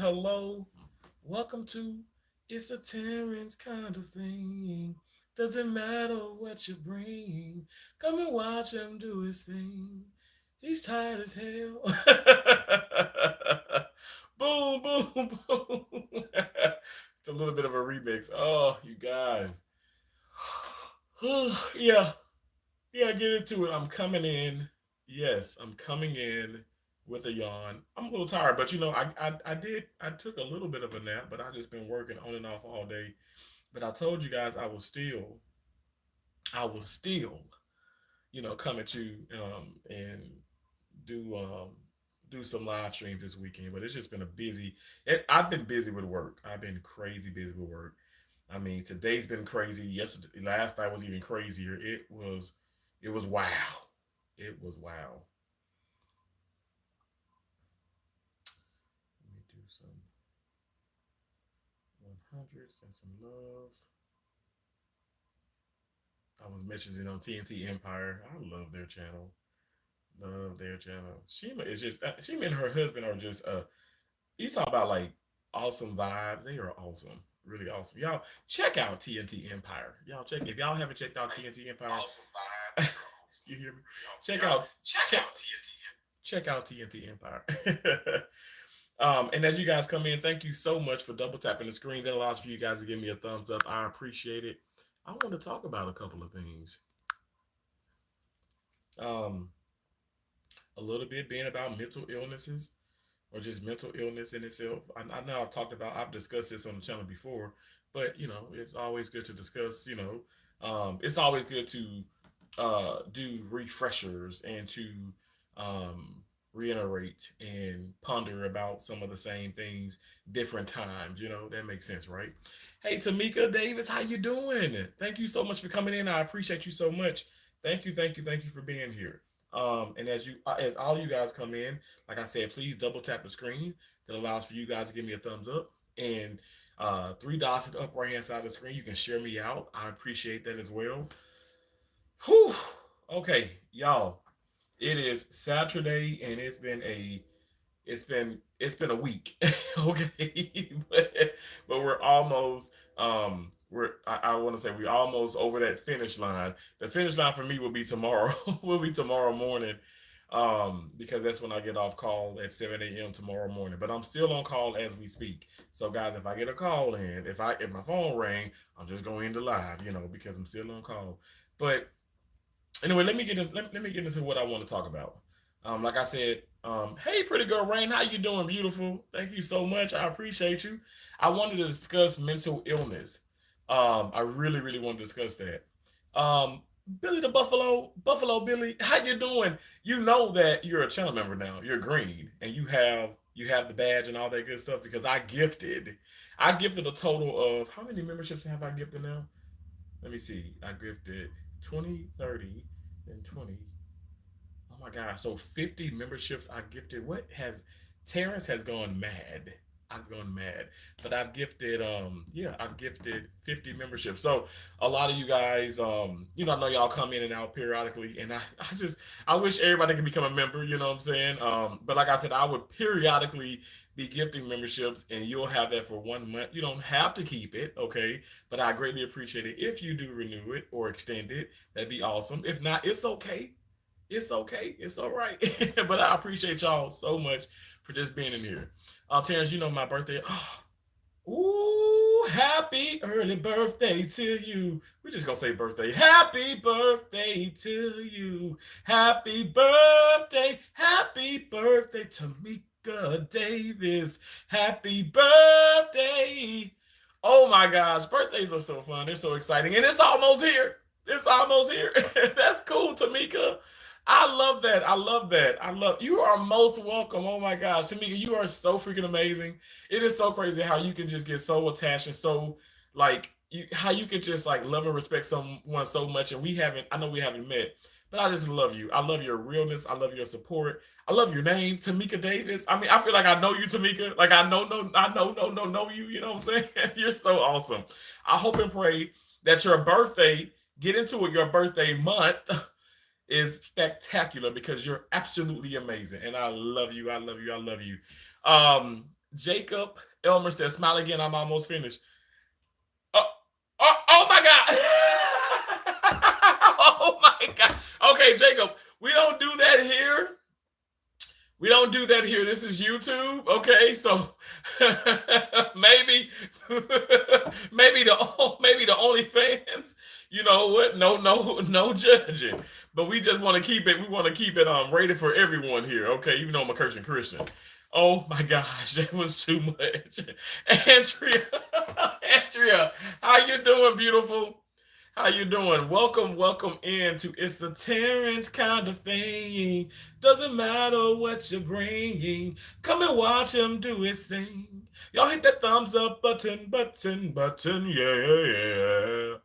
hello. Welcome to It's a Terrence kind of thing. Doesn't matter what you bring. Come and watch him do his thing. He's tired as hell. Boom, boom, boom. It's a little bit of a remix. Oh, you guys. Yeah, yeah, get into it. I'm coming in. Yes, I'm coming in with a yawn. I'm a little tired, but I took a little bit of a nap, but I just been working on and off all day. But I told you guys I will still, come at you and do do some live streams this weekend. But it's just been a busy. I've been busy with work. I've been crazy busy with work. I mean, today's been crazy. Yesterday, last night was even crazier. It was wow. It was wow. Let me do some 100s and some loves. I was messaging on TNT Empire. I love their channel. Love their channel. Shima is just Shima and her husband are just you talk about like awesome vibes. They are awesome. Really awesome. Y'all check out TNT Empire. Y'all check if y'all haven't checked out TNT Empire. Awesome vibes. You hear me? Check out TNT Empire. And as you guys come in, thank you so much for double tapping the screen. That allows for you guys to give me a thumbs up. I appreciate it. I want to talk about a couple of things. Um, a little bit being about mental illnesses or just mental illness in itself. I know I've discussed this on the channel before, but it's always good to discuss. It's always good to do refreshers and to reiterate and ponder about some of the same things different times. That makes sense, right? Hey, Tamika Davis, how you doing? Thank you so much for coming in. I appreciate you so much. Thank you, thank you, thank you for being here. And as all you guys come in, like I said, please double tap the screen. That allows for you guys to give me a thumbs up and three dots at the upper right hand side of the screen. You can share me out. I appreciate that as well. Whew. Okay, y'all. It is Saturday, and it's been a week. Okay, but we're almost I want to say we're almost over that finish line. The finish line for me will be tomorrow. Will be tomorrow morning. Because that's when I get off call at 7 a.m. tomorrow morning. But I'm still on call as we speak. So guys, if I get a call in, if my phone rang, I'm just going into live, because I'm still on call. But anyway, let me get into what I want to talk about. Like I said, hey, pretty girl Rain, how you doing, beautiful? Thank you so much. I appreciate you. I wanted to discuss mental illness. I really, really want to discuss that. Billy the Buffalo Billy, how you doing? You know that you're a channel member now. You're green, and you have the badge and all that good stuff because I gifted a total of how many memberships have I gifted now? Let me see. I gifted 20, 30, and 20. Oh my gosh. So 50 memberships I gifted. Terrence has gone mad. I've gone mad. But I've gifted 50 memberships. So a lot of you guys, I know y'all come in and out periodically. And I wish everybody could become a member, you know what I'm saying? But like I said, I would periodically be gifting memberships and you'll have that for 1 month. You don't have to keep it, okay? But I greatly appreciate it if you do renew it or extend it. That'd be awesome. If not, it's okay. It's okay. It's all right. But I appreciate y'all so much for just being in here. Terrence, my birthday. Ooh, happy early birthday to you. We're just gonna say birthday. Happy birthday to you. Happy birthday, Tamika Davis. Happy birthday. Oh my gosh, birthdays are so fun. They're so exciting. And it's almost here. It's almost here. That's cool, Tamika. I love that. I love that. You are most welcome. Oh my gosh. Tamika, you are so freaking amazing. It is so crazy how you can just get so attached and so like how you could just like love and respect someone so much. And I know we haven't met, but I just love you. I love your realness. I love your support. I love your name, Tamika Davis. I mean, I feel like I know you, Tamika. Like I know, no, I know you. You know what I'm saying? You're so awesome. I hope and pray that your birthday, get into it, your birthday month is spectacular because you're absolutely amazing. And I love you. I love you. I love you. Jacob Elmer says, "Smile again. I'm almost finished." Oh, oh my God. Oh my God. Okay, Jacob, we don't do that here. We don't do that here. This is YouTube, okay? So maybe, maybe the OnlyFans. You know what? No judging. But we just want to keep it. We want to keep it rated for everyone here, okay? Even though I'm a Christian. Oh my gosh, that was too much. Andrea, Andrea, how you doing, beautiful? How you doing? Welcome into It's a Terrence kind of thing. Doesn't matter what you're bringing. Come and watch him do his thing. Y'all hit that thumbs up button, yeah.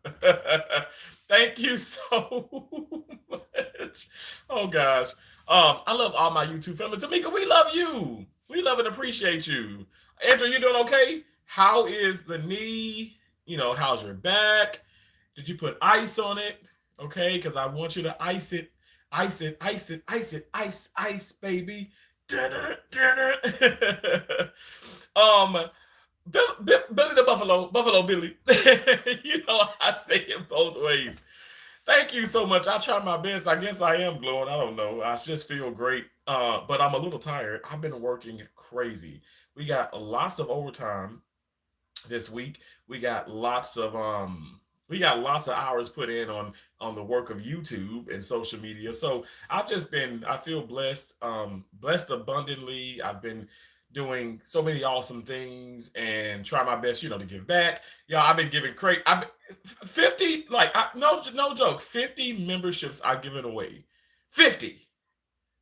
Thank you so much. Oh gosh. I love all my YouTube family. Tamika, we love you. We love and appreciate you. Andrew, you doing okay? How is the knee? How's your back? Did you put ice on it? Okay, because I want you to ice it, ice, baby. um, Billy the Buffalo Billy. I say it both ways. Thank you so much. I try my best. I guess I am glowing. I don't know. I just feel great. But I'm a little tired. I've been working crazy. We got lots of overtime this week. We got lots of hours put in on the work of YouTube and social media. So I feel blessed, blessed abundantly. I've been doing so many awesome things and try my best, to give back. I've been giving crazy. 50, no joke, 50 memberships I've given away. 50.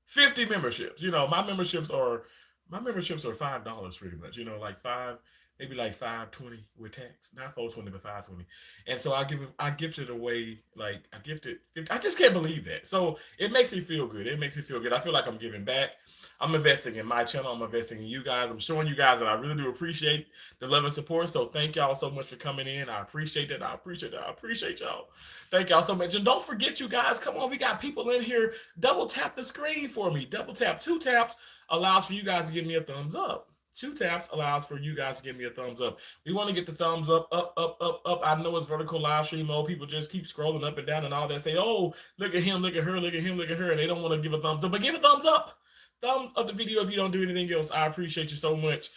50 memberships. My memberships are $5 pretty much. Like five, maybe like 520 with tax. Not 420, but 520. And so I gifted away, like I gifted 50. I just can't believe that. So it makes me feel good. It makes me feel good. I feel like I'm giving back. I'm investing in my channel. I'm investing in you guys. I'm showing you guys that I really do appreciate the love and support. So thank y'all so much for coming in. I appreciate that. I appreciate that. I appreciate y'all. Thank y'all so much. And don't forget, you guys, come on. We got people in here. Double tap the screen for me. Double tap. 2 taps allows for you guys to give me a thumbs up. 2 taps allows for you guys to give me a thumbs up. We want to get the thumbs up, up, up, up, up. I know it's vertical live stream mode. People just keep scrolling up and down and all that. Say, oh, look at him, look at her, look at him, look at her. And they don't want to give a thumbs up. But give a thumbs up. Thumbs up the video if you don't do anything else. I appreciate you so much.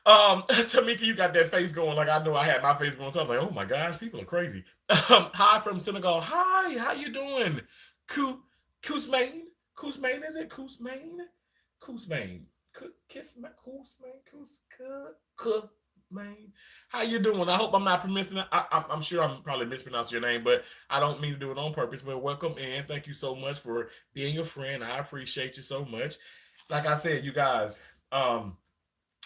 Tamika, you got that face going like I know I had my face going. So I was like, oh my gosh, people are crazy. Hi from Senegal. Hi, how you doing? Koosmain? Koosmain, is it? Koosmain? Koosmain. Koosmain. How you doing? I hope I'm not pronouncing it. I'm sure I'm probably mispronouncing your name, but I don't mean to do it on purpose. But welcome in. Thank you so much for being a friend. I appreciate you so much. Like I said, you guys,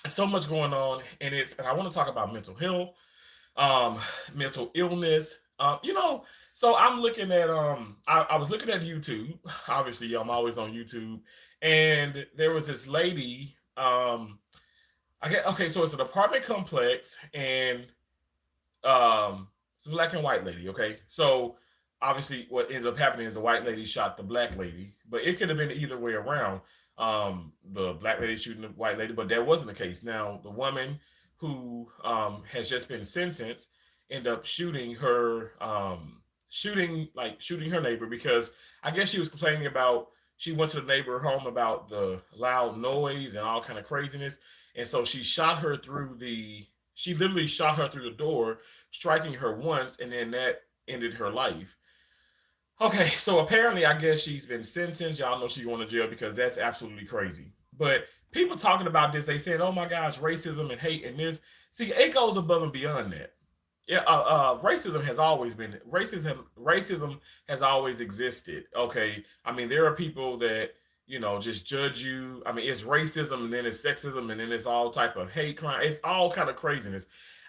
so much going on, and I want to talk about mental health, mental illness. So I'm looking at I was looking at YouTube. Obviously, I'm always on YouTube, and there was this lady. I get okay. So it's an apartment complex, and it's a black and white lady. Okay, so obviously, what ends up happening is the white lady shot the black lady, but it could have been either way around. The black lady shooting the white lady, but that wasn't the case. Now, the woman who has just been sentenced ended up shooting her, shooting her neighbor because I guess she was complaining about. She went to the neighbor home about the loud noise and all kind of craziness, and so she shot her through the. She literally shot her through the door, striking her once, and then that ended her life. Okay, so apparently, I guess she's been sentenced. Y'all know she's going to jail because that's absolutely crazy. But people talking about this, they said, "Oh my gosh, racism and hate and this." See, it goes above and beyond that. Yeah, racism has always been racism. Racism has always existed. Okay, I mean there are people that just judge you. I mean it's racism and then it's sexism and then it's all type of hate crime. It's all kind of craziness.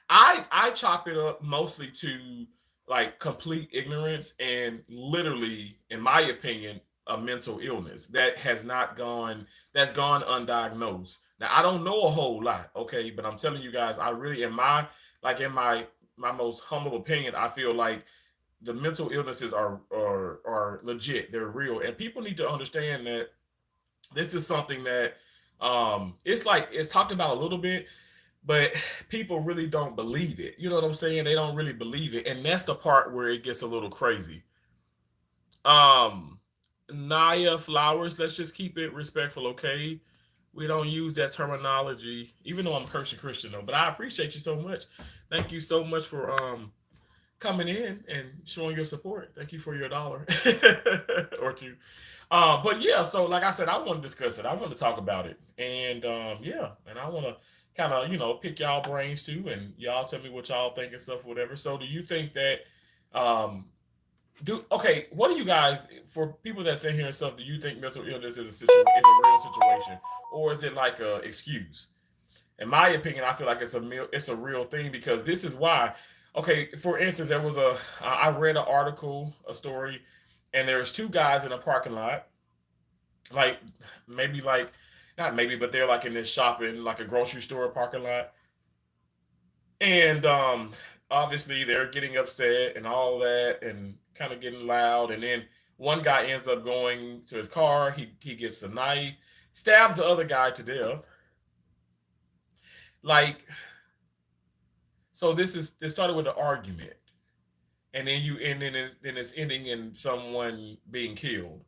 I chop it up mostly to like complete ignorance and literally, in my opinion, a mental illness that's gone undiagnosed. Now I don't know a whole lot, okay, but I'm telling you guys, I really in my most humble opinion, I feel like the mental illnesses are legit. They're real, and people need to understand that this is something that It's like it's talked about a little bit, but people really don't believe it. You know what I'm saying? They don't really believe it, and that's the part where it gets a little crazy. Um, Naya Flowers, let's just keep it respectful, okay? We don't use that terminology, even though I'm Christian though. But I appreciate you so much. Thank you so much for coming in and showing your support. Thank you for your dollar or two. But yeah, so like I said, I want to discuss it. I want to talk about it, and yeah, and I want to kind of pick y'all brains too, and y'all tell me what y'all think and stuff, whatever. So, do you think that um, do okay? What do you guys, for people that sit here and stuff? Do you think mental illness is is a real situation, or is it like a excuse? In my opinion, I feel like it's a real thing because this is why. Okay, for instance, there was I read an article, a story, and there's two guys in a parking lot, like maybe like not maybe, but they're like in this shopping, like a grocery store parking lot, and obviously they're getting upset and all that, and kind of getting loud, and then one guy ends up going to his car. He gets a knife, stabs the other guy to death. Like, so this started with an argument, and then it's ending in someone being killed.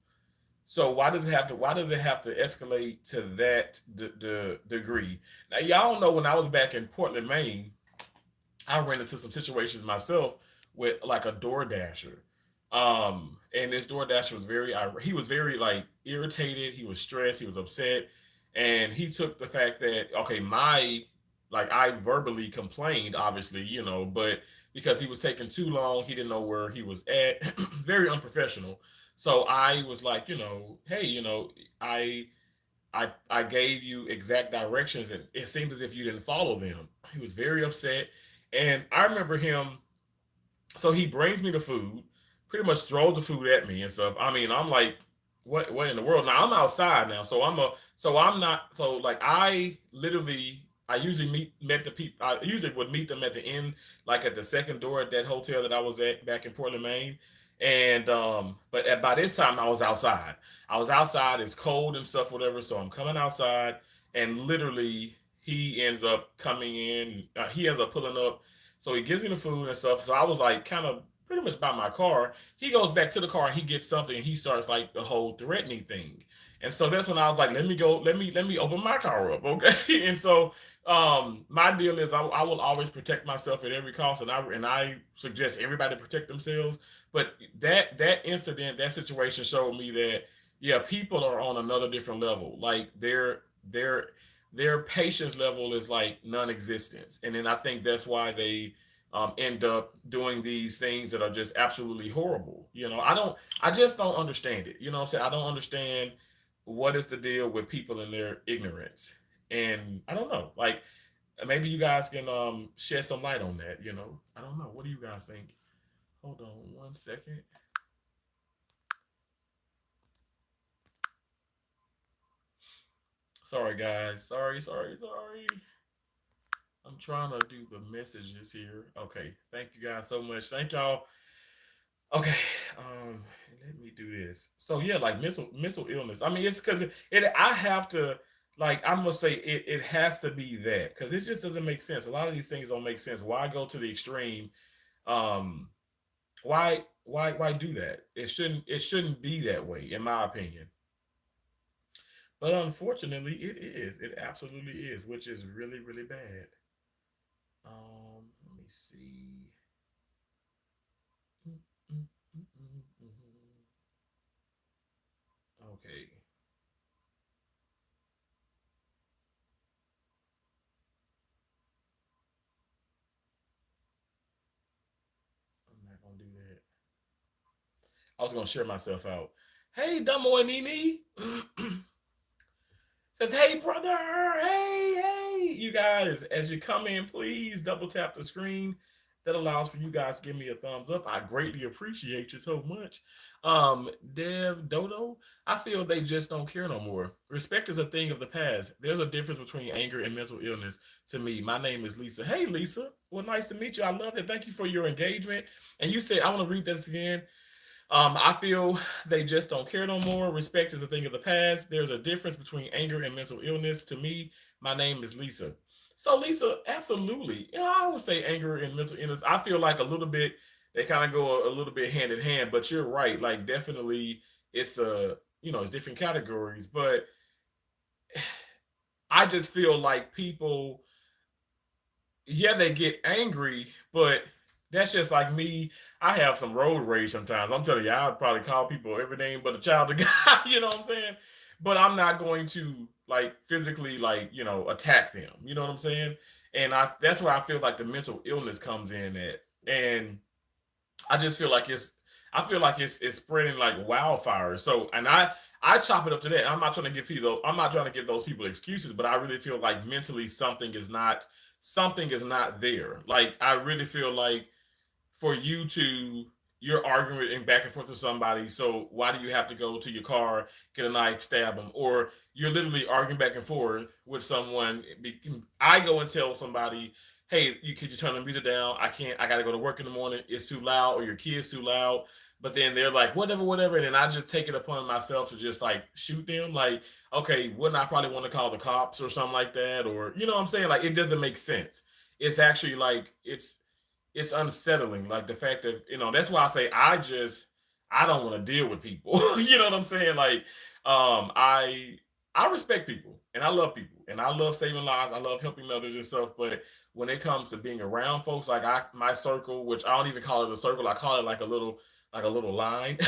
So why does it have to escalate to that the degree? Now y'all know when I was back in Portland, Maine, I ran into some situations myself with like a door dasher. And this door dasher was he was very like irritated, he was stressed, he was upset, and he took the fact that okay, my like I verbally complained, obviously, but because he was taking too long, he didn't know where he was at, very unprofessional. So I was like, hey, I gave you exact directions, and it seemed as if you didn't follow them. He was very upset, and I remember him. So he brings me the food, pretty much throws the food at me and stuff. I mean, I'm like, what in the world? Now I'm outside now, so I'm not so like I usually met the people. I usually would meet them at the end, like at the second door at that hotel that I was at back in Portland, Maine. And by this time I was outside. I was outside. It's cold and stuff, whatever. So I'm coming outside, and literally he ends up coming in. He ends up pulling up. So he gives me the food and stuff. So I was like, kind of pretty much by my car. He goes back to the car. And he gets something, and he starts like the whole threatening thing. And so that's when I was like, let me go. Let me open my car up, okay? And so my deal is I will always protect myself at every cost, and I suggest everybody protect themselves. But that incident, that situation showed me that yeah, people are on another different level. Like their patience level is like non-existence, and then I think that's why they end up doing these things that are just absolutely horrible. I just don't understand it. You know what I'm saying? I don't understand what is the deal with people and their ignorance, and I don't know. Like maybe you guys can shed some light on that. I don't know. What do you guys think? Hold on one second. Sorry, guys. Sorry. I'm trying to do the messages here. Okay. Thank you guys so much. Thank y'all. Okay. Um, Let me do this. So yeah, like mental illness. I mean, it's because I have to like I'm gonna say it has to be that because it just doesn't make sense. A lot of these things don't make sense. Why go to the extreme? Um, why do that? It shouldn't be that way, in my opinion. But unfortunately, it is. It absolutely is, which is really, really bad. Let me see. Mm, mm, mm, mm, mhm. Okay, I'm not gonna do that. I was gonna share myself out. Hey, Dumbo and Nene. Says, hey, brother. Hey. You guys, as you come in, please double tap the screen. That allows for you guys to give me a thumbs up. I greatly appreciate you so much. Dev Dodo, I feel they just don't care no more. Respect is a thing of the past. There's a difference between anger and mental illness to me. My name is Lisa. Hey, Lisa. Well, nice to meet you. I love it. Thank you for your engagement. And you said, I want to read this again. I feel they just don't care no more. Respect is a thing of the past. There's a difference between anger and mental illness. To me, my name is Lisa. So Lisa, absolutely. I would say anger and mental illness. I feel like a little bit they kind of go a little bit hand in hand. But you're right. Like definitely, it's it's different categories. But I just feel like people, yeah, they get angry, but that's just like me. I have some road rage sometimes. I'm telling you, I'd probably call people every name but a child of God. You know what I'm saying? But I'm not going to like physically like attack them. You know what I'm saying? And that's where I feel like the mental illness comes in at. And I just feel like it's spreading like wildfire. So and I chop it up to that. I'm not trying to give those people excuses, but I really feel like mentally something is not there. Like I really feel like for you to you're arguing and back and forth with somebody. So why do you have to go to your car, get a knife, stab them, or you're literally arguing back and forth with someone? I go and tell somebody, "Hey, could you turn the music down? I can't. I got to go to work in the morning. It's too loud, or your kid's too loud." But then they're like, "Whatever, whatever," and then I just take it upon myself to just like shoot them. Like, okay, wouldn't I probably want to call the cops or something like that, or you know what I'm saying? Like, it doesn't make sense. It's actually like it's unsettling. Like the fact that that's why I say I don't want to deal with people. You know what I'm saying? Like I respect people and I love people and I love saving lives. I love helping others and stuff. But when it comes to being around folks, like my circle, which I don't even call it a circle, I call it like a little line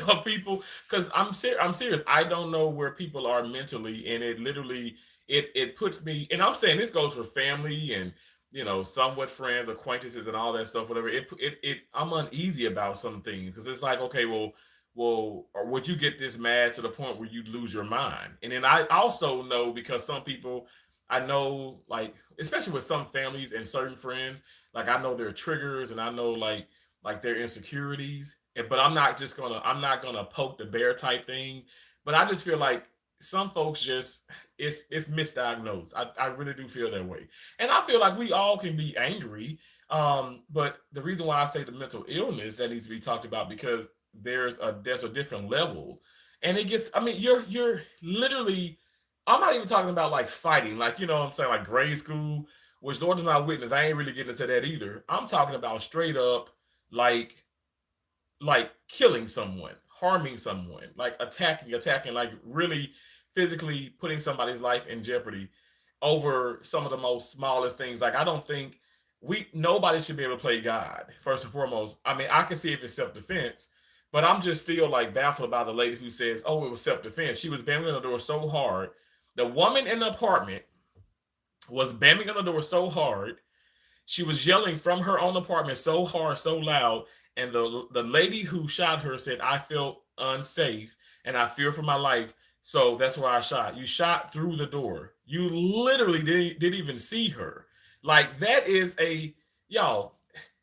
of people because I'm serious. I don't know where people are mentally, and it literally it puts me. And I'm saying this goes for family and somewhat friends, acquaintances, and all that stuff. Whatever. I'm uneasy about some things because it's like, okay, well, or would you get this mad to the point where you lose your mind? And then I also know because some people, I know, like especially with some families and certain friends, like I know their triggers and I know like their insecurities. But I'm not gonna poke the bear type thing. But I just feel like some folks just it's misdiagnosed. I really do feel that way. And I feel like we all can be angry. But the reason why I say the mental illness that needs to be talked about because there's a different level. And it gets, I mean, you're literally, I'm not even talking about like fighting, like what I'm saying, like grade school, which Lord is not witness. I ain't really getting into that either. I'm talking about straight up like killing someone, harming someone, like attacking, like really physically putting somebody's life in jeopardy over some of the most smallest things. Like I don't think we nobody should be able to play God, first and foremost. I mean, I can see if it's self-defense, but I'm just still like baffled by the lady who says, "Oh, it was self-defense." She was banging on the door so hard. The woman in the apartment was banging on the door so hard she was yelling from her own apartment so hard, so loud, and the lady who shot her said, "I felt unsafe and I fear for my life, so that's why I shot." You shot through the door. You literally didn't even see her. Like that is a y'all.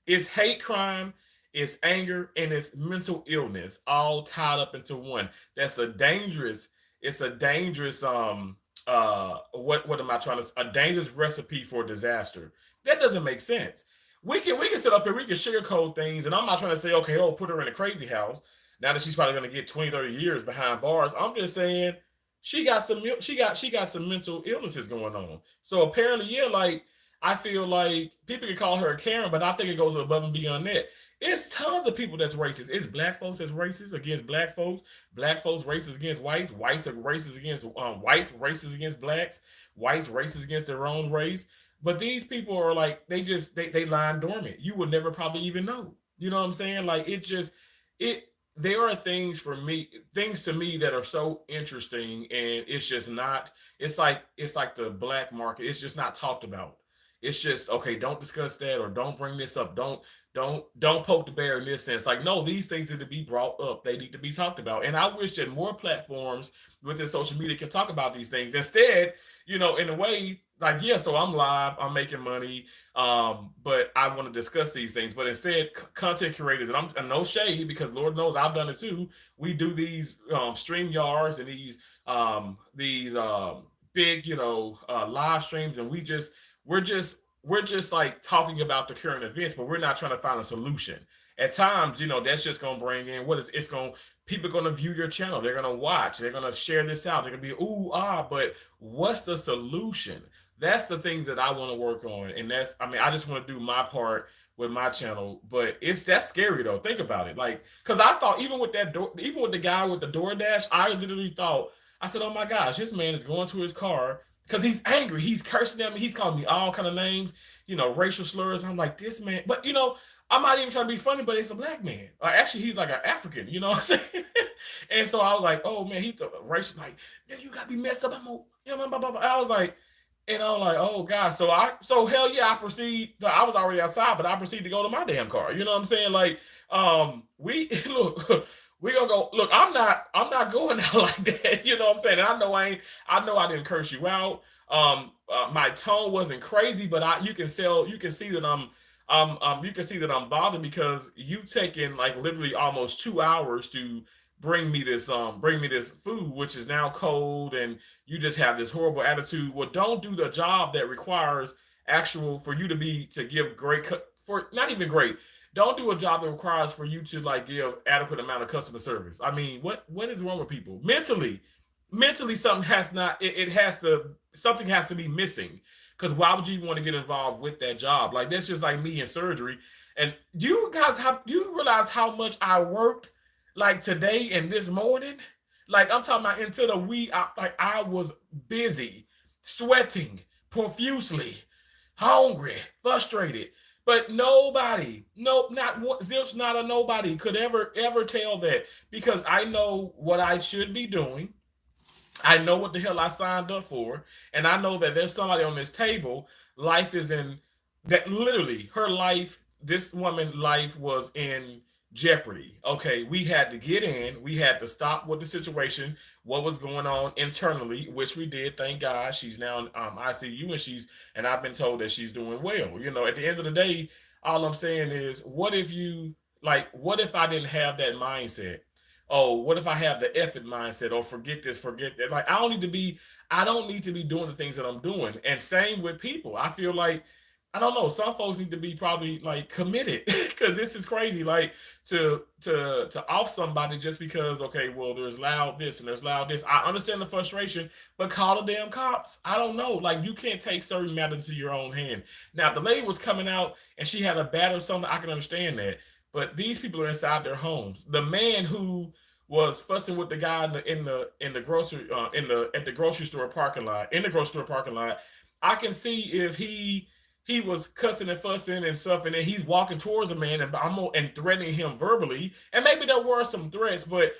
It's hate crime, it's anger, and it's mental illness all tied up into one. That's a dangerous. It's a dangerous what am I trying to, a dangerous recipe for disaster. That doesn't make sense. We can sit up here, we can sugarcoat things, and I'm not trying to say, okay, oh, put her in a crazy house. Now that she's probably gonna get 20, 30 years behind bars. I'm just saying she got some mental illnesses going on. So apparently, yeah, like I feel like people can call her a Karen, but I think it goes above and beyond that. It's tons of people that's racist. It's black folks that's racist against black folks racist against whites are racist against whites, racist against blacks, whites racist against their own race. But these people are like they lying dormant. You would never probably even know. You know what I'm saying? Like it just it there are things to me that are so interesting, and it's just not. It's like the black market. It's just not talked about. It's just okay. Don't discuss that or don't bring this up. Don't poke the bear in this sense. Like no, these things need to be brought up. They need to be talked about. And I wish that more platforms within social media can talk about these things. Instead, in a way, like yeah, so I'm live, I'm making money, but I want to discuss these things. But instead, content creators, and I'm no shade because Lord knows I've done it too. We do these stream yards and these big live streams, and we're just like talking about the current events, but we're not trying to find a solution. at times, that's just gonna bring in what is it's gonna people are gonna view your channel, they're gonna watch, they're gonna share this out, they're gonna be ooh ah, but what's the solution? That's the things that I want to work on, and I just want to do my part with my channel, but that's scary though. Think about it, like, because I thought even with the guy with the DoorDash, I literally thought, I said, oh my gosh, this man is going to his car because he's angry, he's cursing at me, he's calling me all kind of names, racial slurs. I'm like, this man, but I'm not even trying to be funny, but it's a black man. Actually, he's like an African, you know what I'm saying? And so I was like, oh man, he's racial, like, yeah, you gotta be messed up. Blah, blah, blah. I was like, and I'm like, oh gosh. So hell yeah, I proceed. I was already outside, but I proceed to go to my damn car. You know what I'm saying? Like, we look, we gonna go. Look, I'm not going out like that. You know what I'm saying? And I know I didn't curse you out. My tone wasn't crazy, but you can see that you can see that I'm bothered because you've taken like literally almost 2 hours to bring me this food, which is now cold, and you just have this horrible attitude. Well, don't do the job that requires actual for you to give great for not even great. Don't do a job that requires for you to like give adequate amount of customer service. I mean, what is wrong with people mentally? Something has not it has to something has to be missing, because why would you even want to get involved with that job? Like, that's just like me in surgery. And do you realize how much I worked like today and this morning? Like, I'm talking about until the wee I was busy, sweating profusely, hungry, frustrated. But nobody, no, not one, zilch, not a nobody could ever tell that, because I know what I should be doing. I know what the hell I signed up for, and I know that there's somebody on this table. Life is in that literally her life. This woman's life was in jeopardy. Okay, we had to get in. We had to stop with the situation, what was going on internally, which we did. Thank God, she's now in ICU, and I've been told that she's doing well. At the end of the day, all I'm saying is, what if I didn't have that mindset? Oh, what if I have the effort mindset? Or forget this, forget that. Like, I don't need to be doing the things that I'm doing. And same with people. I feel like, I don't know, some folks need to be probably like committed, because this is crazy. Like, to off somebody just because, okay, well, there's loud this and there's loud this. I understand the frustration, but call the damn cops. I don't know. Like, you can't take certain matters to your own hand. Now, if the lady was coming out and she had a bat or something, I can understand that. But these people are inside their homes. The man who was fussing with the guy in the grocery at the grocery store parking lot, I can see if he was cussing and fussing and stuff, and then he's walking towards a man and threatening him verbally, and maybe there were some threats, but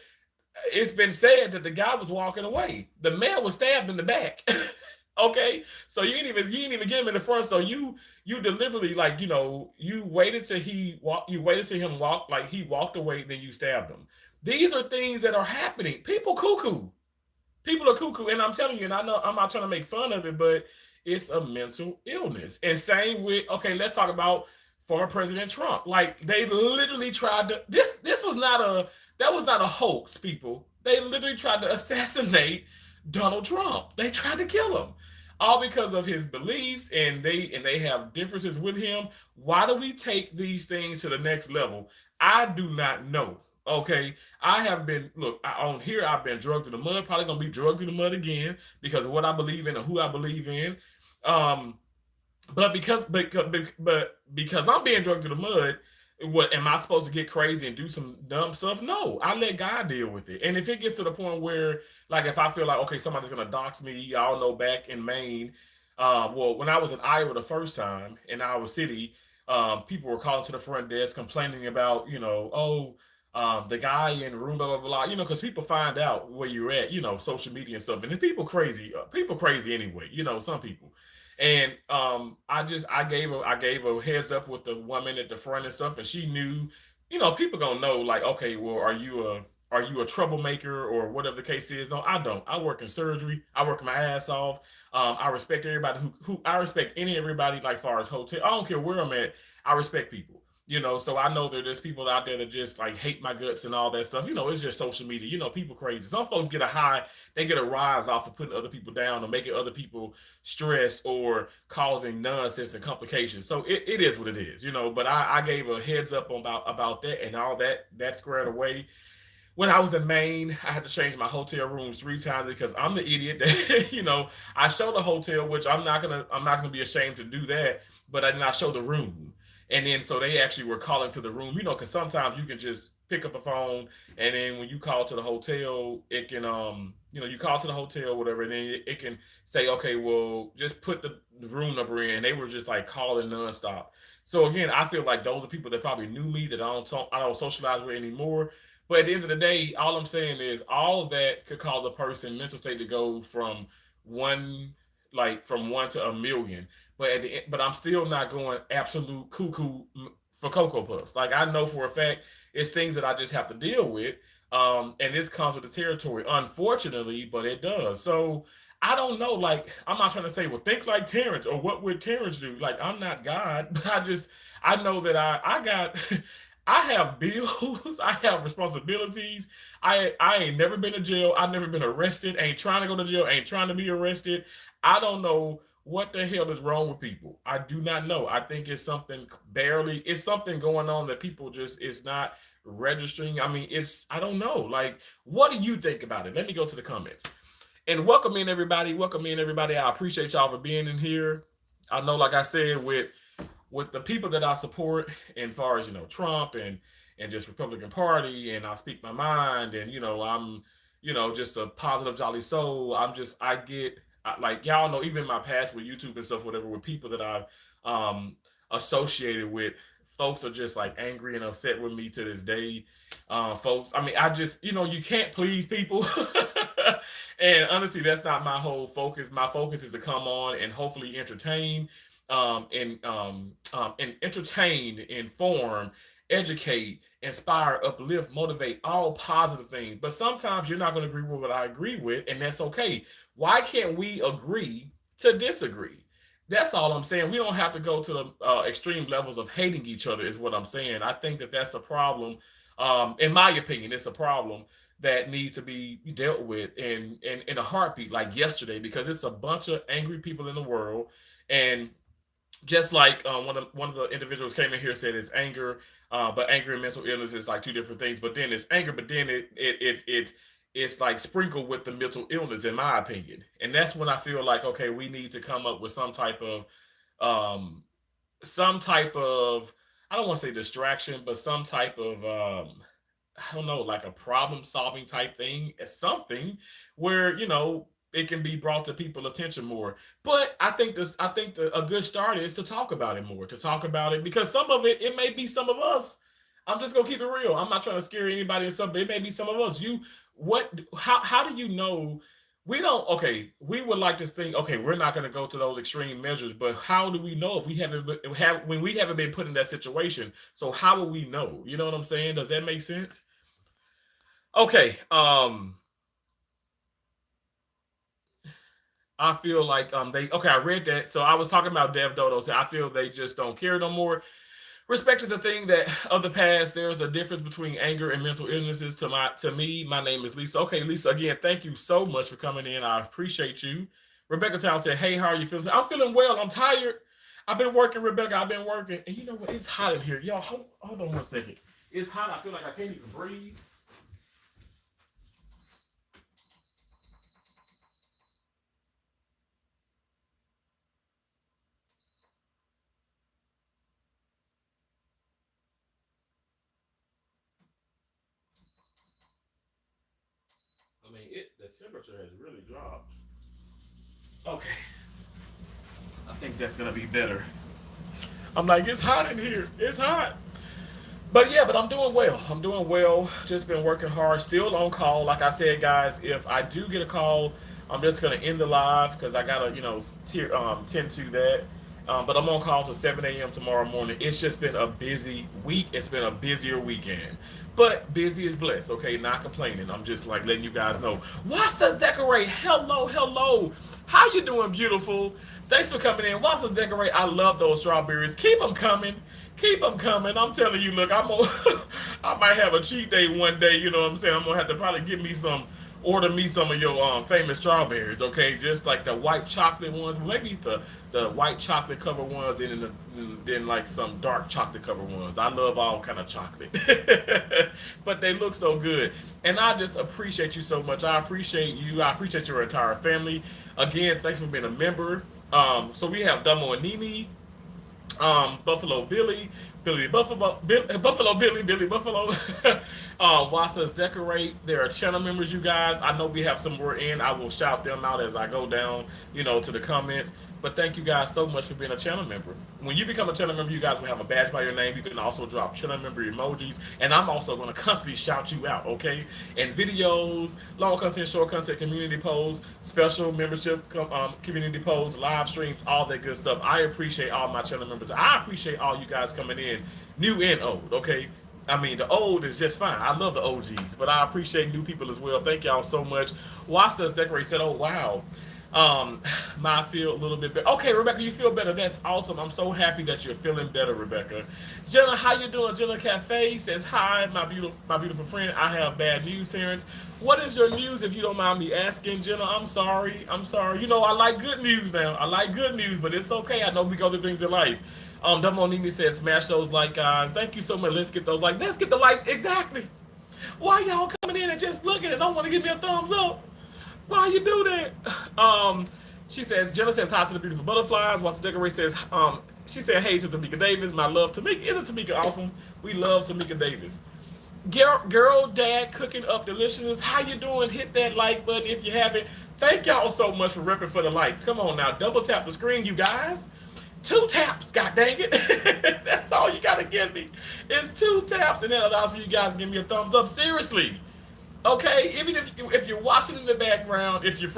it's been said that the guy was walking away. The man was stabbed in the back. Okay, so you didn't even get him in the front. So you deliberately, like, you waited till him walk, like he walked away, then you stabbed him. These are things that are happening. People cuckoo. People are cuckoo, and I'm telling you, and I know I'm not trying to make fun of it, but it's a mental illness. And same with, okay, let's talk about former President Trump. Like, they literally tried to this was not a hoax, people. They literally tried to assassinate Donald Trump. They tried to kill him, all because of his beliefs, and they have differences with him. Why do we take these things to the next level? I do not know. Okay, I have been on here. I've been drugged through the mud. Probably gonna be drugged through the mud again because of what I believe in and who I believe in. But because I'm being drugged through the mud, what am I supposed to get crazy and do some dumb stuff? No, I let God deal with it. And if it gets to the point where, like, if I feel like, okay, somebody's gonna dox me, y'all know back in Maine, well, when I was in Iowa the first time in Iowa City, people were calling to the front desk complaining about, the guy in the room, blah blah blah, because people find out where you're at, social media and stuff, and it's people crazy anyway, some people. And I gave a heads up with the woman at the front and stuff, and she knew, people gonna know, like, okay, well, are you a troublemaker or whatever the case is? No, I don't. I work in surgery. I work my ass off. I respect everybody who I respect everybody, like far as hotel. I don't care where I'm at. I respect people. So I know that there's people out there that just like hate my guts and all that stuff. It's just social media. People crazy. Some folks get a high, they get a rise off of putting other people down or making other people stress or causing nonsense and complications. So it is what it is. But I gave a heads up about that, and all that squared away. When I was in Maine, I had to change my hotel rooms 3 times because I'm the idiot that I show the hotel, which I'm not gonna be ashamed to do that, but I did not show the room. And then so they actually were calling to the room, because sometimes you can just pick up a phone, and then when you call to the hotel, it can you call to the hotel, whatever, and then it can say, okay, well, just put the room number in. They were just like calling nonstop. So again, I feel like those are people that probably knew me that I don't socialize with anymore. But at the end of the day, all I'm saying is all of that could cause a person mental state to go one from one to a million. But I'm still not going absolute cuckoo for Cocoa Puffs. Like I know for a fact it's things that I just have to deal with. And this comes with the territory, unfortunately, but it does. So I don't know. Like I'm not trying to say, well, think like Terrence or what would Terrence do? Like I'm not God, but I know that I got I have bills, I have responsibilities. I ain't never been to jail. I've never been arrested. Ain't trying to go to jail. Ain't trying to be arrested. I don't know what the hell is wrong with people. I do not know. I think it's something going on that people just is not registering. I mean, I don't know. Like, what do you think about it? Let me go to the comments. And welcome in everybody. Welcome in everybody. I appreciate y'all for being in here. I know, like I said, with the people that I support, and far as Trump and just Republican Party, and I speak my mind, and I'm just a positive jolly soul. Like y'all know, even my past with YouTube and stuff, whatever, with people that I've associated with, folks are just like angry and upset with me to this day. Folks, I mean, I just you can't please people. And honestly, that's not my whole focus. My focus is to come on and hopefully and entertain, inform, educate, inspire, uplift, motivate, all positive things. But sometimes you're not going to agree with what I agree with, and that's okay. Why can't we agree to disagree? That's all I'm saying. We don't have to go to the extreme levels of hating each other, is what I'm saying. I think that that's a problem. In my opinion, it's a problem that needs to be dealt with in a heartbeat, like yesterday, because it's a bunch of angry people in the world. And just like one of the individuals came in here and said it's anger, but anger and mental illness is like two different things. But then it's anger, but then it's like sprinkled with the mental illness, in my opinion. And that's when I feel like, okay, we need to come up with um some type of, I don't want to say distraction, but some type of I don't know, like a problem solving type thing, something where it can be brought to people's attention more. But a good start is to talk about it more, to talk about it, because some of it may be some of us. I'm just gonna keep it real. I'm not trying to scare anybody or something. It may be some of us. How do you know? We don't, okay, we would like to think, okay, we're not going to go to those extreme measures, but how do we know if when we haven't been put in that situation? So how do we know? You know what I'm saying? Does that make sense? Okay. I feel like I read that. So I was talking about Dev Dodo. So I feel they just don't care no more. Respect is the thing that of the past. There's a difference between anger and mental illnesses. To me, my name is Lisa. Okay, Lisa, again, thank you so much for coming in. I appreciate you. Rebecca Town said, "Hey, how are you feeling?" I'm feeling well. I'm tired. I've been working, Rebecca. I've been working, and you know what? It's hot in here, y'all. Hold on 1 second. It's hot. I feel like I can't even breathe. I mean, the temperature has really dropped. Okay, I think that's gonna be better. I'm like, it's hot in here. It's hot. But yeah, but I'm doing well. I'm doing well. Just been working hard. Still on call. Like I said, guys, if I do get a call, I'm just gonna end the live because I gotta, tend to that. But I'm on call till 7 a.m. tomorrow morning. It's just been a busy week. It's been a busier weekend. But busy is blessed, okay? Not complaining. I'm just like letting you guys know. Watch us decorate. Hello, hello. How you doing, beautiful? Thanks for coming in. Watch us decorate. I love those strawberries. Keep them coming. Keep them coming. I'm telling you, look, I might have a cheat day one day. You know what I'm saying? I'm gonna have to probably give me some, order me some of your famous strawberries, okay? Just like the white chocolate ones, maybe it's the white chocolate covered ones, and then like some dark chocolate covered ones. I love all kind of chocolate, but they look so good, and I just appreciate you so much. I appreciate you. I appreciate your entire family. Again, thanks for being a member. So we have Dumbo and Nini, Buffalo Billy, Buffalo Billy, Billy Buffalo. Watch us decorate. There are channel members, you guys. I know we have some more in. I will shout them out as I go down, to the comments. But thank you guys so much for being a channel member. When you become a channel member, you guys will have a badge by your name. You can also drop channel member emojis, and I'm also going to constantly shout you out, okay? And videos, long content, short content, community posts, special membership, community posts, live streams, all that good stuff. I appreciate all my channel members. I appreciate all you guys coming in, new and old, okay? I mean, the old is just fine. I love the OGs, but I appreciate new people as well. Thank y'all so much. Watch us decorate. Said, oh wow. I feel a little bit better. Okay, Rebecca, you feel better. That's awesome. I'm so happy that you're feeling better, Rebecca. Jenna, how you doing? Jenna Cafe says, hi, my beautiful friend. I have bad news, Terrence. What is your news, if you don't mind me asking, Jenna? I'm sorry. I like good news now. I like good news, but it's okay. I know we go through things in life. Damonini says, smash those like guys. Thank you so much. Let's get those likes. Let's get the likes. Exactly. Why y'all coming in and just looking and don't want to give me a thumbs up? Why you do that? She says, Jenna says hi to the beautiful butterflies. Watch the decorate says, she said, hey to Tamika Davis. My love, Tamika. Isn't Tamika awesome? We love Tamika Davis. Girl, dad, cooking up deliciousness. How you doing? Hit that like button if you haven't. Thank y'all so much for repping for the likes. Come on now, double tap the screen, you guys. 2 taps, god dang it. That's all you gotta give me. It's 2 taps, and that allows for you guys to give me a thumbs up. Seriously. Okay, even if you're watching in the background, if you're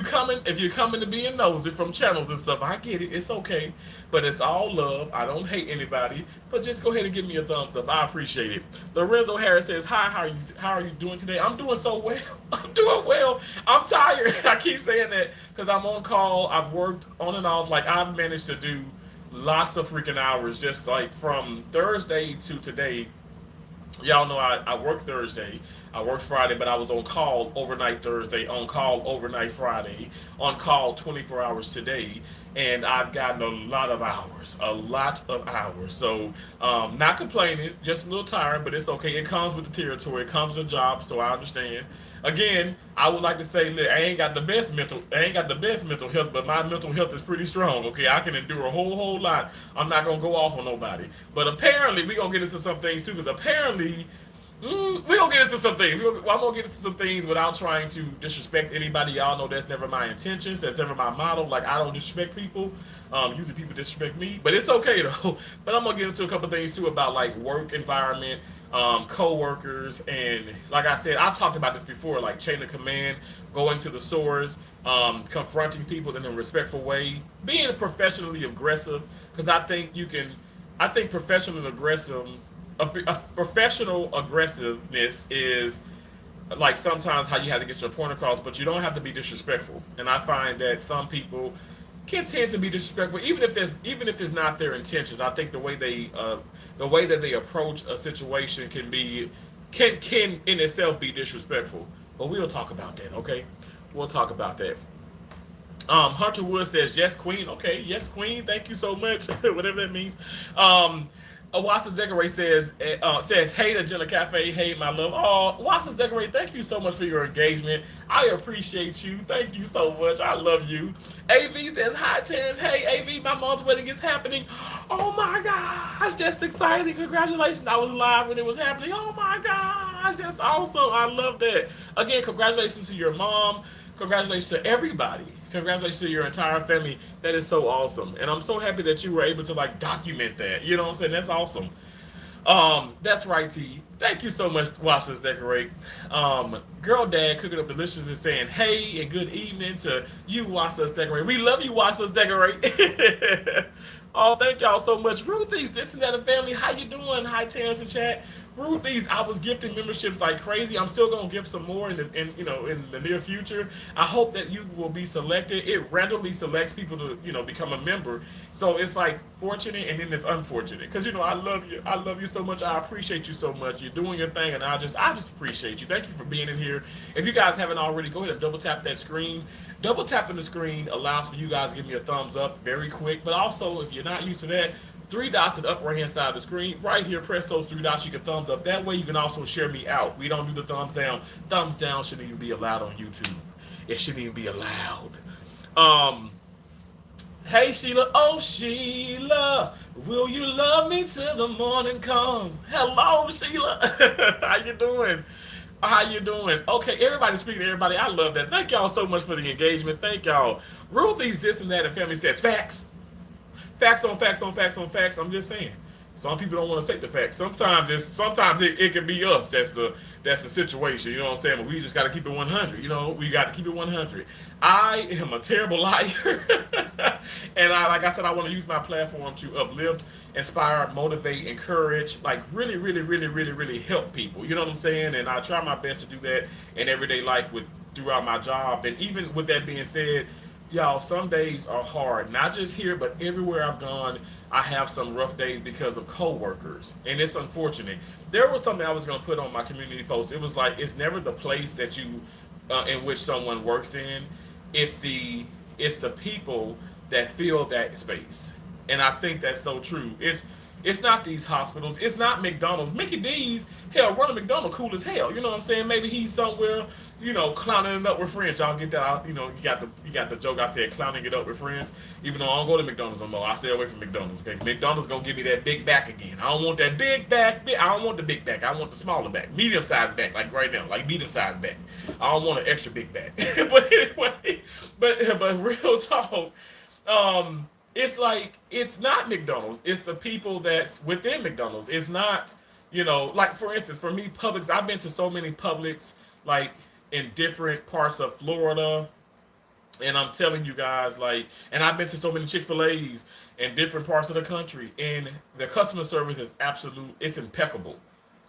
coming to being nosy from channels and stuff, I get it. It's okay, but it's all love. I don't hate anybody, but just go ahead and give me a thumbs up. I appreciate it. Lorenzo Harris says, hi, how are you doing today? I'm doing so well. I'm doing well. I'm tired. I keep saying that because I'm on call. I've worked on and off. Like, I've managed to do lots of freaking hours, just like from Thursday to today. Y'all know I work Thursday, I worked Friday, but I was on call overnight Thursday, on call overnight Friday, on call 24 hours today, and I've gotten a lot of hours, So, not complaining, just a little tired, but it's okay. It comes with the territory, it comes with the job, so I understand. Again, I would like to say, look, I ain't got the best mental health, but my mental health is pretty strong. Okay, I can endure a whole lot. I'm not gonna go off on nobody. But apparently, we gonna get into some things too, because apparently, we gonna get into some things. I'm gonna get into some things without trying to disrespect anybody. Y'all know that's never my intentions. That's never my motto. Like, I don't disrespect people. Usually people disrespect me, but it's okay though. But I'm gonna get into a couple things too about like work environment, co-workers, and like I said, I've talked about this before, like chain of command, going to the source, confronting people in a respectful way, being professionally aggressive, because I think professional aggressive, a professional aggressiveness is like sometimes how you have to get your point across, but you don't have to be disrespectful. And I find that some people can tend to be disrespectful, even if it's not their intentions. I think the way that they approach a situation can in itself be disrespectful. But we'll talk about that, okay? We'll talk about that. Hunter Wood says, yes, queen. Okay, yes, queen. Thank you so much. Whatever that means. Wasa's Decorate says, hey to Jenna Cafe, hey my love. Oh, Wasa's Decorate, thank you so much for your engagement. I appreciate you. Thank you so much. I love you. AV says, hi Terrence. Hey AV, my mom's wedding is happening. Oh my gosh, just exciting. Congratulations. I was live when it was happening. Oh my gosh, that's awesome. I love that. Again, congratulations to your mom. Congratulations to everybody. Congratulations to your entire family. That is so awesome. And I'm so happy that you were able to like document that. You know what I'm saying? That's awesome. That's right, T. Thank you so much, Watch Us Decorate. Girl Dad cooking up delicious and saying hey and good evening to you, Watch Us Decorate. We love you, Watch Us Decorate. Oh, thank y'all so much. Ruthie's, this and that, and family. How you doing? Hi, Terrence and chat. Ruthie's, I was gifting memberships like crazy. I'm still gonna give some more in the near future. I hope that you will be selected. It randomly selects people to become a member. So it's like fortunate and then it's unfortunate because I love you. I love you so much. I appreciate you so much. You're doing your thing, and I just appreciate you. Thank you for being in here. If you guys haven't already, go ahead and double tap that screen. Double tapping the screen allows for you guys to give me a thumbs up very quick. But also, if you're not used to that, three dots at the upper right hand side of the screen. Right here, press those three dots. You can thumbs up. That way, you can also share me out. We don't do the thumbs down. Thumbs down shouldn't even be allowed on YouTube. It shouldn't even be allowed. Um, Hey Sheila, oh Sheila, will you love me till the morning come? Hello Sheila, how you doing? How you doing? Okay, everybody speaking to everybody. I love that. Thank y'all so much for the engagement. Thank y'all. Ruthie's this and that and family says facts. Facts on facts on facts on facts. I'm just saying. Some people don't want to take the facts. Sometimes it can be us. That's the situation. You know what I'm saying? But we just got to keep it 100. We got to keep it 100. I am a terrible liar, and like I said, I want to use my platform to uplift, inspire, motivate, encourage, like really, really, really, really, really help people. You know what I'm saying? And I try my best to do that in everyday life throughout my job. And even with that being said, y'all, some days are hard. Not just here, but everywhere I've gone, I have some rough days because of coworkers, and it's unfortunate. There was something I was going to put on my community post. It was like it's never the place that you, in which someone works in. It's the people that fill that space, and I think that's so true. It's not these hospitals. It's not McDonald's. Mickey D's, hell, Ronald McDonald, cool as hell. You know what I'm saying? Maybe he's somewhere, clowning it up with friends. Y'all get that? You got the joke. I said clowning it up with friends. Even though I don't go to McDonald's no more, I stay away from McDonald's. Okay, McDonald's gonna give me that big back again. I don't want that big back. I don't want the big back. I want the smaller back, medium sized back, like right now, like medium sized back. I don't want an extra big back. But anyway, but real talk. It's like it's not McDonald's. It's the people that's within McDonald's. It's not, like for instance, for me, Publix. I've been to so many Publix, like in different parts of Florida, and I'm telling you guys, like, and I've been to so many Chick-fil-A's in different parts of the country, and the customer service is absolute. It's impeccable.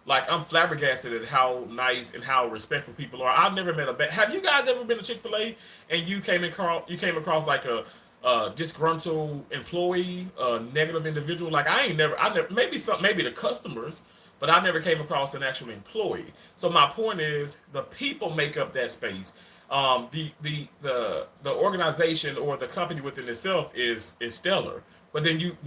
Like I'm flabbergasted at how nice and how respectful people are. I've never met a bad. Have you guys ever been to Chick-fil-A and you came across like a disgruntled employee, a negative individual? Like I never maybe the customers, but I never came across an actual employee. So my point is the people make up that space. The organization or the company within itself is stellar. But then you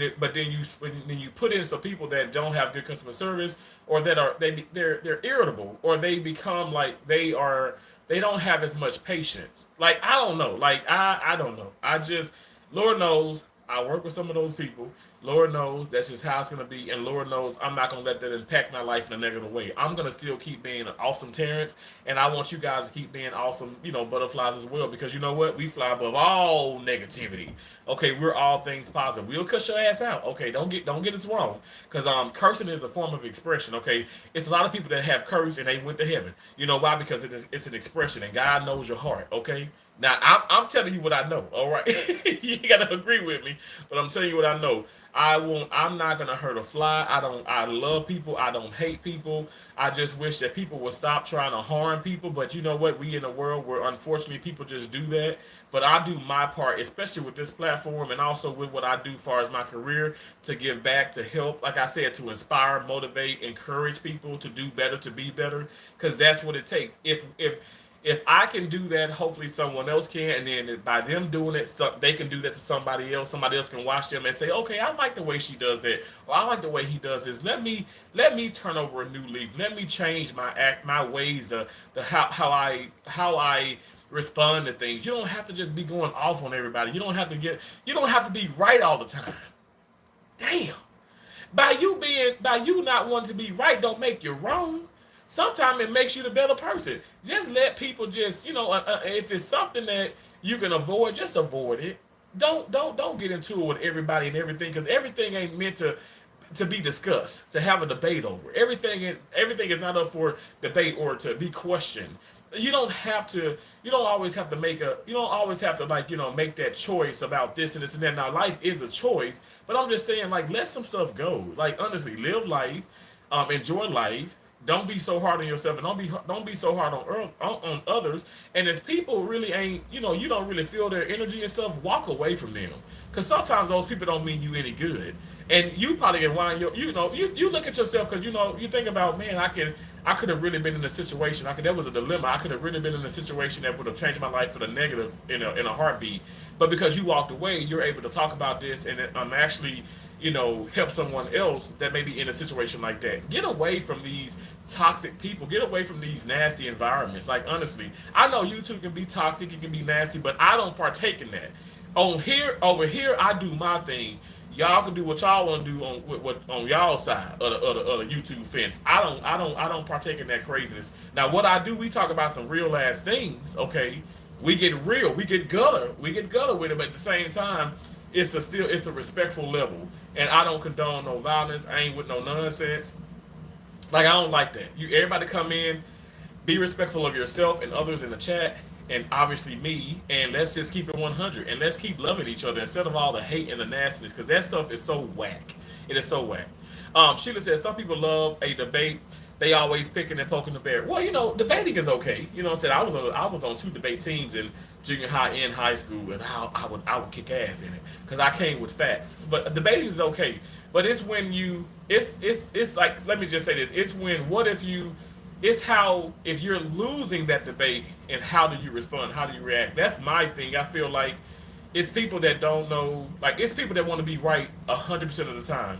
put in some people that don't have good customer service, or that they're irritable, or they become like they don't have as much patience. Like I don't know. Like I don't know. I just, Lord knows I work with some of those people. Lord knows that's just how it's gonna be, and Lord knows I'm not gonna let that impact my life in a negative way. I'm gonna still keep being an awesome Terrence, and I want you guys to keep being awesome, butterflies as well. Because you know what, we fly above all negativity. Okay, we're all things positive. We'll cuss your ass out. Okay, don't get us wrong, because cursing is a form of expression. Okay, it's a lot of people that have cursed and they went to heaven. You know why? Because it's an expression, and God knows your heart. Okay. Now I'm telling you what I know. All right, you gotta agree with me, but I'm telling you what I know. I'm not gonna hurt a fly. I love people. I don't hate people. I just wish that people would stop trying to harm people. But you know what? We in a world where unfortunately people just do that. But I do my part, especially with this platform, and also with what I do as far as my career, to give back, to help. Like I said, to inspire, motivate, encourage people to do better, to be better, because that's what it takes. If I can do that, hopefully someone else can, and then by them doing it, they can do that to somebody else. Somebody else can watch them and say, "Okay, I like the way she does it, or I like the way he does this. Let me turn over a new leaf. Let me change my ways, how I respond to things." You don't have to just be going off on everybody. You don't have to be right all the time. Damn. By you not wanting to be right, don't make you wrong. Sometimes it makes you the better person. Just let people just, if it's something that you can avoid, just avoid it. Don't get into it with everybody and everything, because everything ain't meant to. to be discussed, to have a debate over. Everything is not up for debate or to be questioned. You don't have to. You don't always have to make a. You don't always have to like make that choice about this and this and that. Now life is a choice, but I'm just saying like let some stuff go. Like honestly, live life, enjoy life. Don't be so hard on yourself, and don't be so hard on others. And if people really ain't, you don't really feel their energy and stuff, walk away from them. Because sometimes those people don't mean you any good, and you probably can wind your, you look at yourself because you think about, man, I could have really been in a situation. That was a dilemma. I could have really been in a situation that would have changed my life for the negative in a heartbeat. But because you walked away, you're able to talk about this and actually help someone else that may be in a situation like that. Get away from these toxic people. Get away from these nasty environments. Like honestly, I know YouTube can be toxic, it can be nasty, but I don't partake in that. Over here, I do my thing. Y'all can do what y'all want to do on y'all side of the YouTube fence. I don't partake in that craziness. Now, what I do, we talk about some real ass things. Okay, we get real, we get gutter with it, but at the same time, it's a respectful level, and I don't condone no violence. I ain't with no nonsense. Like I don't like that. Everybody come in, be respectful of yourself and others in the chat, and obviously me, and let's just keep it 100, and let's keep loving each other instead of all the hate and the nastiness, because that stuff is so whack. It is so whack. Sheila says some people love a debate. They always picking and poking the bear. Well, debating is okay. You know what I'm saying? I was on two debate teams in junior high and high school, and I would kick ass in it because I came with facts. But debating is okay. But it's when it's like, let me just say this. It's when, what if you, it's how, if you're losing that debate, and how do you respond? How do you react? That's my thing. I feel like it's people that don't know, like it's people that want to be right 100% of the time.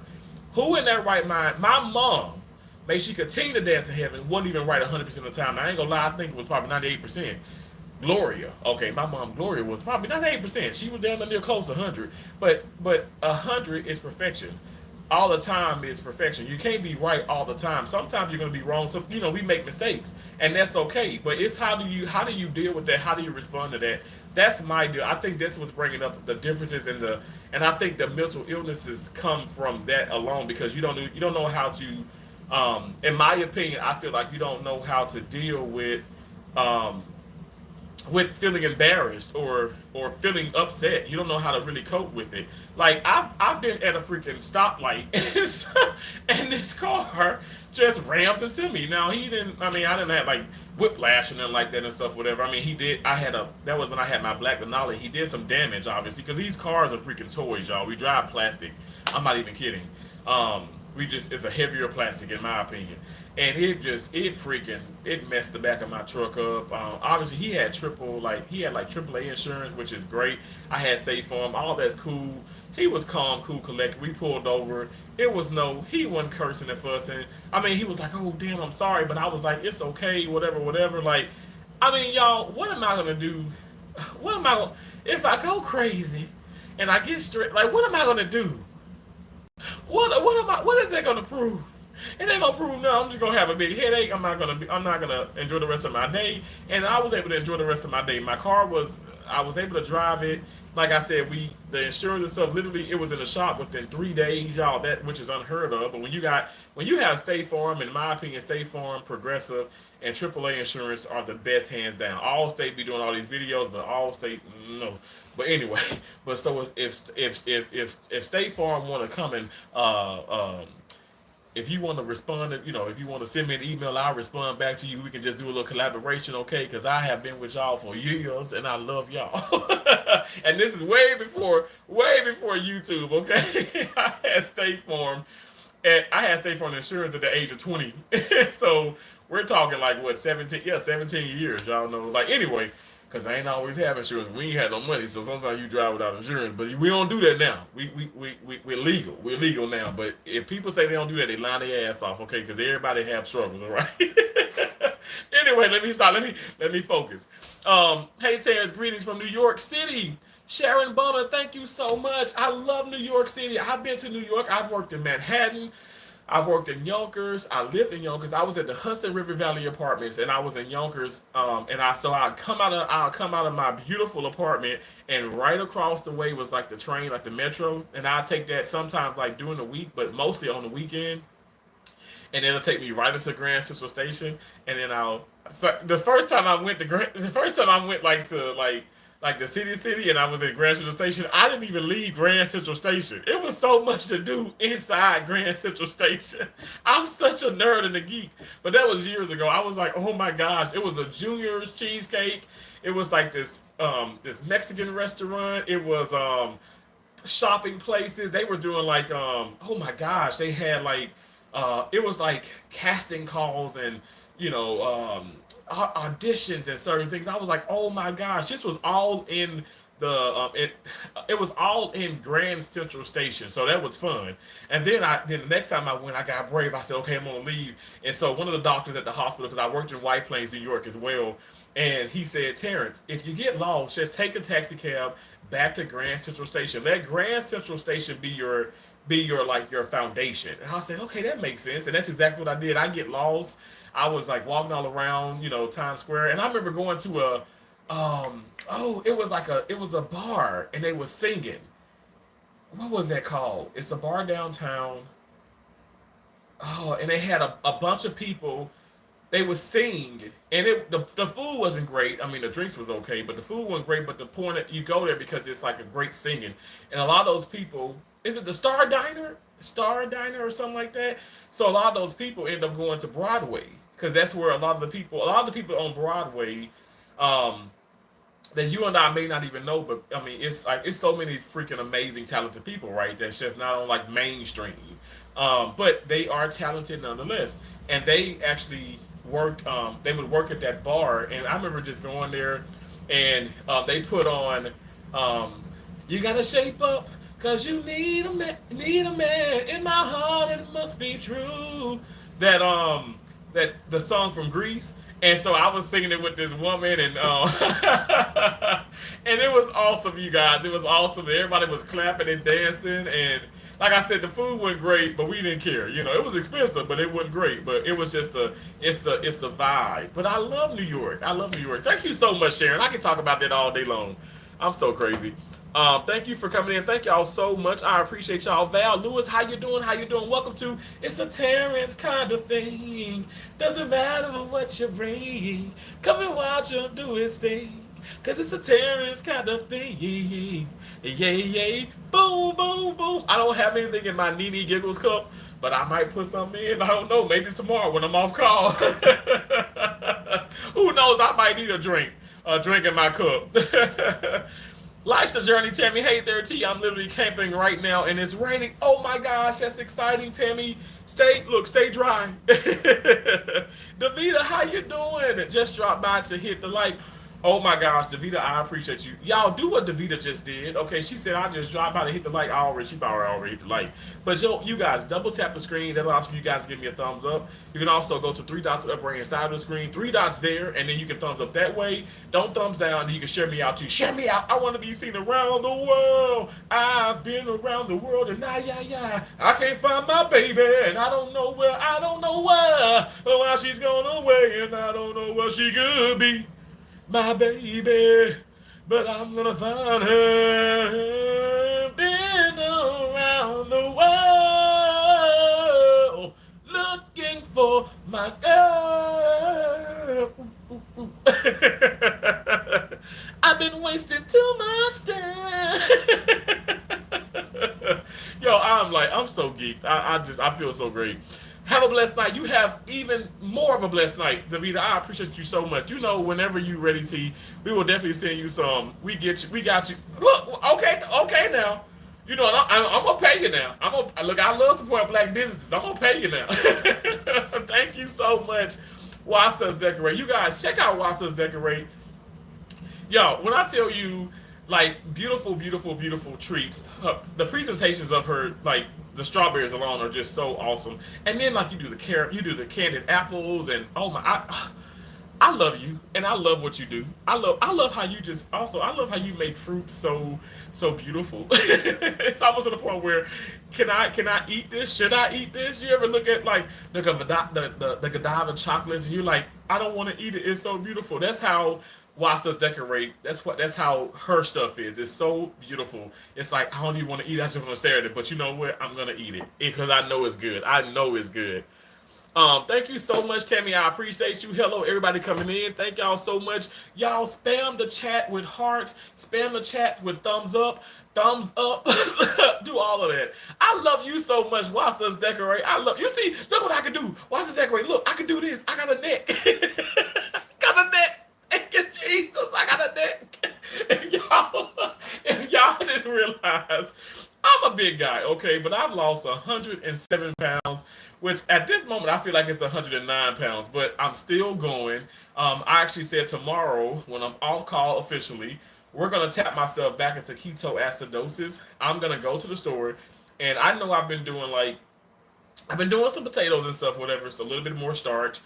Who in their right mind? My mom, may she continue to dance in heaven, wasn't even right 100% of the time. I ain't gonna lie, I think it was probably 98%. Gloria, okay, my mom Gloria was probably not 8%. She was damn near close to 100. But 100 is perfection. All the time is perfection. You can't be right all the time. Sometimes you're gonna be wrong. So we make mistakes, and that's okay. But it's how do you deal with that? How do you respond to that? That's my deal. I think this was bringing up the differences and I think the mental illnesses come from that alone, because you don't know how to. In my opinion, I feel like you don't know how to deal um, with feeling embarrassed or feeling upset. You don't know how to really cope with it. Like I've been at a freaking stoplight and this car just rammed into me. Now he didn't. I mean, I didn't have like whiplash and nothing like that and stuff. Whatever. I mean, he did. That was when I had my black Denali. He did some damage, obviously, because these cars are freaking toys, y'all. We drive plastic. I'm not even kidding. It's a heavier plastic in my opinion, and it messed the back of my truck up. Obviously he had AAA insurance, which is great. I had State Farm, all that's cool. He was calm, cool, collected. We pulled over. He wasn't cursing and fussing. I mean, he was like, "Oh damn, I'm sorry," but I was like, "It's okay, whatever, whatever." Like, I mean, y'all, what am I gonna do? If I go crazy and I get straight? Like, what am I gonna do? What is that gonna prove? It ain't gonna prove no. I'm just gonna have a big headache. I'm not gonna enjoy the rest of my day. And I was able to enjoy the rest of my day. I was able to drive it. Like I said, the insurance and stuff, literally it was in the shop within 3 days, y'all, which is unheard of. But when you have State Farm, in my opinion, State Farm, Progressive, and AAA insurance are the best, hands down. Allstate be doing all these videos, but Allstate, no. But anyway, but so if State Farm want to come and if you want to respond, if you want to send me an email, I'll respond back to you. We can just do a little collaboration, okay? Because I have been with y'all for years, and I love y'all. And this is way before YouTube, okay? I had State Farm insurance at the age of 20. So we're talking like what, 17? Yeah, 17 years, y'all know. Like anyway. Because I ain't always have insurance. We ain't had no money, so sometimes you drive without insurance. But we don't do that now. We're legal. We're legal now. But if people say they don't do that, they line their ass off, okay? Because everybody have struggles, all right? Anyway, let me stop. Let me focus. Hey, Terrence, greetings from New York City. Sharon Bonner, thank you so much. I love New York City. I've been to New York. I've worked in Manhattan. I've worked in Yonkers. I lived in Yonkers. I was at the Hudson River Valley Apartments, and I was in Yonkers. And I'd come out of my beautiful apartment, and right across the way was like the train, like the metro, and I'd take that sometimes like during the week, but mostly on the weekend, and it'll take me right into Grand Central Station, and then I'll. So the first time I went to the first time I went like the city, and I was at Grand Central Station. I didn't even leave Grand Central Station. It was so much to do inside Grand Central Station. I'm such a nerd and a geek, but that was years ago. I was like, oh my gosh, it was a Junior's cheesecake. It was like this Mexican restaurant. It was shopping places. They were doing like oh my gosh, they had like it was like casting calls and auditions and certain things. I was like, oh my gosh, this was all in it was all in Grand Central Station, so that was fun. And then the next time I went, I got brave. I said, okay, I'm gonna leave. And so one of the doctors at the hospital, because I worked in White Plains, New York as well, and he said, Terrence, if you get lost, just take a taxi cab back to Grand Central Station. Let Grand Central Station be your like your foundation. And I said, okay, that makes sense. And that's exactly what I did. I get lost. I was like walking all around, Times Square, and I remember going to it was a bar, and they was singing. What was that called? It's a bar downtown. Oh, and they had a bunch of people. They would sing, and the food wasn't great. I mean, the drinks was okay, but the food wasn't great. But the point that you go there because it's like a great singing, and a lot of those people. Is it the Star Diner or something like that? So a lot of those people end up going to Broadway because that's where a lot of the people on Broadway, um, that you and I may not even know, but I mean, it's like it's so many freaking amazing, talented people, right? That's just not on like mainstream, but they are talented nonetheless, and they actually worked. They would work at that bar, and I remember just going there, and they put on, um, "You Gotta Shape Up." Cause you need a man in my heart, and it must be true. That the song from Greece, and so I was singing it with this woman, and and it was awesome, you guys. It was awesome. Everybody was clapping and dancing, and like I said, the food wasn't great, but we didn't care. It was expensive, but it wasn't great. But it was just it's the vibe. But I love New York. I love New York. Thank you so much, Sharon. I can talk about that all day long. I'm so crazy. Thank you for coming in. Thank y'all so much. I appreciate y'all. Val Lewis, how you doing? How you doing? Welcome to It's a Terrence kind of thing. Doesn't matter what you bring. Come and watch him do his thing. Cause it's a Terrence kind of thing. Yeah, yeah. Boom, boom, boom. I don't have anything in my Nene Giggles cup, but I might put something in. I don't know. Maybe tomorrow when I'm off call. Who knows? I might need a drink. A drink in my cup. Life's the journey, Tammy. Hey there, T. I'm literally camping right now, and it's raining. Oh my gosh, that's exciting, Tammy. Stay dry. Davita, how you doing? Just dropped by to hit the like. Oh my gosh, Davita, I appreciate you. Y'all do what Davita just did. Okay, she said I just dropped by to hit the like. She probably already hit the like. But you guys, double tap the screen. That allows for you guys to give me a thumbs up. You can also go to three dots up right hand side of the screen. Three dots there, and then you can thumbs up that way. Don't thumbs down, and you can share me out too. Share me out. I want to be seen around the world. I've been around the world, and I can't find my baby, and I don't know where. Why she's gone away, and I don't know where she could be. My baby, but I'm gonna find her. Been around the world looking for my girl. Ooh, ooh, ooh. I've been wasting too much time. Yo, I'm so geeked. I feel so great. Have a blessed night. You have even more of a blessed night, Davida. I appreciate you so much. Whenever you ready, T, we will definitely send you some. We got you. Look, okay now. I'm gonna pay you now. Look. I love supporting black businesses. I'm gonna pay you now. Thank you so much, Wasa's Decorate. You guys check out Wasa's Decorate. Yo, when I tell you, like, beautiful, beautiful, beautiful treats, the presentations of her, like, the strawberries alone are just so awesome. And then, like, you do the candied apples, and oh my, I love you, and I love what you do. I love how you just also I love how you make fruit so beautiful. It's almost to the point where can I eat this? Should I eat this? You ever look at like the Godiva chocolates and you're like, I don't want to eat it. It's so beautiful. That's how Wasa's decorate. That's how her stuff is. It's so beautiful. It's like I don't even want to eat it. I just want to stare at it. But you know what? I'm gonna eat it because I know it's good. I know it's good. Thank you so much, Tammy. I appreciate you. Hello, everybody coming in. Thank y'all so much. Y'all spam the chat with hearts, spam the chat with thumbs up. Do all of that. I love you so much. Watch us decorate. I love you. See, look what I can do. Watch us decorate. Look, I can do this. I got a neck. Got a neck. Thank you, Jesus. I got a neck. If y'all didn't realize, I'm a big guy, okay, but I've lost 107 pounds, which at this moment I feel like it's 109 pounds, but I'm still going. I actually said tomorrow when I'm off call officially, we're gonna tap myself back into ketoacidosis. I'm gonna go to the store, and I know I've been doing some potatoes and stuff, whatever. It's a little bit more starch,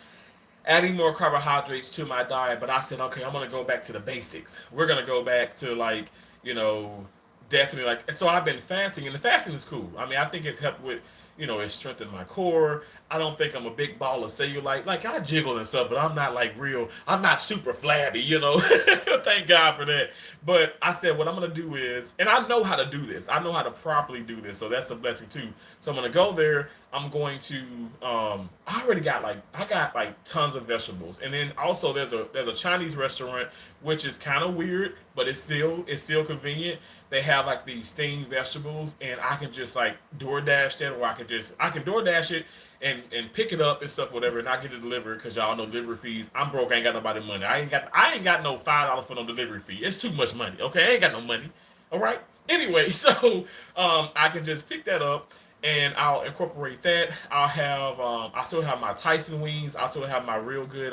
adding more carbohydrates to my diet, but I said, okay, I'm gonna go back to the basics. We're gonna go back to you know, definitely so I've been fasting, and the fasting is cool. I mean, I think it's helped with, it's strengthened my core. I don't think I'm a big ball of cellulite. Like I jiggle and stuff, but I'm not like real. I'm not super flabby. Thank God for that. But I said what I'm gonna do is, and I know how to do this. I know how to properly do this, so that's a blessing too. So I'm gonna go there. I'm going to. I already got I got tons of vegetables, and then also there's a Chinese restaurant which is kind of weird, but it's still convenient. They have like these steamed vegetables, and I can just DoorDash that, or I can DoorDash it and pick it up and stuff, whatever, and I get it delivered because y'all know delivery fees. I'm broke. I ain't got nobody money. I ain't got no $5 for no delivery fee. It's too much money. Okay, I ain't got no money. All right. Anyway, so I can just pick that up and I'll incorporate that. I still have my Tyson wings. I still have my real good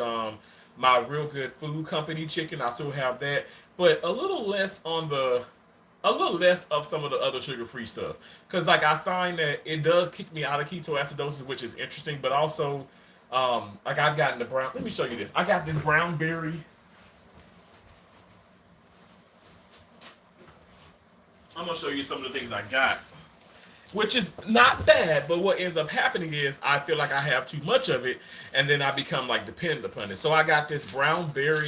food company chicken. I still have that, but a little less of some of the other sugar-free stuff, because I find that it does kick me out of ketoacidosis, which is interesting. But also, I've gotten the brown. Let me show you this. I got this brown berry. I'm gonna show you some of the things I got, which is not bad. But what ends up happening is I feel like I have too much of it, and then I become dependent upon it. So I got this brown beer.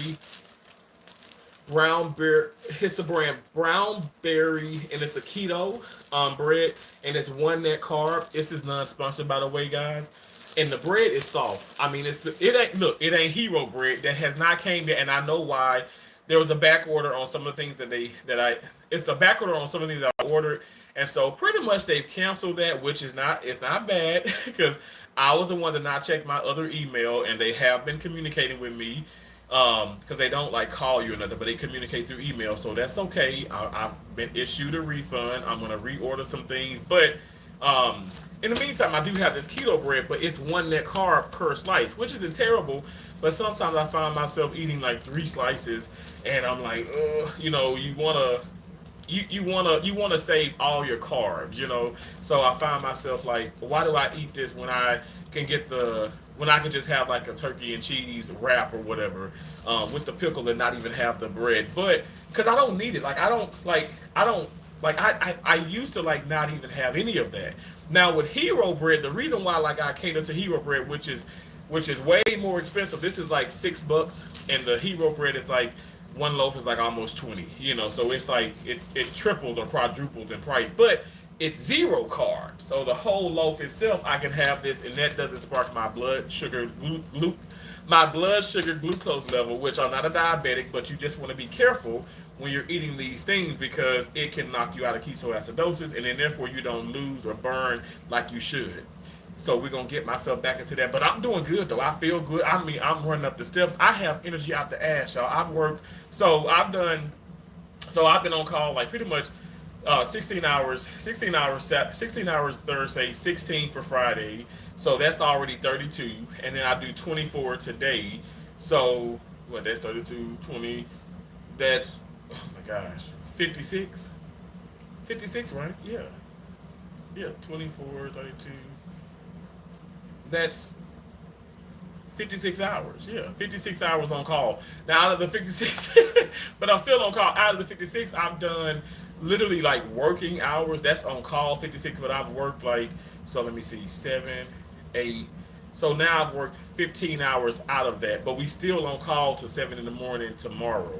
It's the brand Brown Berry, and it's a keto bread, and it's one net carb. This is non-sponsored, by the way, guys. And the bread is soft. I mean, it ain't hero bread that has not came there, and I know why. There was a back order on some of the things it's a back order on some of the things that I ordered, and so pretty much they've canceled that, which is not bad because I was the one to not check my other email, and they have been communicating with me because they don't call you or nothing, but they communicate through email, so that's okay. I've been issued a refund. I'm gonna reorder some things, but in the meantime, I do have this keto bread, but it's one net carb per slice, which isn't terrible. But sometimes I find myself eating 3 slices, and I'm like, you wanna save all your carbs. So I find myself why do I eat this when I can just have a turkey and cheese wrap or whatever with the pickle and not even have the bread, but because I don't need it. I used to not even have any of that. Now with hero bread, the reason why I cater to hero bread, which is way more expensive. This is $6, and the hero bread is one loaf is almost 20. So it's it triples or quadruples in price, but it's zero carbs. So the whole loaf itself, I can have this, and that doesn't spark my blood sugar glucose level, which I'm not a diabetic, but you just want to be careful when you're eating these things because it can knock you out of ketoacidosis, and then therefore you don't lose or burn like you should. So we're gonna get myself back into that, but I'm doing good though. I feel good. I mean, I'm running up the steps. I have energy out the ass, y'all. I've worked, I've been on call pretty much 16 hours Thursday, 16 for Friday. So that's already 32, and then I do 24 today. So that's 32, 20. That's, oh my gosh, 56. 56, right? Yeah. Yeah, 24, 32. That's 56 hours. Yeah, 56 hours on call. Now, out of the 56, but I'm still on call. Out of the 56, I've done literally like working hours. That's on call 56, but I've worked like, so let me see, 7, 8. So now I've worked 15 hours out of that, but we still on call to 7 in the morning tomorrow.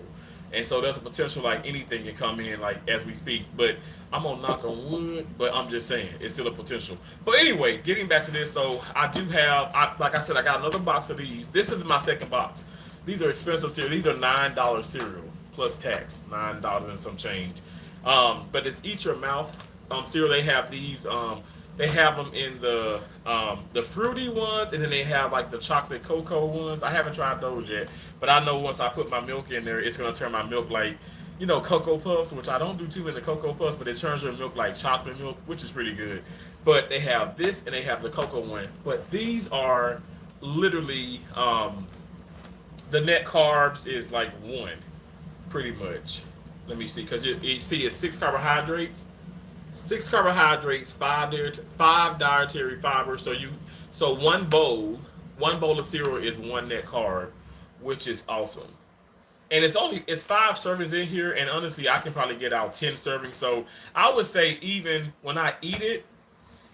And so there's a potential like anything can come in like as we speak. But I'm gonna knock on wood, but I'm just saying it's still a potential. But anyway, getting back to this, so I do have, like I said, I got another box of these. This is my second box. These are expensive cereal. These are $9 cereal plus tax, $9 and some change. But it's eat your mouth cereal. They have these. They have them in the fruity ones, and then they have like the chocolate cocoa ones. I haven't tried those yet, but I know once I put my milk in there, it's gonna turn my milk like, Cocoa Puffs, which I don't do too many Cocoa Puffs, but it turns your milk like chocolate milk, which is pretty good. But they have this and they have the cocoa one. But these are literally the net carbs is like one, pretty much. Let me see, because you see it's six carbohydrates, five dietary fibers. So one bowl of cereal is one net carb, which is awesome. And it's 5 servings in here, and honestly, I can probably get out 10 servings. So I would say even when I eat it,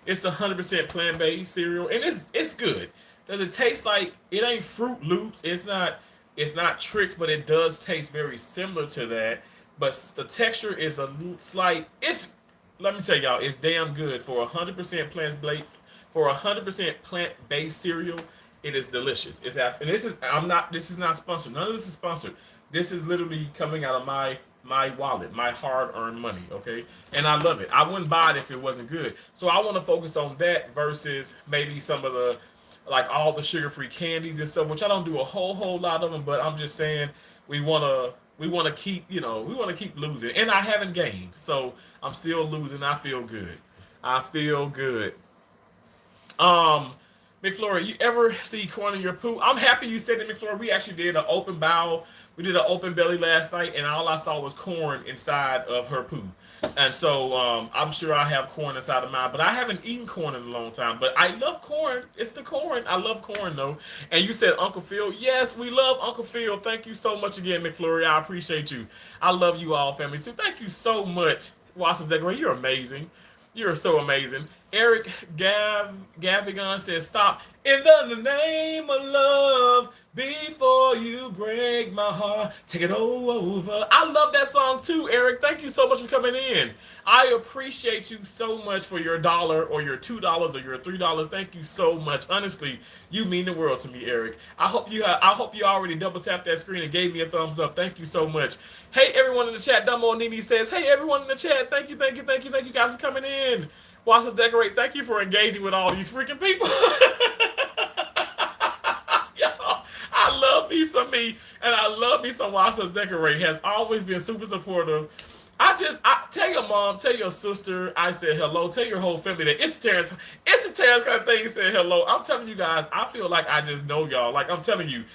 it's 100% plant-based cereal, and it's good. Does it taste like it ain't Fruit Loops? It's not Tricks, but it does taste very similar to that. But the texture is a slight. It's Let me tell y'all, it's damn good for 100% plant-based cereal. It is delicious. And this is not sponsored. None of this is sponsored. This is literally coming out of my wallet, my hard-earned money, okay? And I love it. I wouldn't buy it if it wasn't good. So I want to focus on that versus maybe some of the, like all the sugar-free candies and stuff, which I don't do a whole lot of them, but I'm just saying we want to keep losing. And I haven't gained. So I'm still losing. I feel good. McFlurry, you ever see corn in your poo? I'm happy you said that, McFlurry. We actually did an open bowel. We did an open belly last night, and all I saw was corn inside of her poo. And so I'm sure I have corn inside of mine, but I haven't eaten corn in a long time. But I love corn. It's the corn. I love corn, though. And you said Uncle Phil. Yes, we love Uncle Phil. Thank you so much again, McFlurry. I appreciate you. I love you all, family, too. Thank you so much, Watson's Decorate. You're amazing. You're so amazing. Eric Gavigan says, stop in the name of love before you break my heart. Take it all over. I love that song too, Eric. Thank you so much for coming in. I appreciate you so much for your dollar or your $2 or your $3. Thank you so much. Honestly, you mean the world to me, Eric. I hope you already double tapped that screen and gave me a thumbs up. Thank you so much. Hey, everyone in the chat. Dumbo Nini says, hey, everyone in the chat. Thank you guys for coming in. Watson's Decorate, thank you for engaging with all these freaking people. Yo, I love me some me, and I love me some Watson's Decorate. Has always been super supportive. I tell your mom, tell your sister, I said hello. Tell your whole family that it's a Terrence kind of thing. Said hello. I'm telling you guys, I feel like I just know y'all. Like I'm telling you.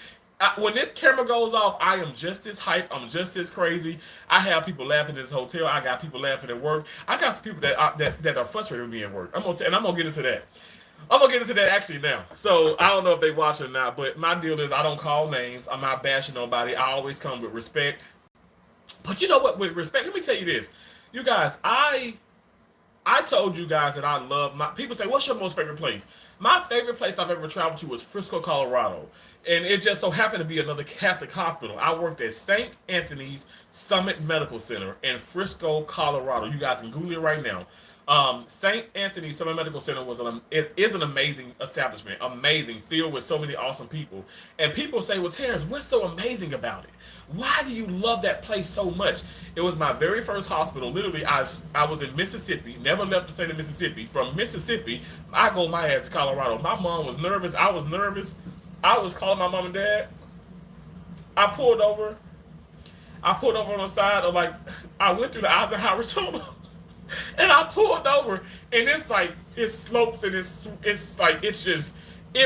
When this camera goes off, I am just as hyped. I'm just as crazy. I have people laughing in this hotel. I got people laughing at work. I got some people that are frustrated with me at work. I'm gonna get into that. I'm gonna get into that actually now. So I don't know if they watch it or not, but my deal is I don't call names. I'm not bashing nobody. I always come with respect. But you know what? With respect, let me tell you this, you guys. I told you guys that I love my. People say, "What's your most favorite place?" My favorite place I've ever traveled to was Frisco, Colorado. And it just so happened to be another Catholic hospital. I worked at St. Anthony's Summit Medical Center in Frisco, Colorado. You guys can Google it right now. St. Anthony's Summit Medical Center is an amazing establishment, amazing, filled with so many awesome people. And people say, well, Terrence, what's so amazing about it? Why do you love that place so much? It was my very first hospital. Literally, I was in Mississippi, never left the state of Mississippi. From Mississippi, I go my ass to Colorado. My mom was nervous. I was nervous. I was calling my mom and dad. I pulled over on the side of I went through the Eisenhower Tunnel, and I pulled over, and it's like it slopes and it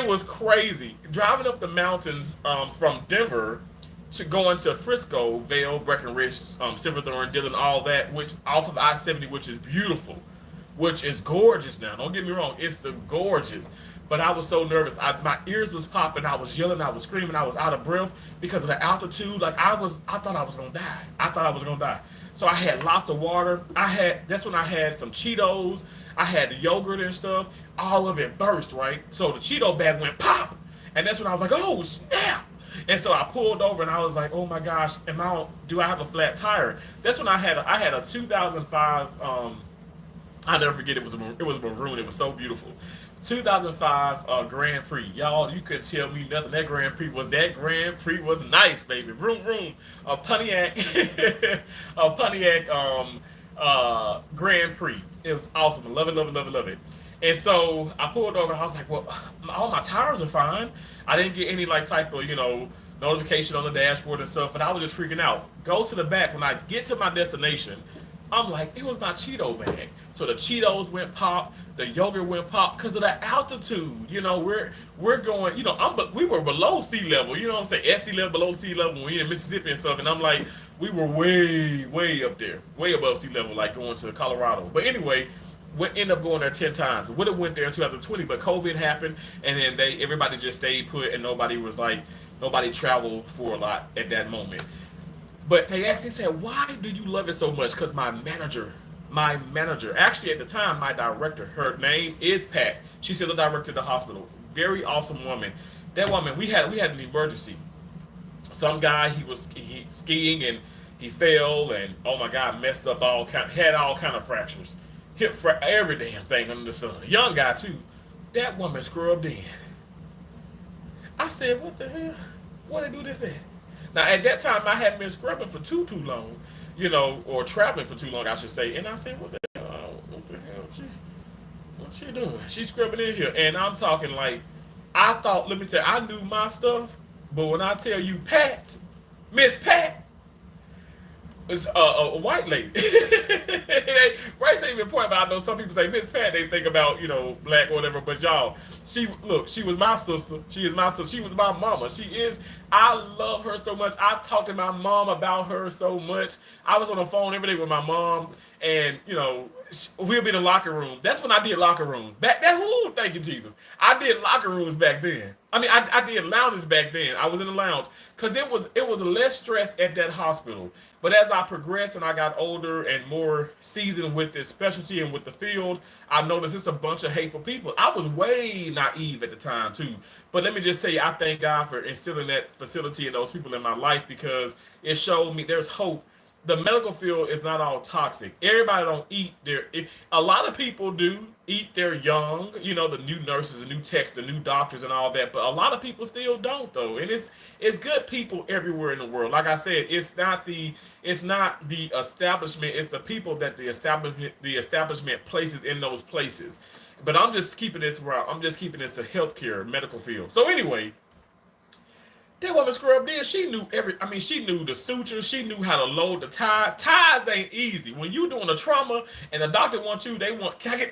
was crazy driving up the mountains from Denver to going to Frisco, Vail, Breckenridge, Silverthorne, Dillon, all that, which off of I-70, which is beautiful. which is gorgeous now. Don't get me wrong, it's gorgeous. But I was so nervous. My ears was popping. I was yelling. I was screaming. I was out of breath because of the altitude. Like I thought I was gonna die. I thought I was gonna die. So I had lots of water. That's when I had some Cheetos. I had the yogurt and stuff. All of it burst, right? So the Cheeto bag went pop, and that's when I was like, oh snap! And so I pulled over and I was like, oh my gosh, do I have a flat tire? That's when I had a 2005. I'll never forget. It was maroon. It was so beautiful. 2005 Grand Prix. Y'all, you couldn't tell me nothing. That Grand Prix was nice, baby. Vroom vroom. A Pontiac, a Pontiac Grand Prix. It was awesome. I love it, love it, love it, love it. And so I pulled over and I was like, well, all my tires are fine. I didn't get any like type of, notification on the dashboard and stuff, but I was just freaking out. Go to the back. When I get to my destination, I'm like, it was my Cheeto bag. So the Cheetos went pop, the yogurt went pop because of the altitude. We're going, we were below sea level. You know what I'm saying? At sea level, below sea level when we in Mississippi and stuff. And I'm like, we were way, way up there, way above sea level, like going to Colorado. But anyway, we ended up going there 10 times. Would have went there in 2020, but COVID happened, and then everybody just stayed put, and nobody traveled for a lot at that moment. But they actually said, why do you love it so much? Because my manager, actually at the time, my director, her name is Pat. She's still the director of the hospital. Very awesome woman. That woman, we had an emergency. Some guy, he skiing and he fell and oh my God, messed up had all kind of fractures, every damn thing under the sun. Young guy too. That woman scrubbed in. I said, what the hell? Where they do this at? Now at that time I hadn't been scrubbing for too long, or traveling for too long, I should say. And I said, what the hell? What the hell? What's she doing? She's scrubbing in here, and I'm talking like, I thought. Let me tell you, I knew my stuff, but when I tell you, Pat, Miss Pat, it's a white lady. Race ain't even important, but I know some people say Miss Pat, they think about black or whatever. But y'all, she was my sister. She is my sister. She was my mama. She is. I love her so much. I talked to my mom about her so much. I was on the phone every day with my mom, and we'll be in the locker room. That's when I did locker rooms back then. Ooh, thank you, Jesus. I did locker rooms back then. I mean, I did lounges back then. I was in the lounge because it was less stress at that hospital. But as I progressed and I got older and more seasoned with this specialty and with the field, I noticed it's a bunch of hateful people. I was way naive at the time too. But let me just tell you, I thank God for instilling that facility and those people in my life because it showed me there's hope. The medical field is not all toxic. Everybody don't eat a lot of people do eat their young, the new nurses, the new techs, the new doctors and all that, but a lot of people still don't though. And it's good people everywhere in the world. Like I said, it's not the establishment, it's the people that the establishment places in those places. But I'm just keeping this to healthcare, medical field. So anyway, that woman scrubbed in. She knew she knew the sutures. She knew how to load the ties. Ties ain't easy. When you doing a trauma and the doctor wants you, can I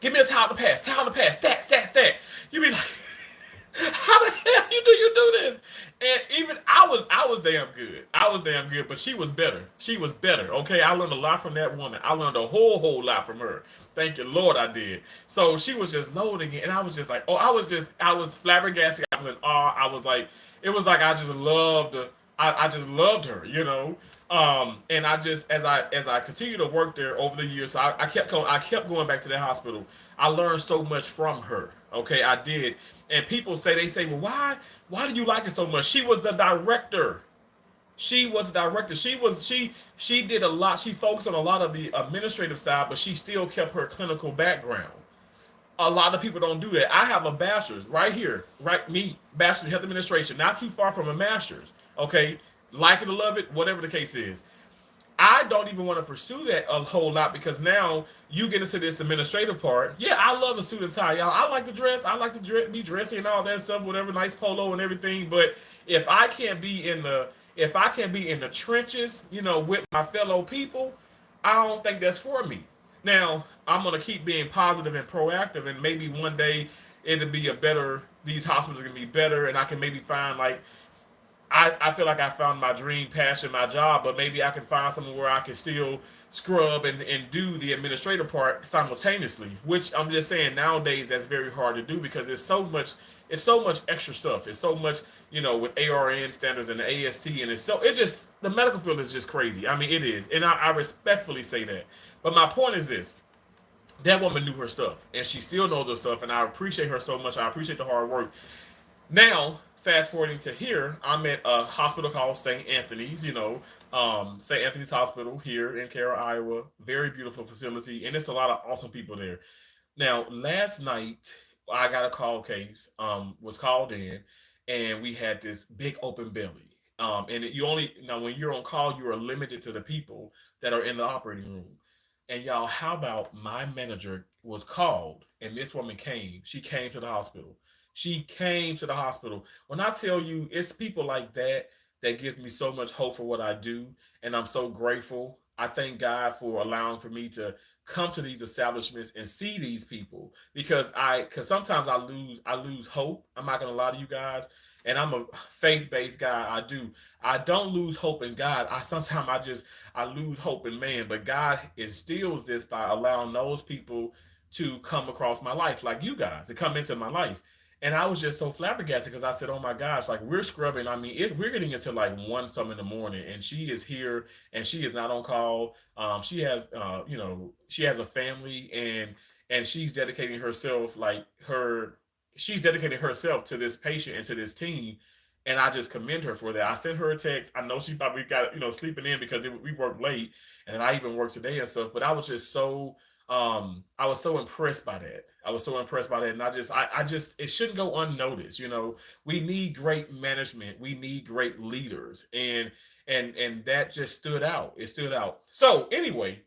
give me a towel to pass, stack, stack, stack. You be like, how the hell you do this? And even I was damn good. I was damn good, but she was better. She was better. Okay, I learned a lot from that woman. I learned a whole lot from her. Thank you, Lord, I did. So she was just loading it, and I was just like, I was flabbergasted. I was in awe. I was like, it was like I just loved her. And I just as I continued to work there over the years, so I kept going back to that hospital. I learned so much from her. Okay, I did. And people say, well, why do you like it so much? She was the director. She was the director. She did a lot. She focused on a lot of the administrative side, but she still kept her clinical background. A lot of people don't do that. I have a bachelor's right here, bachelor's in health administration, not too far from a master's. Okay, like it or love it, whatever the case is. I don't even want to pursue that a whole lot because now you get into this administrative part. Yeah, I love a suit and tie, y'all. I like to dress. I like to be dressy and all that stuff, whatever, nice polo and everything. But if I can't be in the trenches, with my fellow people, I don't think that's for me. Now, I'm gonna keep being positive and proactive, and maybe one day it'll be these hospitals are gonna be better, and I can maybe find like I feel like I found my dream passion, my job, but maybe I can find somewhere where I can still scrub and do the administrative part simultaneously. Which I'm just saying nowadays that's very hard to do because it's so much extra stuff. It's so much, with ARN standards and the AST, and it's just the medical field is just crazy. I mean, it is, and I respectfully say that. But my point is this: that woman knew her stuff, and she still knows her stuff, and I appreciate her so much. I appreciate the hard work. Now, fast forwarding to here, I'm at a hospital called St. Anthony's, St. Anthony's Hospital here in Carroll, Iowa. Very beautiful facility, and it's a lot of awesome people there. Now, last night, I got a call case, was called in, and we had this big open belly. And you only, now when you're on call, you are limited to the people that are in the operating room. And y'all, how about my manager was called and this woman came? She came to the hospital. She came to the hospital. When I tell you, it's people like that that gives me so much hope for what I do. And I'm so grateful. I thank God for allowing for me to come to these establishments and see these people because sometimes I lose hope. I'm not gonna lie to you guys. And I'm a faith-based guy. I don't lose hope in God. I lose hope in man, but God instills this by allowing those people to come across my life, like you guys, to come into my life. And I was just so flabbergasted because I said, "Oh my gosh!" Like we're scrubbing. I mean, we're getting into like one some in the morning, and she is here, and she is not on call. She has a family, and she's dedicating herself to this patient and to this team, and I just commend her for that. I sent her a text. I know she probably got sleeping in because we worked late, and then I even worked today and stuff. But I was just so I was so impressed by that. I was so impressed by that, and I just it shouldn't go unnoticed. We need great management. We need great leaders, and that just stood out. It stood out. So anyway,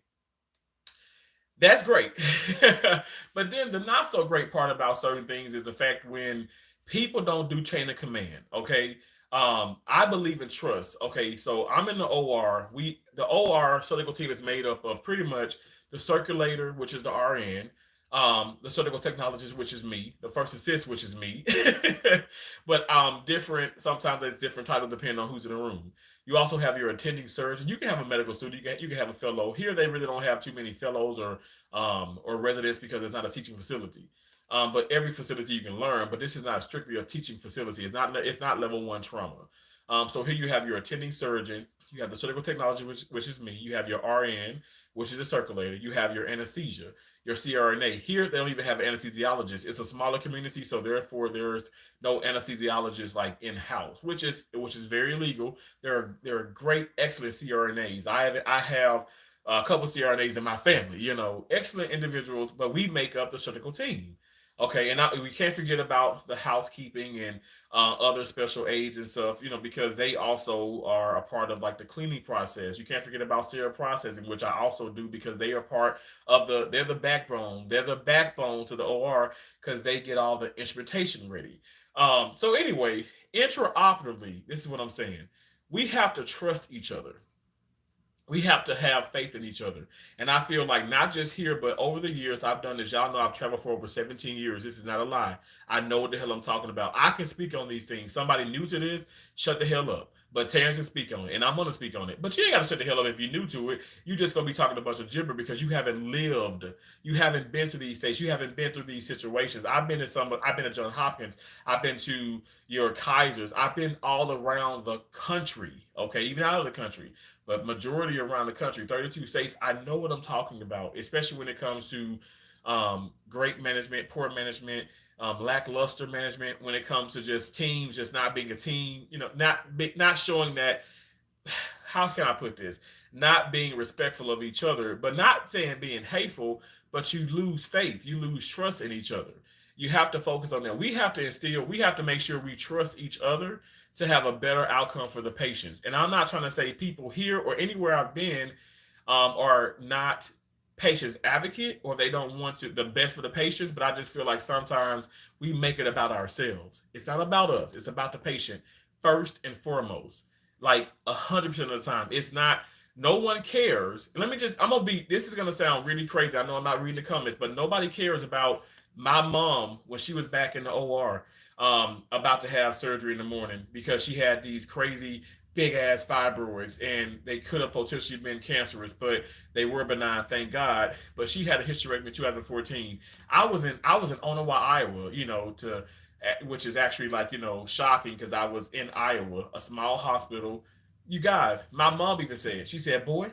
that's great. But then the not so great part about certain things is the fact when people don't do chain of command. Okay. I believe in trust. Okay. So I'm in the OR. The OR surgical team is made up of pretty much the circulator, which is the RN, the surgical technologist, which is me, the first assist, which is me. But different, sometimes it's different titles depending on who's in the room. You also have your attending surgeon. You can have a medical student. You can have a fellow. Here, they really don't have too many fellows or residents because it's not a teaching facility. But every facility you can learn. But this is not strictly a teaching facility. It's not level one trauma. So here you have your attending surgeon. You have the surgical technology, which is me. You have your RN, which is a circulator. You have your anesthesia, your CRNA. Here, they don't even have an anesthesiologist. It's a smaller community, so therefore there's no anesthesiologist like in house, which is very legal. There are great, excellent CRNAs. I have a couple CRNAs in my family. Excellent individuals, but we make up the surgical team. Okay, and we can't forget about the housekeeping and other special aides and stuff, because they also are a part of like the cleaning process. You can't forget about sterile processing, which I also do because they are part of they're the backbone. They're the backbone to the OR because they get all the instrumentation ready. So anyway, intraoperatively, this is what I'm saying. We have to trust each other. We have to have faith in each other. And I feel like not just here, but over the years I've done this. Y'all know I've traveled for over 17 years. This is not a lie. I know what the hell I'm talking about. I can speak on these things. Somebody new to this, shut the hell up. But Terrence can speak on it, and I'm gonna speak on it. But you ain't gotta shut the hell up if you're new to it. You just gonna be talking a bunch of gibber because you haven't lived. You haven't been to these states. You haven't been through these situations. I've been to John Hopkins. I've been to your Kaisers. I've been all around the country. Okay, even out of the country, but majority around the country, 32 states. I know what I'm talking about, especially when it comes to great management, poor management, lackluster management. When it comes to just teams, just not being a team, not showing that. How can I put this? Not being respectful of each other, but not saying being hateful, but you lose faith, you lose trust in each other. You have to focus on that. We have to make sure we trust each other to have a better outcome for the patients. And I'm not trying to say people here or anywhere I've been are not patients advocate or they don't want to the best for the patients, but I just feel like sometimes we make it about ourselves. It's not about us. It's about the patient first and foremost. Like 100% of the time, it's not. No one cares. Let me just. I'm gonna be. This is gonna sound really crazy. I know I'm not reading the comments, but nobody cares about my mom when she was back in the OR. about to have surgery in the morning because she had these crazy big ass fibroids and they could have potentially been cancerous, but they were benign, thank God. But she had a hysterectomy in 2014. I was in Onawa, Iowa, to which is actually like shocking because I was in Iowa, a small hospital. You guys, my mom even said, she said, "Boy,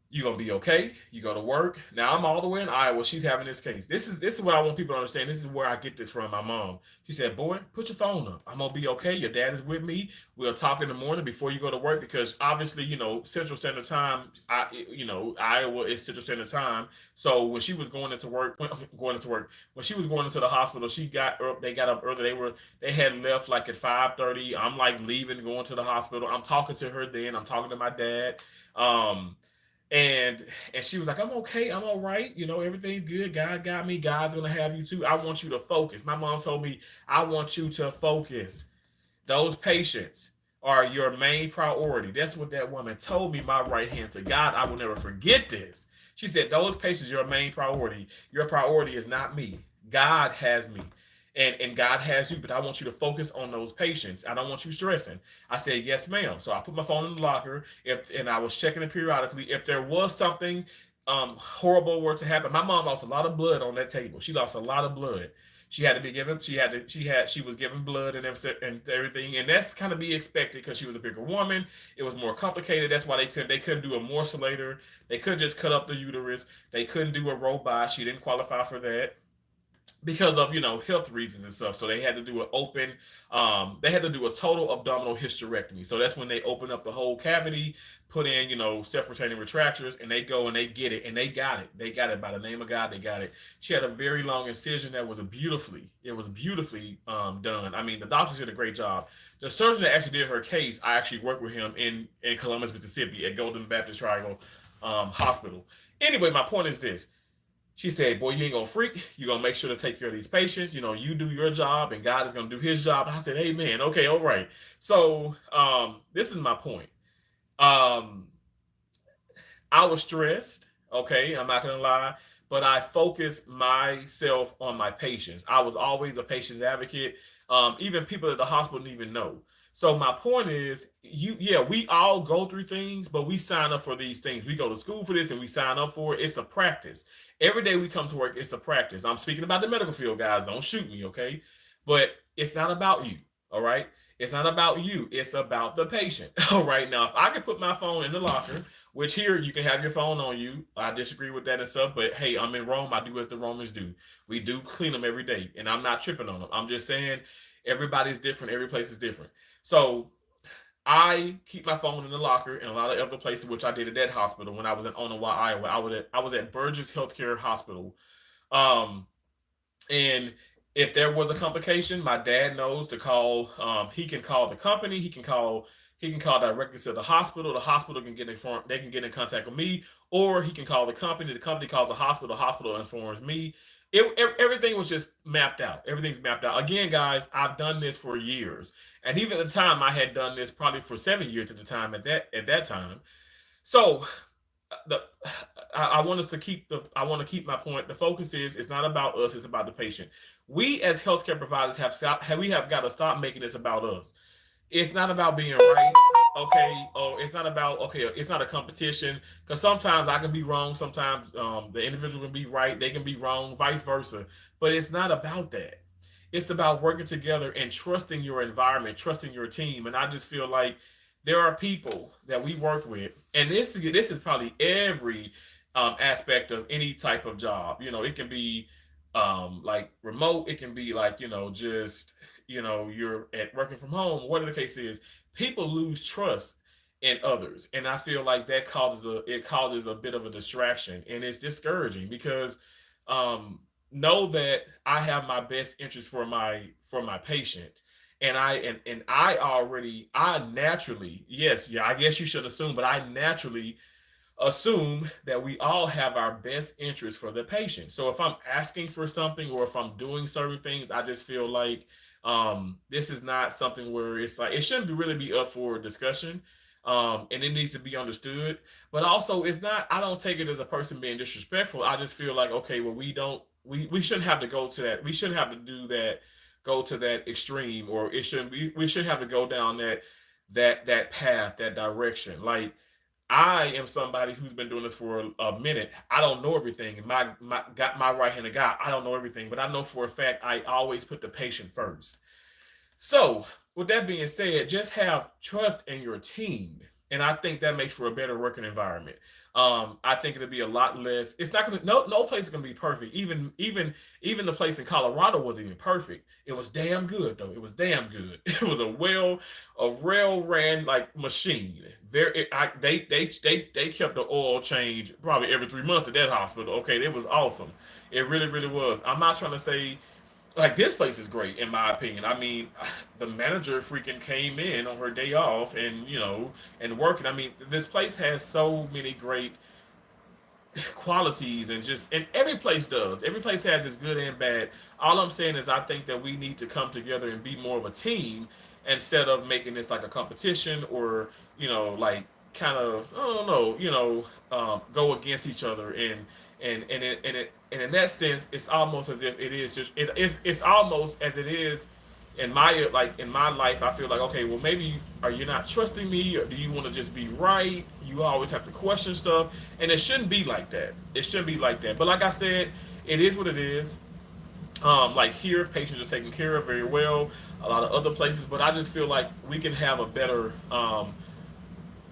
you gonna be okay. You go to work. Now I'm all the way in Iowa. She's having this case. This is what I want people to understand. This is where I get this from. My mom. She said, "Boy, put your phone up. I'm gonna be okay. Your dad is with me. We'll talk in the morning before you go to work because obviously, Central Standard Time. Iowa is Central Standard Time. So when she was going into work, when she was going into the hospital, she got up. They got up early. They had left like at 5:30. I'm like leaving, going to the hospital. I'm talking to her then. I'm talking to my dad. Um, and she was like, "I'm okay, I'm all right, everything's good, God got me, God's gonna have you too. I want you to focus." My mom told me, "I want you to focus. Those patients are your main priority." That's what that woman told me, my right hand to God. I will never forget this. She said, "Those patients are your main priority. Your priority is not me. God has me. And God has you, but I want you to focus on those patients. I don't want you stressing." I said, "Yes, ma'am." So I put my phone in the locker, and I was checking it periodically. If there was something horrible were to happen, my mom lost a lot of blood on that table. She lost a lot of blood. She had to be given. She was given blood and everything, and that's kind of be expected because she was a bigger woman. It was more complicated. That's why they couldn't do a morcellator. They couldn't just cut up the uterus. They couldn't do a robot. She didn't qualify for that because of health reasons and stuff. So they had to do an open, they had to do a total abdominal hysterectomy. So that's when they open up the whole cavity, put in self-retaining retractors, and they go and they get it, and they got it. They got it by the name of God. They got it. She had a very long incision that was beautifully done. I mean, the doctors did a great job. The surgeon that actually did her case, I actually worked with him in Columbus, Mississippi, at Golden Baptist Triangle Hospital. Anyway, my point is this: she said, "Boy, you ain't gonna freak. You gonna make sure to take care of these patients. You do your job, and God is gonna do His job." I said, "Amen. Okay, all right." So, this is my point. Um, I was stressed. Okay, I'm not gonna lie, but I focused myself on my patients. I was always a patient advocate. Even people at the hospital didn't even know. So my point is, yeah, we all go through things, but we sign up for these things. We go to school for this, and we sign up for it. It's a practice. Every day we come to work, it's a practice. I'm speaking about the medical field, guys. Don't shoot me, okay? But it's not about you, all right? It's not about you. It's about the patient. All right. Now, if I can put my phone in the locker, which here you can have your phone on you, I disagree with that and stuff. But hey, I'm in Rome. I do as the Romans do. We do clean them every day, and I'm not tripping on them. I'm just saying everybody's different. Every place is different. So I keep my phone in the locker and a lot of other places, which I did at that hospital when I was in Onawa, Iowa. I was at Burgess Healthcare Hospital. Um, and if there was a complication, my dad knows to call. He can call the company. He can call directly to the hospital. The hospital can get informed. They can get in contact with me, or he can call the company. The company calls the hospital. The hospital informs me. Everything was just mapped out. Everything's mapped out. Again, guys, I've done this for years, and even at the time, I had done this probably for 7 years at the time. At that time, so the I want us to keep the I want to keep my point. The focus is it's not about us, it's about the patient. We as healthcare providers we have got to stop making this about us. It's not about being right, okay, or it's not about, okay, it's not a competition, because sometimes I can be wrong, sometimes the individual can be right, they can be wrong, vice versa. But it's not about that. It's about working together and trusting your environment, trusting your team. And I just feel like there are people that we work with, and this is probably every aspect of any type of job. It can be like remote, it can be like just you're at working from home. Whatever the case is, people lose trust in others, and I feel like that causes a bit of a distraction, and it's discouraging because know that I have my best interest for my patient, and I naturally, yes, yeah, I guess you should assume, but I naturally assume that we all have our best interest for the patient. So if I'm asking for something or if I'm doing certain things, I just feel like this is not something where it's like it shouldn't really be up for discussion. And it needs to be understood. But also, it's not. I don't take it as a person being disrespectful. I just feel like, okay, well, we don't. we shouldn't have to go to that. We shouldn't have to do that. Go to that extreme, or it shouldn't. We shouldn't have to go down that path, that direction. Like I am somebody who's been doing this for a minute. I don't know everything. My got my right handed guy. I don't know everything, but I know for a fact I always put the patient first. So, with that being said, just have trust in your team, and I think that makes for a better working environment. I think it'll be a lot less. It's not gonna. No place is gonna be perfect. Even the place in Colorado wasn't even perfect. It was damn good though. It was damn good. It was a well ran like machine. They kept the oil change probably every 3 months at that hospital. Okay, it was awesome. It really was. I'm not trying to say like this place is great in my opinion. I mean, the manager freaking came in on her day off and and working. I mean, this place has so many great qualities and every place does. Every place has its good and bad. All I'm saying is I think that we need to come together and be more of a team instead of making this like a competition or like kind of I don't know go against each other and in that sense it's almost as if it is just it's almost as it is in my life. I feel like, okay, well, maybe are you not trusting me, or do you want to just be right? You always have to question stuff, and it shouldn't be like that. It shouldn't be like that. But like I said, it is what it is. Like here, patients are taken care of very well. A lot of other places, but I just feel like we can have a better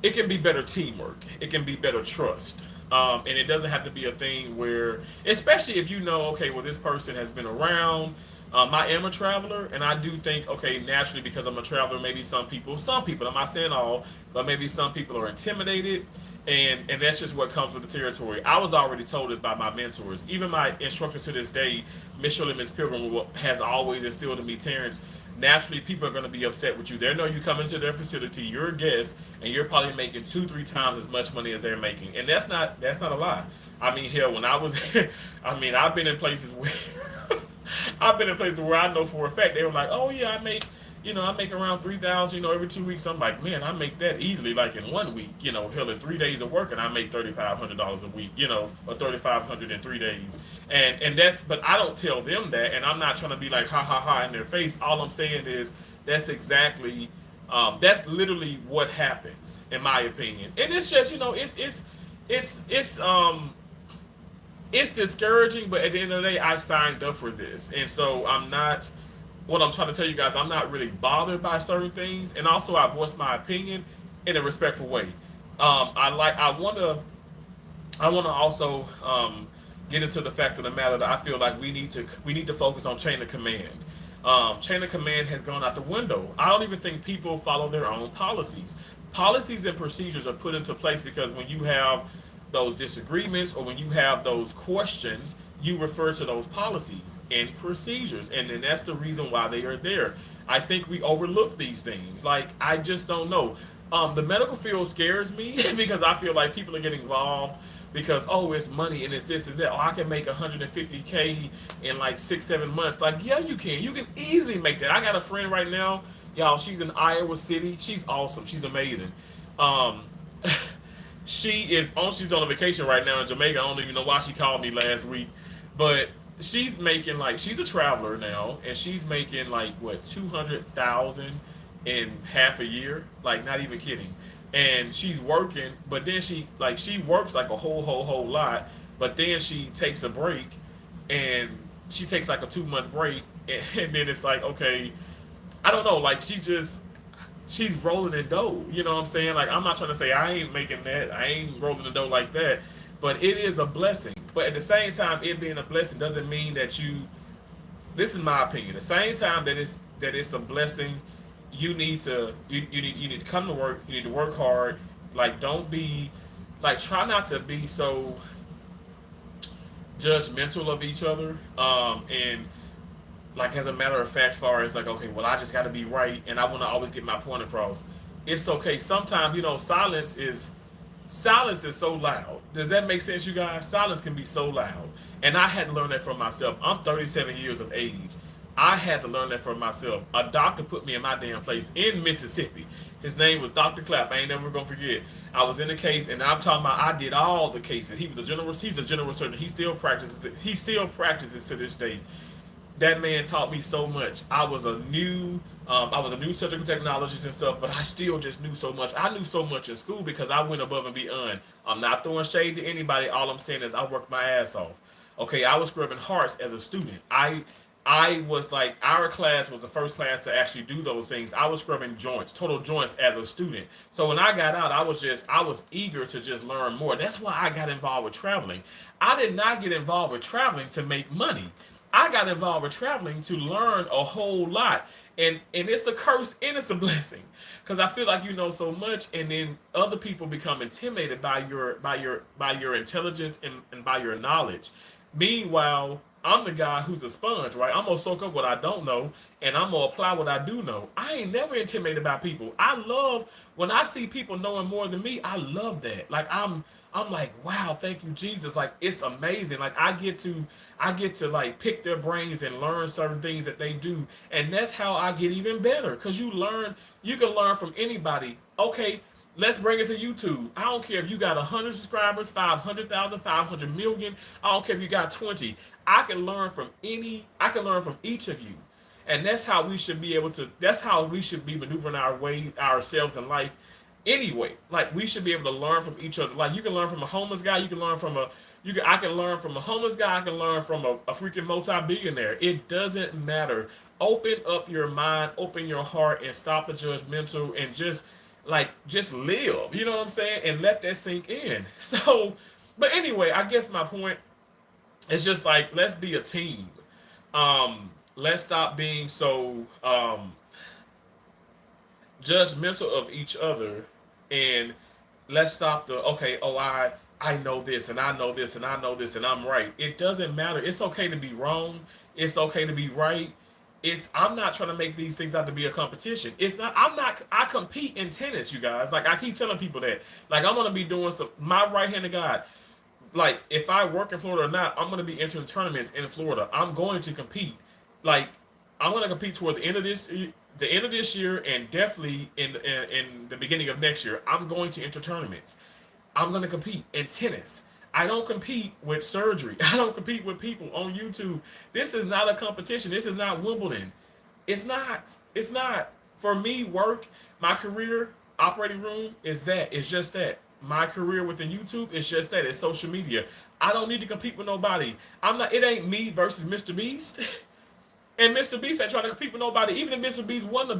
it can be better teamwork. It can be better trust. And it doesn't have to be a thing where, especially if you know, okay, well, this person has been around. I am a traveler, and I do think, okay, naturally, because I'm a traveler, maybe some people, I'm not saying all, but maybe some people are intimidated, and that's just what comes with the territory. I was already told this by my mentors, even my instructors to this day, Miss Shirley, Miss Pilgrim, has always instilled in me, Terrence. Naturally, people are going to be upset with you. They know you come into their facility, you're a guest, and you're probably making 2-3 times as much money as they're making, and that's not a lie. I mean, hell, when I was, I mean, I've been in places where I've been in places where I know for a fact they were like, "Oh yeah, I make around 3,000, every 2 weeks." I'm like, man, I make that easily, like in one week, hell, in 3 days of work, and I make $3,500 a week, or 3,500 in 3 days, and that's, but I don't tell them that, and I'm not trying to be like ha ha ha in their face. All I'm saying is that's exactly, that's literally what happens, in my opinion, and it's just, it's it's discouraging, but at the end of the day, I signed up for this, and so I'm not. What I'm trying to tell you guys, I'm not really bothered by certain things, and also I voice my opinion in a respectful way. I want to also get into the fact of the matter that I feel like we need to focus on chain of command. Chain of command has gone out the window. I don't even think people follow their own policies. Policies and procedures are put into place because when you have those disagreements or when you have those questions, you refer to those policies and procedures, and then that's the reason why they are there. I think we overlook these things. Like, I just don't know. The medical field scares me because I feel like people are getting involved because, oh, it's money and it's this and that. Oh, I can make 150K in like 6-7 months. Like, yeah, you can. You can easily make that. I got a friend right now, y'all. She's in Iowa City. She's awesome. She's amazing. Um, she's on a vacation right now in Jamaica. I don't even know why she called me last week, but she's making like, she's a traveler now, and she's making like what, 200,000 in half a year. Like, not even kidding. And she's working, but then she works like a whole lot, but then she takes a break, and she takes like a 2 month break, and then it's like, okay, I don't know, like she's rolling in dough. You know what I'm saying? Like, I'm not trying to say I ain't making that. I ain't rolling in dough like that. But it is a blessing. But at the same time, it being a blessing doesn't mean that this is my opinion. The same time that it's a blessing, you need to come to work, you need to work hard. Like, don't be like, try not to be so judgmental of each other. And like, as a matter of fact, far as like, okay, well, I just got to be right, and I want to always get my point across. It's okay. Sometimes, silence is so loud. Does that make sense, you guys? Silence can be so loud, and I had to learn that from myself. I'm 37 years of age. I had to learn that for myself. A doctor put me in my damn place in Mississippi. His name was Dr. Clapp. I ain't never gonna forget. I was in the case, and I'm talking about I did all the cases. He was a general. He's a general surgeon. He still practices it. He still practices to this day. That man taught me so much. I was a new surgical technologist and stuff, but I still just knew so much. I knew so much in school because I went above and beyond. I'm not throwing shade to anybody. All I'm saying is I worked my ass off. Okay, I was scrubbing hearts as a student. I was like, our class was the first class to actually do those things. I was scrubbing joints, total joints as a student. So when I got out, I was eager to just learn more. That's why I got involved with traveling. I did not get involved with traveling to make money. I got involved with traveling to learn a whole lot. And it's a curse and it's a blessing. Because I feel like you know so much and then other people become intimidated by your intelligence and by your knowledge. Meanwhile, I'm the guy who's a sponge, right? I'm gonna soak up what I don't know and I'm gonna apply what I do know. I ain't never intimidated by people. I love when I see people knowing more than me, I love that. Like I'm like, wow, thank you, Jesus. Like it's amazing. Like I get to like pick their brains and learn certain things that they do. And that's how I get even better. Cause you can learn from anybody. Okay, let's bring it to YouTube. I don't care if you got 100 subscribers, 500,000, 500 million. I don't care if you got 20. I can learn from each of you. And that's how we should be maneuvering ourselves in life anyway. Like we should be able to learn from each other. Like you can learn from a homeless guy, you can learn from a I can learn from a homeless guy, I can learn from a freaking multi-billionaire. It doesn't matter. Open up your mind, open your heart, and stop the judgmental and just live. You know what I'm saying? And let that sink in. So, but anyway, I guess my point is just like let's be a team. Let's stop being so judgmental of each other, and let's stop the okay, oh I know this and I know this and I know this and I'm right. It doesn't matter. It's okay to be wrong. It's okay to be right. I'm not trying to make these things out to be a competition. It's not. I compete in tennis, you guys. Like I keep telling people that. Like I'm gonna be doing some my right hand of God. Like if I work in Florida or not, I'm gonna be entering tournaments in Florida. I'm going to compete. Like I'm gonna compete towards the end of this year, and definitely in the beginning of next year. I'm going to enter tournaments. I'm gonna compete in tennis. I don't compete with surgery. I don't compete with people on YouTube. This is not a competition. This is not Wimbledon. It's not. It's not. For me, work, my career, operating room is that. It's just that. My career within YouTube is just that. It's social media. I don't need to compete with nobody. I'm not. It ain't me versus Mr. Beast. And Mr. Beast ain't trying to compete with nobody. Even if Mr. Beast won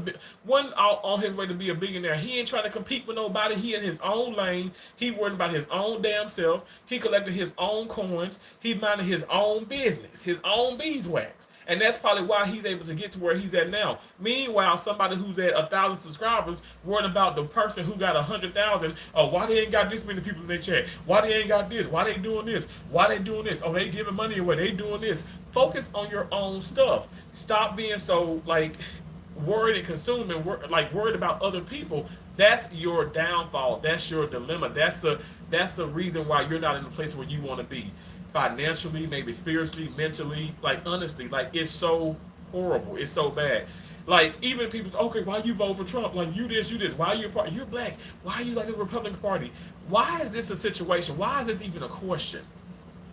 on his way to be a billionaire, he ain't trying to compete with nobody. He in his own lane. He worried about his own damn self. He collected his own coins. He minded his own business, his own beeswax. And that's probably why he's able to get to where he's at now. Meanwhile, somebody who's at 1,000 subscribers worrying about the person who got 100,000. Oh, why they ain't got this many people in their chat? Why they ain't got this? Why they doing this? Why they doing this? Oh, they giving money away. They doing this. Focus on your own stuff. Stop being so like worried and consumed and worried about other people. That's your downfall. That's your dilemma. That's the reason why you're not in the place where you want to be. Financially, maybe spiritually, mentally, like honestly, like it's so horrible. It's so bad. Like even people say, okay, why you vote for Trump? Like you this. Why you're black? Why you like the Republican Party? Why is this a situation? Why is this even a question?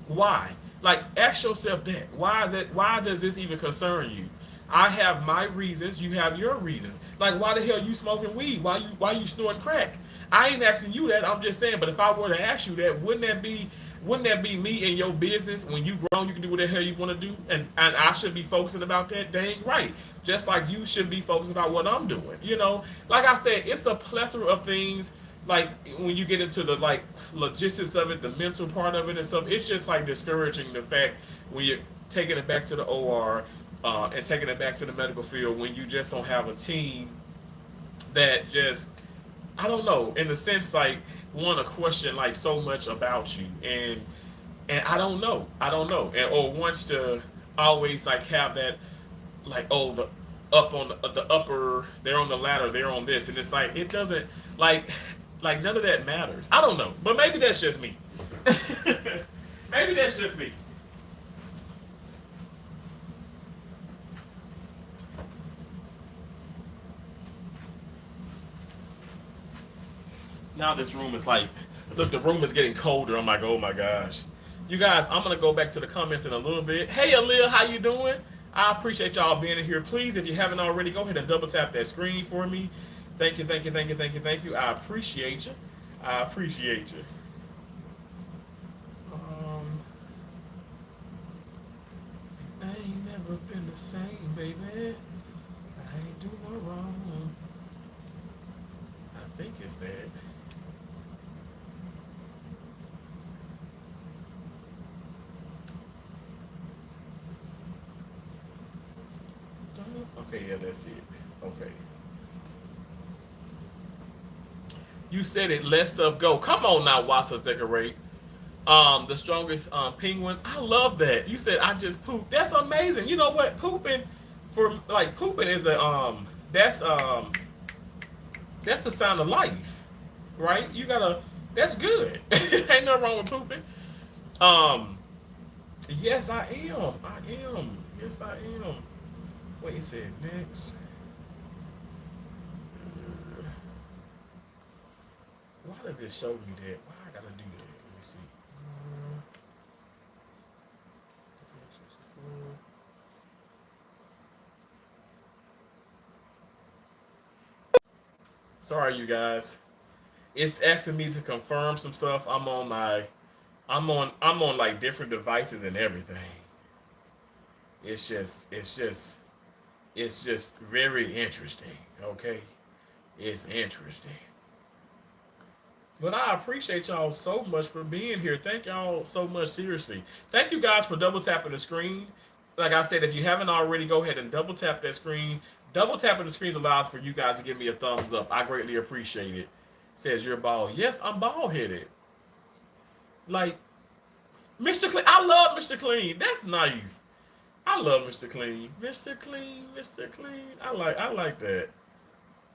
Why? Like ask yourself that. Why is that? Why does this even concern you? I have my reasons. You have your reasons. Like why the hell you smoking weed? Why you snorting crack? I ain't asking you that. I'm just saying. But if I were to ask you that, wouldn't that be me and your business? When you grown, you can do what the hell you want to do, and I should be focusing about that. Dang right. Just like you should be focusing about what I'm doing. Like I said, it's a plethora of things. Like when you get into the like logistics of it, the mental part of it and stuff, it's just like discouraging the fact when you're taking it back to the OR and taking it back to the medical field when you just don't have a team that just I don't know, in the sense like want to question like so much about you and I don't know and or wants to always like have that like oh the up on the upper they're on the ladder they're on this and it's like it doesn't like none of that matters. I don't know, but maybe that's just me. Maybe that's just me. Now this room is like, look, the room is getting colder. I'm like, oh my gosh. You guys, I'm gonna go back to the comments in a little bit. Hey, Aaliyah, how you doing? I appreciate y'all being in here. Please, if you haven't already, go ahead and double tap that screen for me. Thank you, thank you, thank you, thank you, thank you. I appreciate you. I appreciate you. Um, I ain't never been the same, baby. I ain't do no wrong. I think it's that. Okay, yeah, that's it. Okay. You said it. Let stuff go. Come on now, watch us decorate. The strongest penguin. I love that. You said I just pooped. That's amazing. You know what? Pooping for like pooping is a that's the sign of life, right? You gotta. That's good. Ain't nothing wrong with pooping. Um, yes, I am. I am. Yes, I am. Wait, it said next. Why does it show me that? Why I gotta do that? Let me see. Sorry, you guys. It's asking me to confirm some stuff. I'm on like different devices and everything. It's just it's just very interesting. Okay, it's interesting. But I appreciate y'all so much for being here. Thank y'all so much, seriously. Thank you guys for double tapping the screen. Like I said, if you haven't already, go ahead and double tap that screen. Double tapping the screen allows for you guys to give me a thumbs up. I greatly appreciate it. Says you're bald. Yes, I'm bald headed. Like Mr. Clean. I love Mr. Clean. That's nice. I love Mr. Clean. Mr. Clean, Mr. Clean. I like that.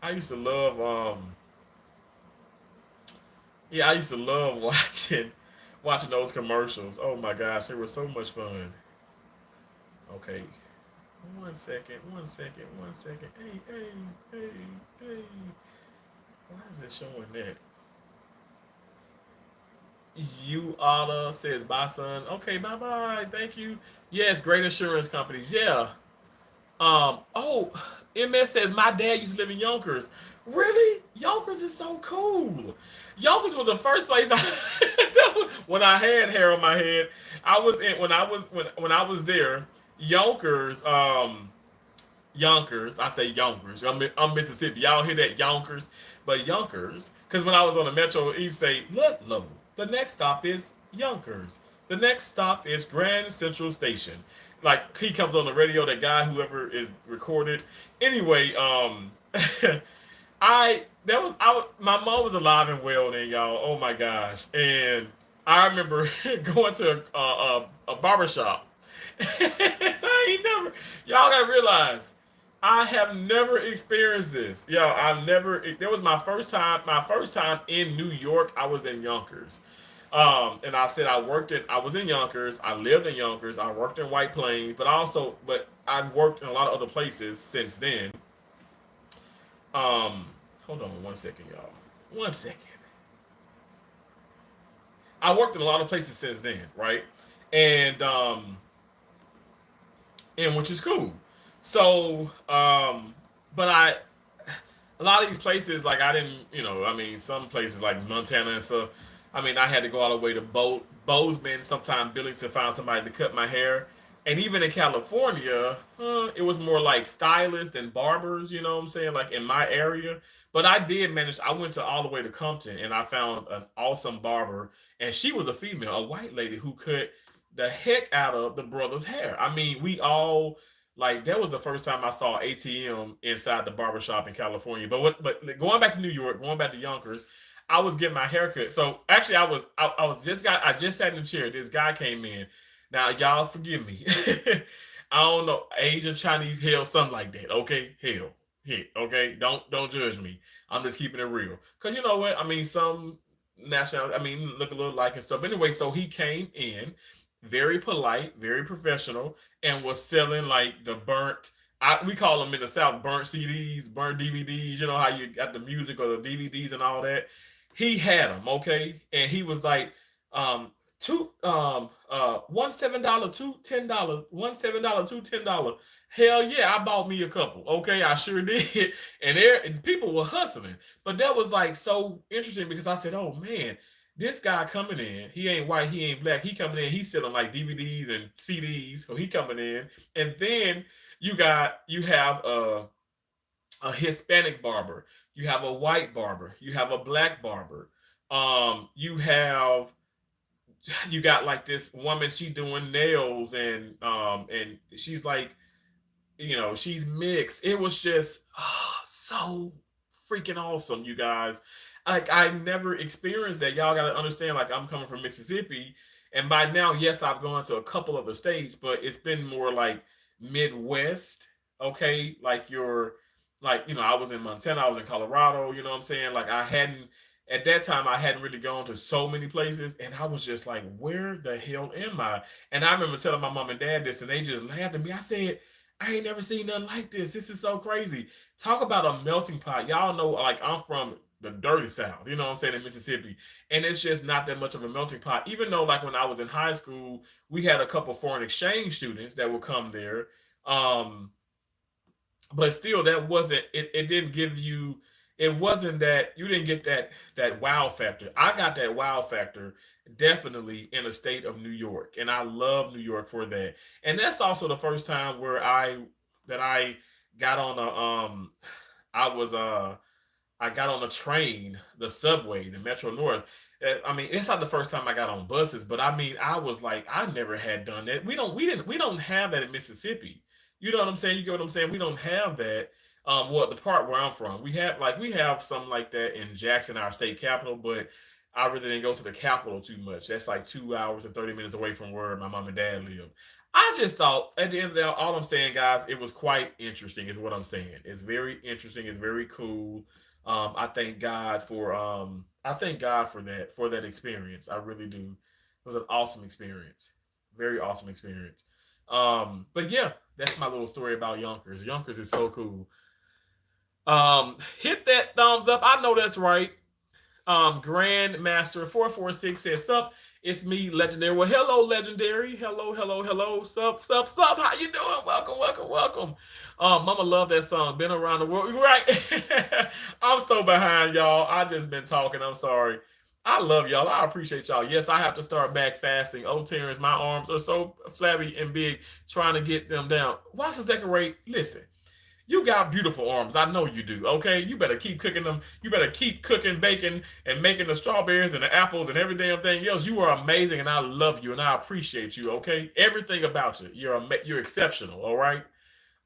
I used to love yeah, I used to love watching those commercials. Oh my gosh, they were so much fun. Okay. 1 second, 1 second, 1 second. Hey, hey, hey, hey. Why is it showing that? You oughta says bye son. Okay, bye bye. Thank you. Yes, great insurance companies. Yeah. Oh, MS says my dad used to live in Yonkers. Really? Yonkers is so cool. Yonkers was the first place when I had hair on my head. I was in when I was there. Yonkers, Yonkers. I say Yonkers. I'm Mississippi. Y'all hear that Yonkers? But Yonkers, because when I was on the metro, he'd say Ludlow. The next stop is Yonkers. The next stop is Grand Central Station. Like he comes on the radio, that guy, whoever is recorded. Anyway, my mom was alive and well then, y'all. Oh my gosh, and I remember going to a barber shop. I ain't never. Y'all gotta realize, I have never experienced this. Yo, I've never. It was my first time. My first time in New York. I was in Yonkers. And I said I was in Yonkers, I lived in Yonkers, I worked in White Plains, but I've worked in a lot of other places since then. Um, hold on 1 second, y'all. 1 second. I worked in a lot of places since then, right? And which is cool. So, but a lot of these places, like I didn't, I mean, some places like Montana and stuff. I mean, I had to go all the way to Bozeman, sometimes Billings, to find somebody to cut my hair. And even in California, it was more like stylists and barbers, you know what I'm saying, like in my area. But I did manage, I went to all the way to Compton and I found an awesome barber. And she was a female, a white lady who cut the heck out of the brother's hair. I mean, we all, like, that was the first time I saw ATM inside the barbershop in California. But going back to New York, going back to Yonkers, I was getting my haircut. So actually, I just sat in the chair. This guy came in. Now y'all forgive me. I don't know, Asian, Chinese, hell, something like that. Okay, hell, okay. Don't judge me. I'm just keeping it real. Cause you know what? I mean, some nationalities, I mean, look a little like and stuff. Anyway, so he came in, very polite, very professional, and was selling like the burnt. We call them in the South burnt CDs, burnt DVDs. You know how you got the music or the DVDs and all that. he had them, okay, and he was like, two $1 $7, $2 $10, $1 $7, $2 $10. Hell yeah, I bought me a couple. Okay, I sure did. And people were hustling. But that was like so interesting because I said, oh man, this guy coming in, he ain't white, he ain't black. He coming in, he's selling like DVDs and CDs. So he coming in. And then you have a Hispanic barber, you have a white barber, you have a black barber. You have you got like this woman, she doing nails, and she's like, she's mixed. It was just so freaking awesome, you guys. Like I never experienced that. Y'all got to understand. Like I'm coming from Mississippi, and by now, yes, I've gone to a couple of the states, but it's been more like Midwest. Okay, like I was in Montana, I was in Colorado. You know what I'm saying? Like I hadn't at that time, I hadn't really gone to so many places, and I was just like, where the hell am I? And I remember telling my mom and dad this, and they just laughed at me. I said, I ain't never seen nothing like this. This is so crazy. Talk about a melting pot. Y'all know, like, I'm from the dirty South, you know what I'm saying, in Mississippi. And it's just not that much of a melting pot. Even though, like, when I was in high school, we had a couple foreign exchange students that would come there. Um, but still it didn't give you, it wasn't that you didn't get that wow factor. I got that wow factor definitely in the state of New York, and I love New York for that. And that's also the first time where I got on a I was I got on a train, the subway, the Metro North. I mean, it's not the first time I got on buses, but I mean, I was like, I never had done that. We don't have that in Mississippi. You know what I'm saying? You get what I'm saying? We don't have that. Well, the part where I'm from, we have something like that in Jackson, our state capital, but I really didn't go to the capital too much. That's like 2 hours and 30 minutes away from where my mom and dad live. I just thought at the end of the day, all I'm saying, guys, it was quite interesting, is what I'm saying. It's very interesting. It's very cool. I thank God for that experience. I really do. It was an awesome experience. Very awesome experience. But yeah, that's my little story about Yonkers. Yonkers is so cool. Hit that thumbs up. I know that's right. Grandmaster 446 says, sup, it's me, Legendary. Well, hello, Legendary. Hello, hello, hello. Sup, sup, sup. How you doing? Welcome, welcome, welcome. Mama love that song. Been around the world. Right. I'm so behind, y'all. I just been talking. I'm sorry. I love y'all. I appreciate y'all. Yes, I have to start back fasting. Oh, Terrence, my arms are so flabby and big trying to get them down. Watch us decorate. Listen, you got beautiful arms. I know you do. Okay, you better keep cooking them. You better keep cooking, baking, and making the strawberries and the apples and every damn thing else. You are amazing, and I love you, and I appreciate you. Okay, everything about you. You're exceptional. All right.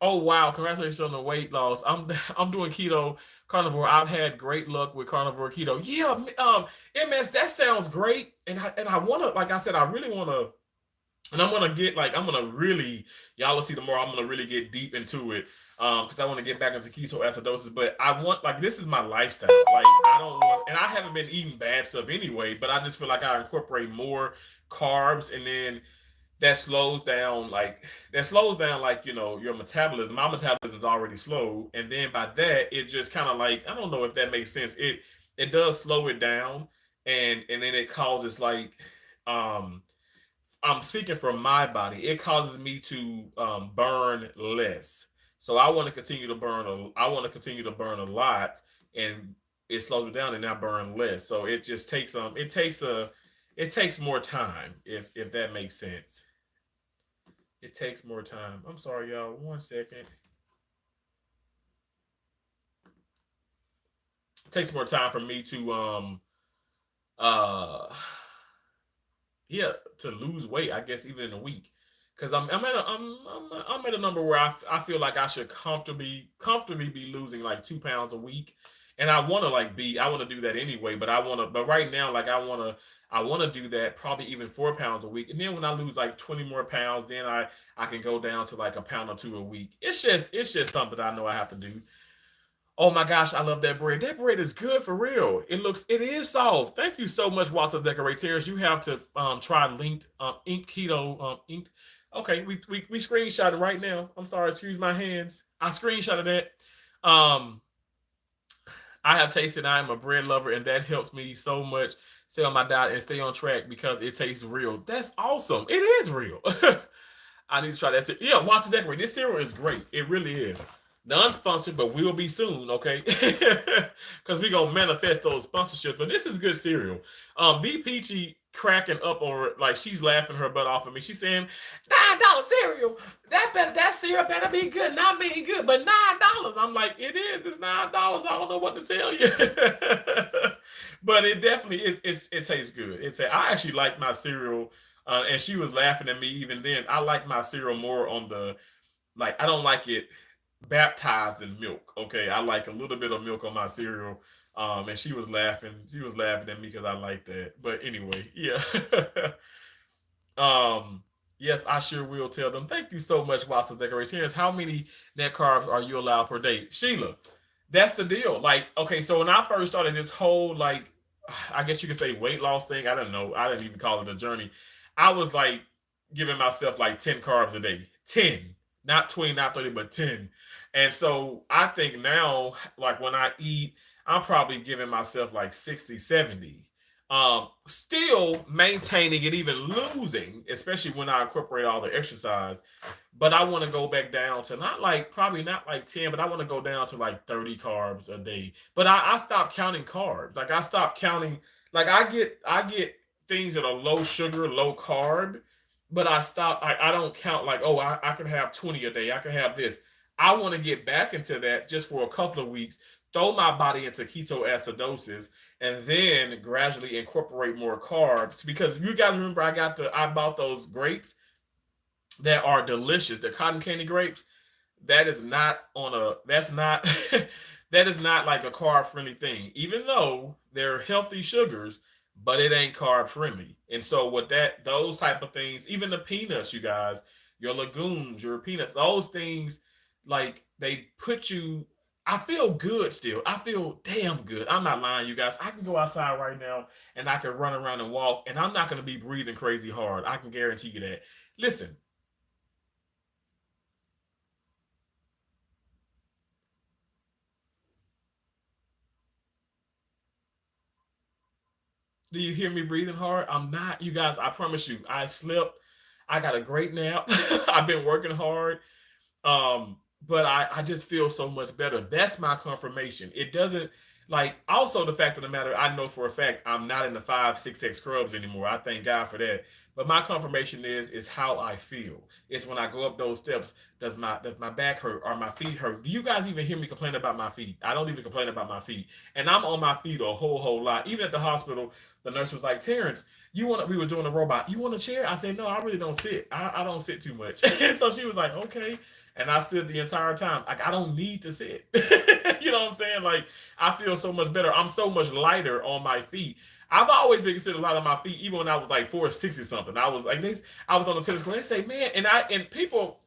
Oh wow! Congratulations on the weight loss. I'm doing keto carnivore. I've had great luck with carnivore keto. Yeah, MS, that sounds great. And I wanna, like I said, I really wanna, and I'm gonna really, y'all will see tomorrow. I'm gonna really get deep into it, because I want to get back into ketoacidosis. But I want, like, this is my lifestyle. Like I don't want, and I haven't been eating bad stuff anyway. But I just feel like I incorporate more carbs, and then that slows down, like, your metabolism. My metabolism is already slow, and then by that it just kind of, like, I don't know if that makes sense. It does slow it down, and then it causes, like, um I'm speaking from my body. It causes me to burn less. So I want to continue to burn I want to continue to burn a lot, and it slows it down, and I burn less. So it just takes it takes more time, if that makes sense. It takes more time. I'm sorry, y'all. 1 second. It takes more time for me to uh yeah, to lose weight, I guess, even in a week. Because I'm at a number where I feel like I should comfortably be losing like 2 pounds a week. And I want to do that anyway, but right now, like, I want to do that probably even 4 pounds a week. And then when I lose like 20 more pounds, then I can go down to like a pound or two a week. It's just something I know I have to do. Oh my gosh, I love that bread. That bread is good for real. It is soft. Thank you so much, Watson Decorators. You have to try linked ink keto ink. Okay, we screenshot it right now. I'm sorry, excuse my hands. I screenshotted that. Um I have tasted. I am a bread lover, and that helps me so much stay on my diet and stay on track because it tastes real. That's awesome. It is real. I need to try that. Yeah, watch the decorate. This cereal is great. It really is. Non-sponsored, but will be soon, okay? Because we gonna manifest those sponsorships. But this is good cereal. V Peachy cracking up or like she's laughing her butt off at me. She's saying $9 cereal. That cereal better be good. Not mean good, but $9. I'm like, it is. It's $9. I don't know what to tell you. But it definitely it tastes good. I actually like my cereal. And she was laughing at me even then. I like my cereal more on the like. I don't like it baptized in milk. Okay, I like a little bit of milk on my cereal. And she was laughing. She was laughing at me because I like that. But anyway, yeah. um, yes, I sure will tell them. Thank you so much, Watson's Decorations. How many net carbs are you allowed per day, Sheila? That's the deal. Like, okay, so when I first started this whole like, I guess you could say weight loss thing. I don't know. I didn't even call it a journey. I was like giving myself like 10 carbs a day. 10. Not 20, not 30, but 10. And so I think now, like when I eat, I'm probably giving myself like 60, 70. Still maintaining it, even losing, especially when I incorporate all the exercise. But I want to go back down to not like probably not like 10, but I want to go down to like 30 carbs a day. But I stopped counting carbs. Like I stopped counting, like I get things that are low sugar, low carb, but I don't count like, oh, I can have 20 a day. I can have this. I want to get back into that just for a couple of weeks, throw my body into ketoacidosis, and then gradually incorporate more carbs. Because you guys remember I bought those grapes that are delicious, the cotton candy grapes. That is not on a that's not that is not like a carb friendly thing, even though they're healthy sugars, but it ain't carb friendly. And so with that, those type of things, even the peanuts, you guys, your legumes, your peanuts, those things, like they put you. I feel good still. I feel damn good. I'm not lying, you guys. I can go outside right now and I can run around and walk, and I'm not going to be breathing crazy hard. I can guarantee you that. Listen, do you hear me breathing hard? I'm not, you guys. I promise you. I slept. I got a great nap. I've been working hard. But I just feel so much better. That's my confirmation. It doesn't like also the fact of the matter, I know for a fact I'm not in the 5, 6X scrubs anymore. I thank God for that. But my confirmation is how I feel. It's when I go up those steps, does my back hurt or my feet hurt? Do you guys even hear me complain about my feet? I don't even complain about my feet. And I'm on my feet a whole lot. Even at the hospital, the nurse was like, Terrence, we were doing a robot. You want a chair? I said, no, I really don't sit. I don't sit too much. And so she was like, okay. And I stood the entire time. Like I don't need to sit. You know what I'm saying? Like I feel so much better. I'm so much lighter on my feet. I've always been considered light on my feet, even when I was like 460 something. I was like this. I was on the tennis court. They say, man, and people.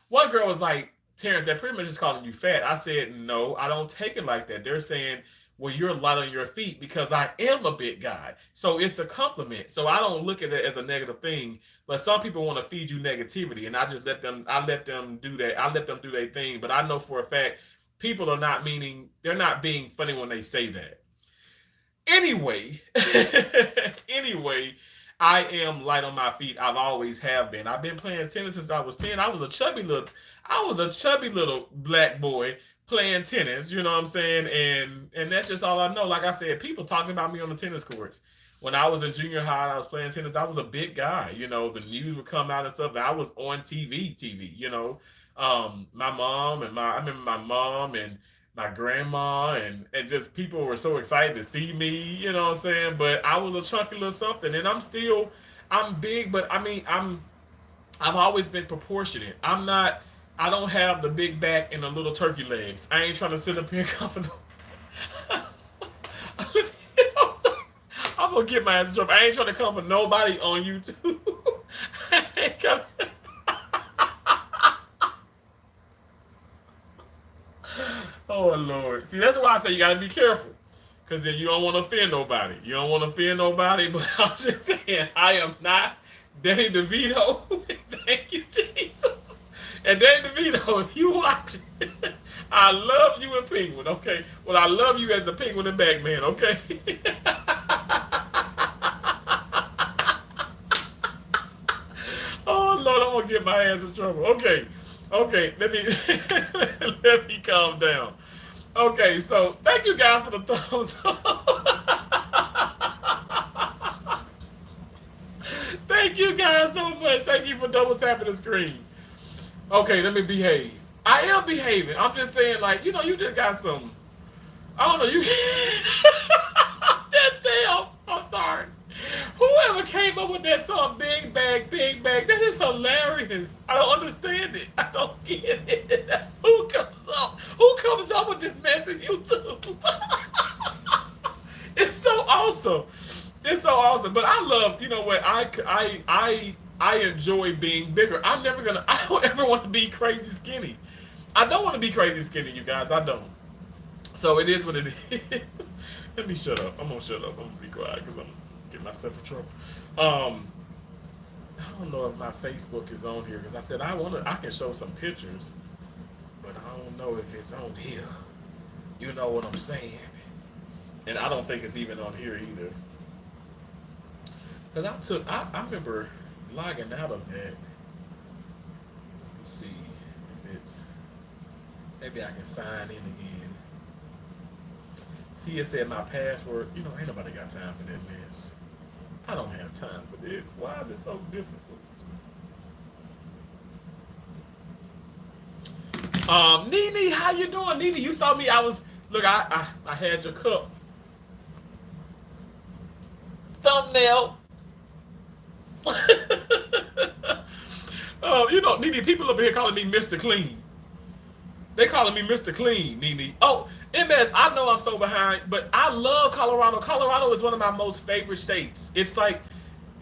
One girl was like, Terrence, that pretty much is calling you fat. I said, no, I don't take it like that. They're saying, well, you're light on your feet because I am a big guy. So it's a compliment. So I don't look at it as a negative thing. But some people want to feed you negativity, and I let them do that. I let them do their thing. But I know for a fact, people are not meaning, they're not being funny when they say that. Anyway, anyway, I am light on my feet. I've always have been. I've been playing tennis since I was 10. I was a chubby little black boy playing tennis, you know what I'm saying? And that's just all I know. Like I said, people talked about me on the tennis courts. When I was in junior high, I was playing tennis. I was a big guy, you know. The news would come out and stuff. And I was on TV, you know. My mom and I remember my mom and my grandma and just people were so excited to see me, you know what I'm saying? But I was a chunky little something, and I'm big, but I mean, I've always been proportionate. I don't have the big back and the little turkey legs. I ain't trying to sit up here and come for no. I'm gonna get my ass in trouble. I ain't trying to come for nobody on YouTube. I ain't coming. Oh Lord. See, that's why I say you gotta be careful. Cause then you don't want to offend nobody. You don't want to offend nobody, but I'm just saying I am not Danny DeVito. Thank you, Jesus. And Danny DeVito, if you watch it, I love you and Penguin, okay? Well, I love you as the Penguin and Batman, okay? Oh Lord, I'm gonna get my ass in trouble. Okay, okay, let me let me calm down. Okay, so thank you guys for the thumbs up. Thank you guys so much. Thank you for double tapping the screen. Okay, let me behave. I am behaving. I'm just saying, like, you just got some. I don't know. You. That damn. I'm sorry. Whoever came up with that song, Big Bag, Big Bag, that is hilarious. I don't understand it. I don't get it. Who comes up? Who comes up with this mess in YouTube? It's so awesome. It's so awesome. But I love, you know what? I enjoy being bigger. I'm never gonna. I don't ever want to be crazy skinny. I don't want to be crazy skinny, you guys. I don't. So it is what it is. Let me shut up. I'm gonna shut up. I'm gonna be quiet because I'm getting myself in trouble. Um, I don't know if my Facebook is on here because I said I can show some pictures, but I don't know if it's on here. You know what I'm saying? And I don't think it's even on here either. Because I remember logging out of that. Let me see if it's, maybe I can sign in again. See, it said my password. Ain't nobody got time for that mess. I don't have time for this. Why is it so difficult? Nene, how you doing? Nene, you saw me. Look, I had your cup. Thumbnail. Nene, people up here calling me Mr. Clean. They calling me Mr. Clean, Nene. Oh, MS, I know I'm so behind, but I love Colorado. Colorado is one of my most favorite states. It's like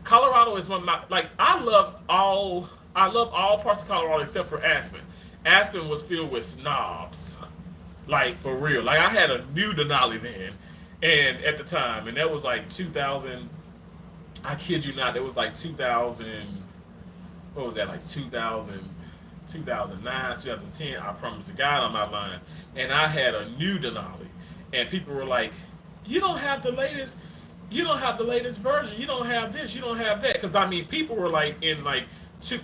Colorado is one of my I love all parts of Colorado except for Aspen. Aspen was filled with snobs. Like for real. Like I had a new Denali then and at the time, and that was like 2000. I kid you not, it was like 2000. What was that, like 2000, 2009, 2010? I promise to God on my line. And I had a new Denali. And people were like, you don't have the latest, version. You don't have this, you don't have that. Because I mean, people were like in like,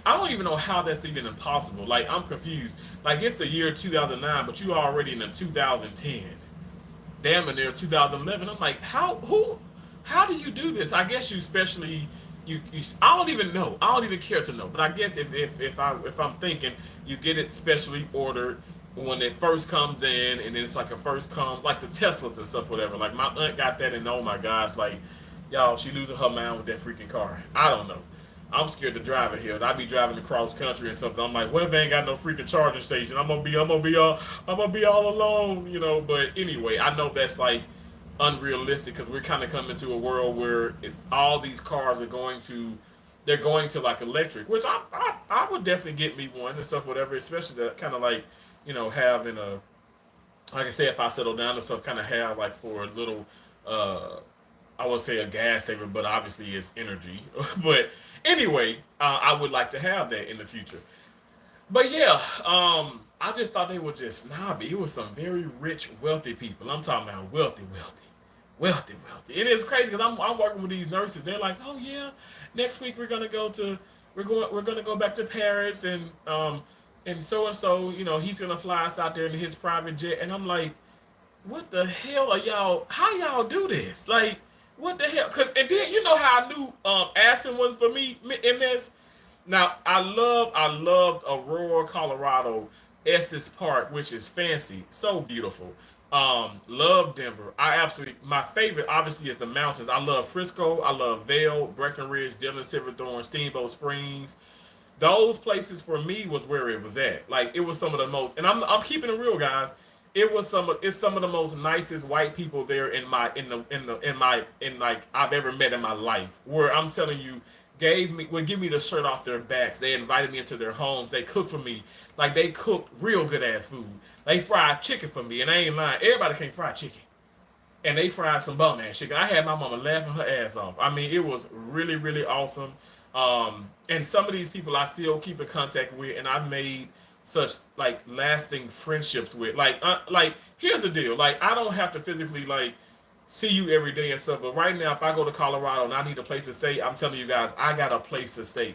I don't even know how that's even impossible. Like, I'm confused. Like, it's the year 2009, but you already in the 2010. Damn, and there's 2011. I'm like, how do you do this? I guess you especially I don't even know. I don't even care to know. But I guess if I'm thinking, you get it specially ordered when it first comes in, and then it's like a first come, like the Teslas and stuff, whatever. Like my aunt got that, and oh my gosh, like y'all, she losing her mind with that freaking car. I don't know. I'm scared to drive it here. I be driving across country and stuff. And I'm like, what if they ain't got no freaking charging station? I'm gonna be all alone, But anyway, I know that's like unrealistic because we're kind of coming to a world where all these cars are they're going to like electric, which I would definitely get me one and stuff, whatever. Especially to kind of like have in a, like I say, if I settle down and stuff, kind of have like for a little I would say a gas saver, but obviously it's energy. But anyway, I would like to have that in the future. But yeah, I just thought they were just snobby. It was some very rich, wealthy people. I'm talking about wealthy, wealthy, wealthy, wealthy. It is crazy because I'm working with these nurses. They're like, oh yeah, next week we're gonna go back to Paris and so he's gonna fly us out there in his private jet. And I'm like, what the hell are y'all? How y'all do this? Like, what the hell? And then you know how I knew Aspen was for me, MS. Now I loved Aurora, Colorado, Estes Park, which is fancy, so beautiful. Love Denver. My favorite obviously is the mountains. I love Frisco. I love Vail, Breckenridge, Dillon, Silverthorne, Steamboat Springs. Those places for me was where it was at. Like it was some of the most, and I'm keeping it real, guys. It's some of the most nicest white people there in like I've ever met in my life. Where I'm telling you, would give me the shirt off their backs. They invited me into their homes. They cooked for me. Like they cooked real good ass food. They fried chicken for me, and I ain't lying. Everybody can't fry chicken, and they fried some bum ass chicken. I had my mama laughing her ass off. I mean, it was really really awesome. And some of these people I still keep in contact with, and I've made such like lasting friendships with. Like here's the deal. Like I don't have to physically like see you every day and stuff. But right now, if I go to Colorado and I need a place to stay, I'm telling you guys, I got a place to stay.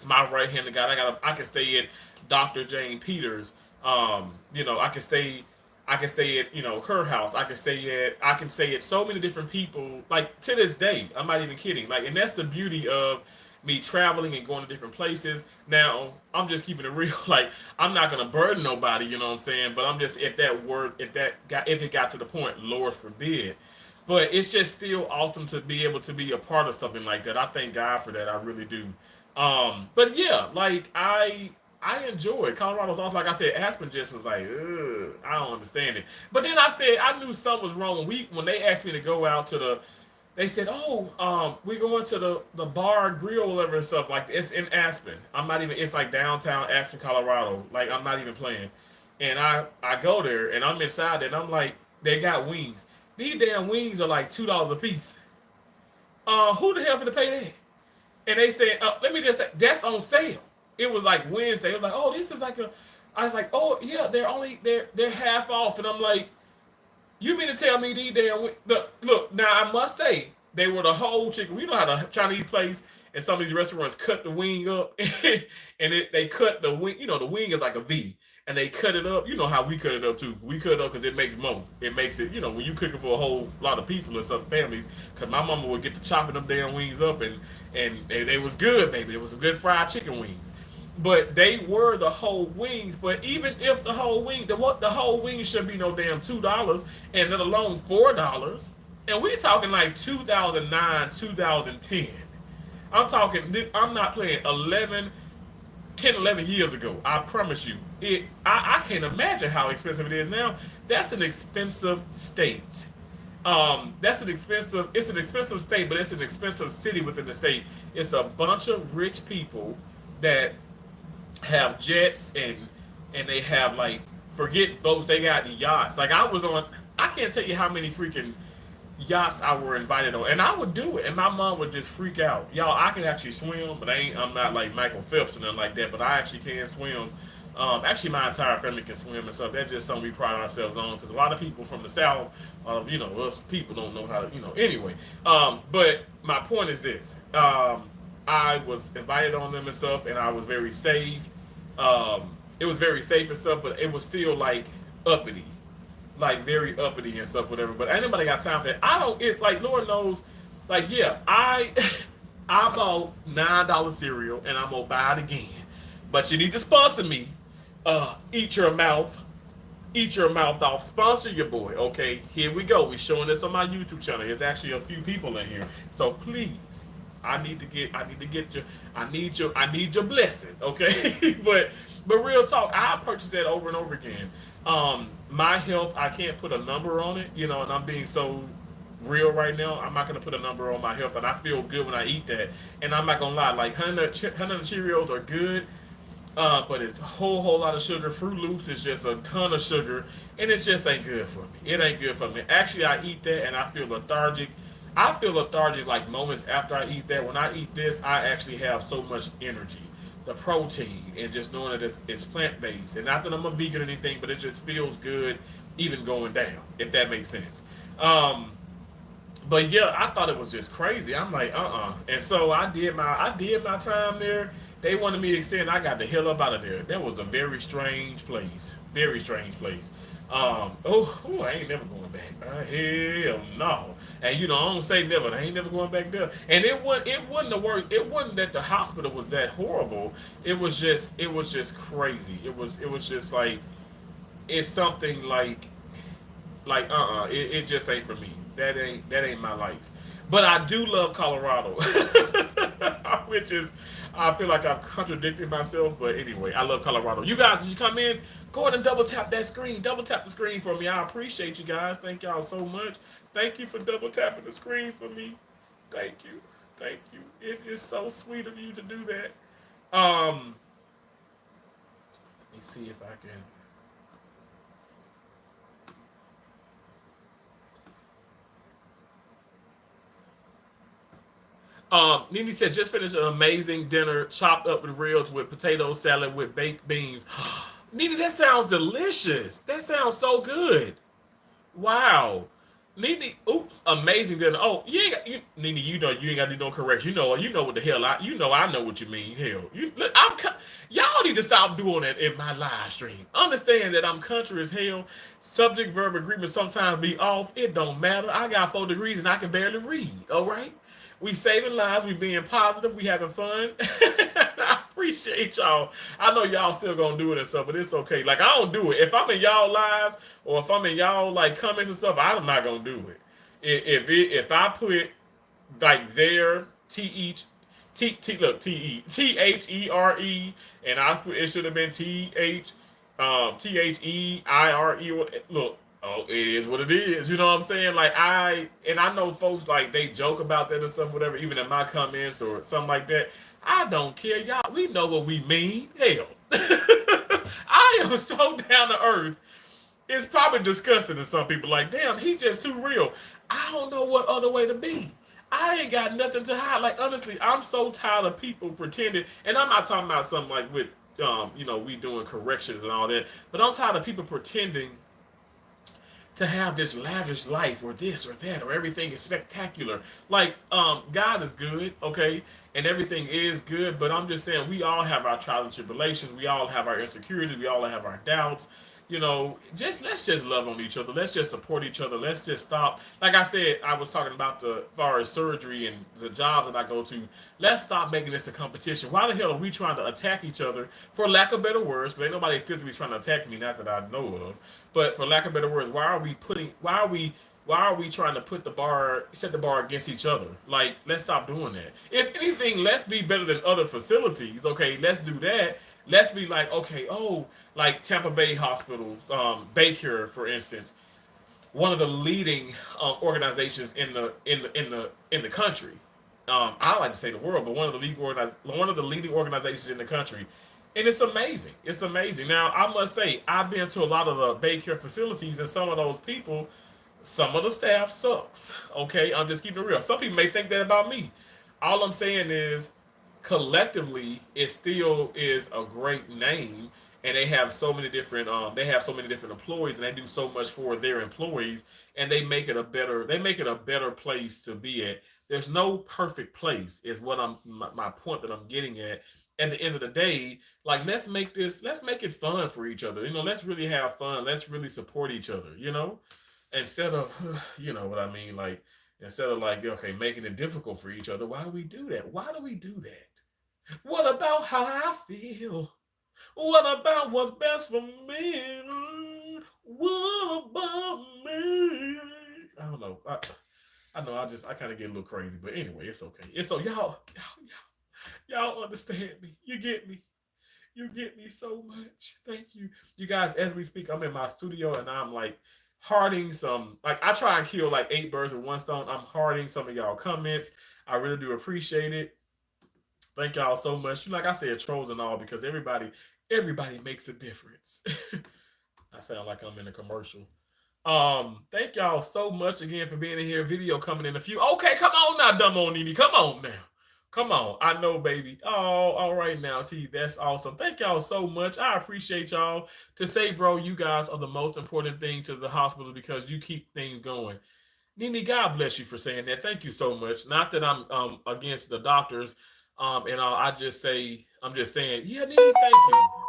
My right handed guy. I can stay at Dr. Jane Peters. I can stay. I can stay at her house. I can stay at so many different people. Like to this day, I'm not even kidding. Like, and that's the beauty of me traveling and going to different places. Now I'm just keeping it real. Like I'm not gonna burden nobody. You know what I'm saying? But I'm just if it got to the point, Lord forbid. But it's just still awesome to be able to be a part of something like that. I thank God for that. I really do. But yeah, like I enjoy it. Colorado's also, like I said, Aspen just was like, ugh, I don't understand it. But then I said I knew something was wrong when they asked me to go out to the. They said, "Oh, we going to the bar grill, whatever and stuff like it's in Aspen. I'm not even. It's like downtown Aspen, Colorado. Like I'm not even playing. And I go there and I'm inside and I'm like, they got wings. These damn wings are like $2 a piece. Who the hell for to pay that? And they said, let me just say, that's on sale. It was like Wednesday. It was like, oh, this is like a. I was like, oh yeah, they're half off, and I'm like, you mean to tell me these damn look? Now I must say they were the whole chicken. We know how the Chinese place and some of these restaurants cut the wing up, and they cut the wing. The wing is like a V, and they cut it up. You know how we cut it up too. We cut it up because it makes more. It makes it. When you cooking for a whole lot of people and some families. Because my mama would get to chopping them damn wings up, and they was good, baby. It was some good fried chicken wings. But they were the whole wings. But even if the whole whole wing should be no damn $2, and let alone $4. And we talking like 2009, 2010. I'm talking. I'm not playing 11 years ago. I promise you. I can't imagine how expensive it is now. That's an expensive state. It's an expensive state, but it's an expensive city within the state. It's a bunch of rich people that have jets and they have like forget boats. They got yachts. Like I can't tell you how many freaking yachts I were invited on, and I would do it, and my mom would just freak out. Y'all, I can actually swim, but I'm not like Michael Phelps and nothing like that, but I actually can swim. Actually, my entire family can swim and stuff. That's just something we pride ourselves on because a lot of people from the South, us people don't know how to, anyway. But my point is this: I was invited on them and stuff, and I was very safe. It was very safe and stuff, but it was still like uppity, like very uppity and stuff, whatever. But ain't nobody got time for that. I don't. It's like Lord knows, like yeah, I I bought $9 cereal, and I'm gonna buy it again. But you need to sponsor me. Eat your mouth. Eat your mouth off. Sponsor your boy. Okay, here we go. We're showing this on my YouTube channel. There's actually a few people in here. So please, I need to get your I need your blessing. Okay, but real talk, I purchased that over and over again. My health, I can't put a number on it. And I'm being so real right now. I'm not gonna put a number on my health, and I feel good when I eat that. And I'm not gonna lie, like honey Cheerios are good. But it's a whole lot of sugar. Fruit Loops is just a ton of sugar, and it just ain't good for me. It ain't good for me. Actually, I eat that and I feel lethargic. I feel lethargic like moments after I eat that. When I eat this, I actually have so much energy. The protein and just knowing that it's plant based. And not that I'm a vegan or anything, but it just feels good even going down, if that makes sense. But yeah, I thought it was just crazy. I'm like, And so I did my time there. They wanted me to extend. I got the hell up out of there. That was a very strange place. Very strange place. I ain't never going back. Hell no. And I don't say never. I ain't never going back there. And it wouldn't have worked. It wasn't that the hospital was that horrible. It was just crazy. It was just like it's something it just ain't for me. That ain't my life. But I do love Colorado, which is I feel like I've contradicted myself. But anyway, I love Colorado. You guys, as you come in, go ahead and double tap that screen. Double tap the screen for me. I appreciate you guys. Thank y'all so much. Thank you for double tapping the screen for me. Thank you. Thank you. It is so sweet of you to do that. Let me see if I can. Nene said, just finished an amazing dinner, chopped up with ribs with potato salad with baked beans. Nene, that sounds delicious. That sounds so good. Wow. Nene, oops, amazing dinner. Oh, you ain't got, Nene, you ain't got to do no correction. You know what the hell I know what you mean. Hell, look, y'all need to stop doing that in my live stream. Understand that I'm country as hell. Subject verb agreement sometimes be off. It don't matter. I got 4 degrees and I can barely read. All right. We saving lives. We being positive. We having fun. I appreciate y'all. I know y'all still gonna do it and stuff, but it's okay. Like I don't do it. If I'm in y'all lives or if I'm in y'all like comments and stuff, I'm not gonna do it. If I put like there THERE and I put it should have been THEIRE. Look, oh, it is what it is. You know what I'm saying? Like I know folks like they joke about that and stuff, whatever, even in my comments or something like that. I don't care, y'all. We know what we mean. Hell, I am so down to earth. It's probably disgusting to some people. Like, damn, he's just too real. I don't know what other way to be. I ain't got nothing to hide. Like, honestly, I'm so tired of people pretending. And I'm not talking about something like with, we doing corrections and all that. But I'm tired of people pretending to have this lavish life or this or that or everything is spectacular. Like, God is good, okay, and everything is good, but I'm just saying we all have our trials and tribulations, we all have our insecurities, we all have our doubts. Just let's just love on each other. Let's just support each other. Let's just stop. Like I said, I was talking about the as far as surgery and the jobs that I go to. Let's stop making this a competition. Why the hell are we trying to attack each other, for lack of better words? Because ain't nobody physically trying to attack me, not that I know of. But for lack of better words, why are we trying to set the bar against each other? Like, let's stop doing that. If anything, let's be better than other facilities. Okay, let's do that. Let's be like, okay, oh, like Tampa Bay hospitals, Baycare, for instance, one of the leading organizations in the country. I like to say the world, but one of the leading organizations in the country, and it's amazing. It's amazing. Now, I must say, I've been to a lot of the Baycare facilities, and some of those people, some of the staff sucks. Okay, I'm just keeping it real. Some people may think that about me. All I'm saying is, collectively, it still is a great name, and they have so many different employees, and they do so much for their employees, and they make it a better place to be at. There's no perfect place, is what my point that I'm getting at. At the end of the day, like, let's make it fun for each other. Let's really have fun. Let's really support each other. Instead of you know what I mean, like, instead of like, okay, making it difficult for each other. Why do we do that? Why do we do that? What about how I feel? What about what's best for me? What about me? I don't know. I know I kind of get a little crazy, but anyway, it's okay. It's so y'all understand me. You get me. You get me so much. Thank you. You guys, as we speak, I'm in my studio and I'm like hearting some, like, I try and kill like 8 birds with one stone. I'm hearting some of y'all comments. I really do appreciate it. Thank y'all so much. Like I said, trolls and all, because everybody makes a difference. I sound like I'm in a commercial. Thank y'all so much again for being in here. Video coming in a few. Okay, come on now, dumb on Nene. Come on now. Come on. I know, baby. Oh, all right now, T. That's awesome. Thank y'all so much. I appreciate y'all. To say, bro, you guys are the most important thing to the hospital because you keep things going. Nene, God bless you for saying that. Thank you so much. Not that I'm against the doctors, and I'm just saying, yeah, Nene,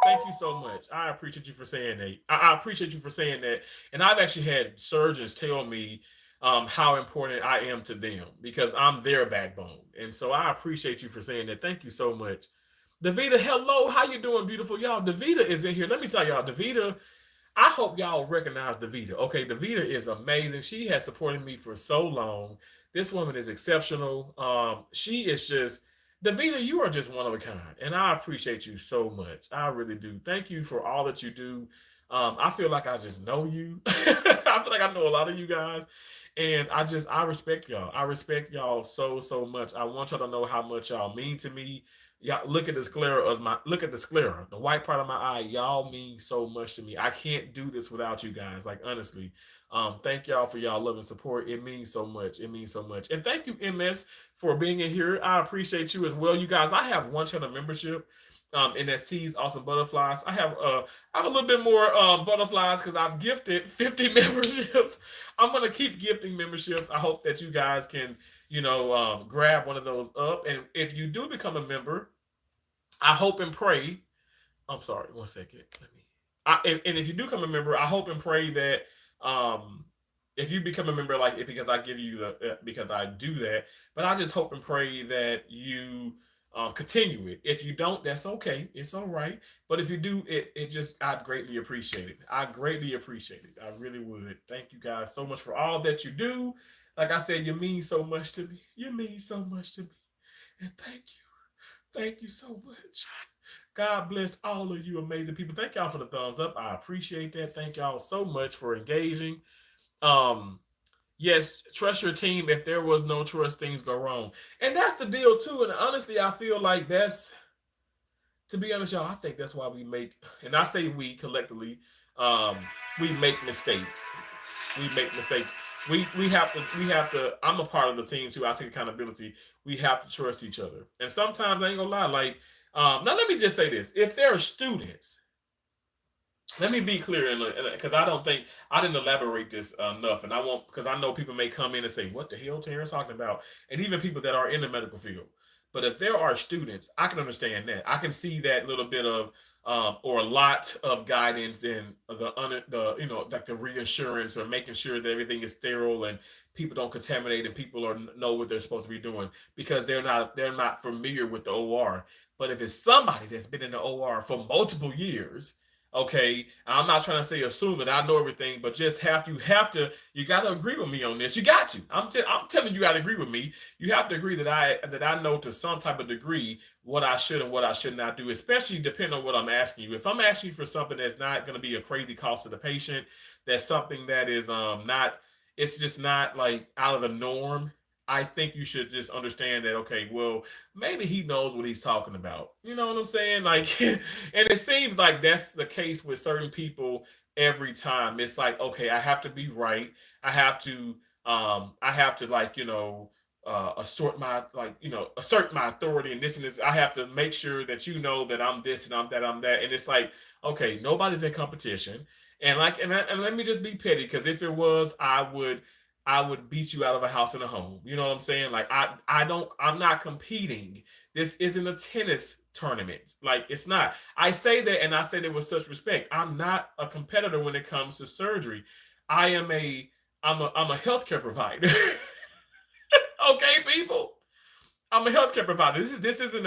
thank you so much. I appreciate you for saying that. I appreciate you for saying that. And I've actually had surgeons tell me how important I am to them because I'm their backbone, and so I appreciate you for saying that. Thank you so much. Davita, hello, how you doing, beautiful? Y'all, Davita is in here. Let me tell y'all, Davita, I hope y'all recognize Davita. Okay, Davita is amazing. She has supported me for so long. This woman is exceptional. She is just Davita. You are just one of a kind, and I appreciate you so much. I really do. Thank you for all that you do. I feel like I just know you. I feel like I know a lot of you guys, and I respect y'all. I respect y'all so much. I want y'all to know how much y'all mean to me. Y'all look at the sclera of my look at the sclera, the white part of my eye. Y'all mean so much to me. I can't do this without you guys. Like honestly, thank y'all for y'all love and support. It means so much. It means so much. And thank you, MS, for being in here. I appreciate you as well. You guys, I have one channel membership. NSTs, awesome butterflies. I have a little bit more butterflies because I've gifted 50 memberships. I'm gonna keep gifting memberships. I hope that you guys can, grab one of those up. And if you do become a member, I hope and pray. I'm sorry, one second. And if you do become a member, I hope and pray that if you become a member, like it because I give you because I do that. But I just hope and pray that you continue it. If you don't, that's okay. It's all right. But if you do, it just I'd greatly appreciate it. I greatly appreciate it. I really would. Thank you guys so much for all that you do. Like I said, you mean so much to me. You mean so much to me. And thank you. Thank you so much. God bless all of you amazing people. Thank y'all for the thumbs up. I appreciate that. Thank y'all so much for engaging. Um, yes, trust your team. If there was no trust, things go wrong. And that's the deal too. And honestly, I feel like that's to be honest, y'all, I think that's why we make, and I say we collectively, um, we make mistakes. We make mistakes. We have to. I'm a part of the team too. I take accountability. We have to trust each other. And sometimes I ain't gonna lie. Like now, let me just say this: if there are students, let me be clear, because I don't think I didn't elaborate this enough, and I won't because I know people may come in and say, "What the hell, Terrence talking about?" And even people that are in the medical field. But if there are students, I can understand that. I can see that little bit of or a lot of guidance in the like the reinsurance or making sure that everything is sterile and people don't contaminate and people know what they're supposed to be doing because they're not familiar with the OR. But if it's somebody that's been in the OR for multiple years, okay, I'm not trying to say assume that I know everything, but just you got to agree with me on this. You got to. I'm telling you, got to agree with me. You have to agree that I know to some type of degree what I should and what I should not do, especially depending on what I'm asking you. If I'm asking you for something that's not going to be a crazy cost to the patient, that's something that is not, it's just not like out of the norm. I think you should just understand that, okay, well, maybe he knows what he's talking about. You know what I'm saying? Like, and it seems like that's the case with certain people every time. It's like, okay, I have to be right. I have to like, assert my authority and this. I have to make sure that you know that I'm this and I'm that, I'm that. And it's like, okay, nobody's in competition. And like, and let me just be petty because if it was, I would beat you out of a house and a home. You know what I'm saying? Like I'm not competing. This isn't a tennis tournament. Like it's not. I say that and I say that with such respect. I'm not a competitor when it comes to surgery. I'm a healthcare provider. Okay, people. I'm a healthcare provider. This isn't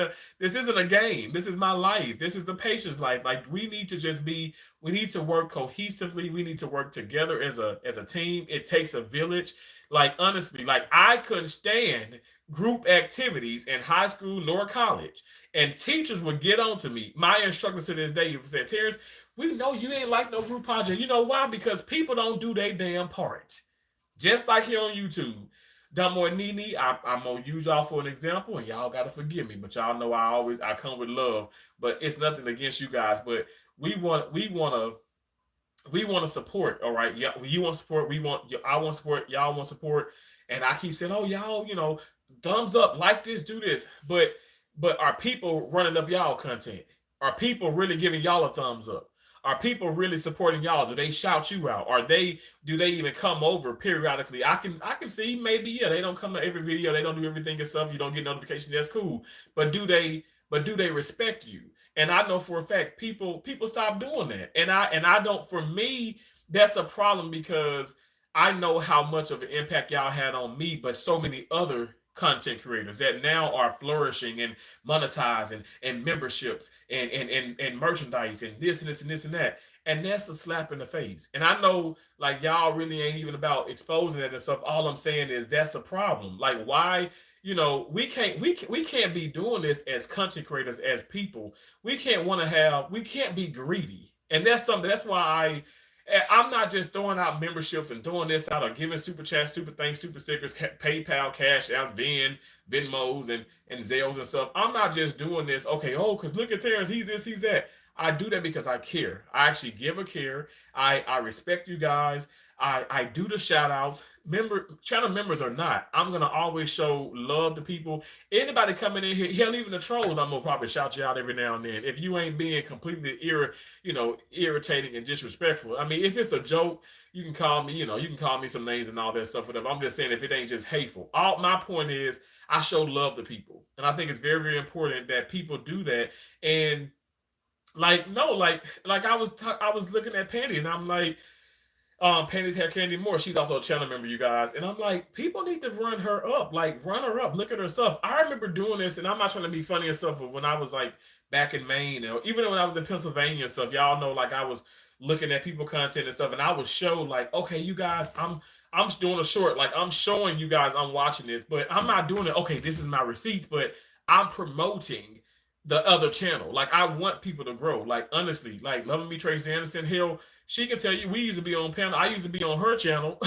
a game. This is my life. This is the patient's life. Like we need to work cohesively. We need to work together as a team. It takes a village. Like honestly, like I couldn't stand group activities in high school nor college. And teachers would get on to me. My instructors to this day would say, Terrence, we know you ain't like no group project. You know why? Because people don't do their damn part. Just like here on YouTube. Dumbo and Nene, I'm gonna use y'all for an example, and y'all gotta forgive me, but y'all know I come with love, but it's nothing against you guys, but we want to support, all right? Yeah, you want support, I want support, y'all want support, and I keep saying, oh y'all, thumbs up, like this, do this, but are people running up y'all content? Are people really giving y'all a thumbs up? Are people really supporting y'all? Do they shout you out? Do they even come over periodically? I can see maybe yeah, they don't come to every video, they don't do everything and stuff, you don't get notifications, that's cool. But do they respect you? And I know for a fact people stop doing that. And I don't for me, that's a problem because I know how much of an impact y'all had on me, but so many other content creators that now are flourishing and monetizing and memberships and merchandise and this and this and this and that. And that's a slap in the face. And I know like y'all really ain't even about exposing that and stuff. All I'm saying is that's a problem. Like why, we can't be doing this as content creators, as people. We can't be greedy. And that's something that's why And I'm not just throwing out memberships and throwing this out or giving super chats, super things, super stickers, PayPal, Cash Apps, Venmos, and Zales and stuff. I'm not just doing this, okay, oh, because look at Terrence, he's this, he's that. I do that because I care. I actually give a care. I respect you guys. I do the shout outs. Channel members or not, I'm gonna always show love to people. Anybody coming in here, hell, even the trolls, I'm gonna probably shout you out every now and then. If you ain't being completely irritating and disrespectful. I mean, if it's a joke, you can call me, you can call me some names and all that stuff, whatever. I'm just saying if it ain't just hateful. All my point is I show love to people. And I think it's very, very important that people do that. And like, no, like I was looking at Patty and I'm like, Penny's Hair Candy Moore. She's also a channel member, you guys. And I'm like, people need to run her up. Like, run her up. Look at her stuff. I remember doing this, and I'm not trying to be funny and stuff, but when I was like back in Maine, or even when I was in Pennsylvania and stuff, y'all know, like, I was looking at people content and stuff, and I would show like, okay, you guys, I'm doing a short, like I'm showing you guys I'm watching this, but I'm not doing it. Okay, this is my receipts, but I'm promoting the other channel. Like I want people to grow. Like honestly, like loving me Tracy Anderson, hell, she can tell you we used to be on panel. I used to be on her channel,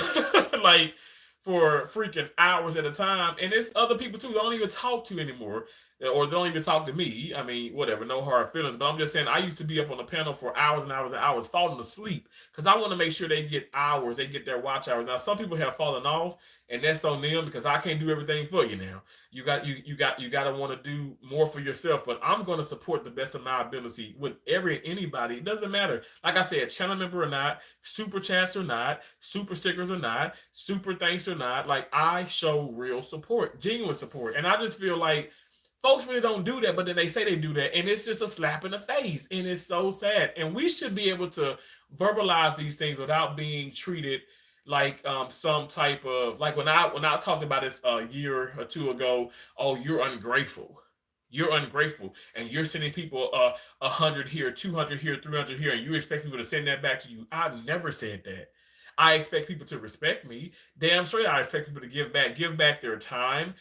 like for freaking hours at a time. And it's other people too. Don't even talk to anymore, or don't even talk to me. I mean, whatever, no hard feelings. But I'm just saying, I used to be up on the panel for hours and hours and hours, falling asleep because I want to make sure they get hours, they get their watch hours. Now, some people have fallen off, and that's on them because I can't do everything for you now. You got to want to do more for yourself, but I'm going to support the best of my ability with anybody. It doesn't matter. Like I said, channel member or not, super chats or not, super stickers or not, super thanks or not, like I show real support, genuine support. And I just feel like folks really don't do that, but then they say they do that, and it's just a slap in the face, and it's so sad. And we should be able to verbalize these things without being treated like some type of, like when I talked about this a year or two ago. Oh, you're ungrateful. You're ungrateful, and you're sending people 100 here, 200 here, 300 here, and you expect people to send that back to you. I've never said that. I expect people to respect me. Damn straight, I expect people to give back their time.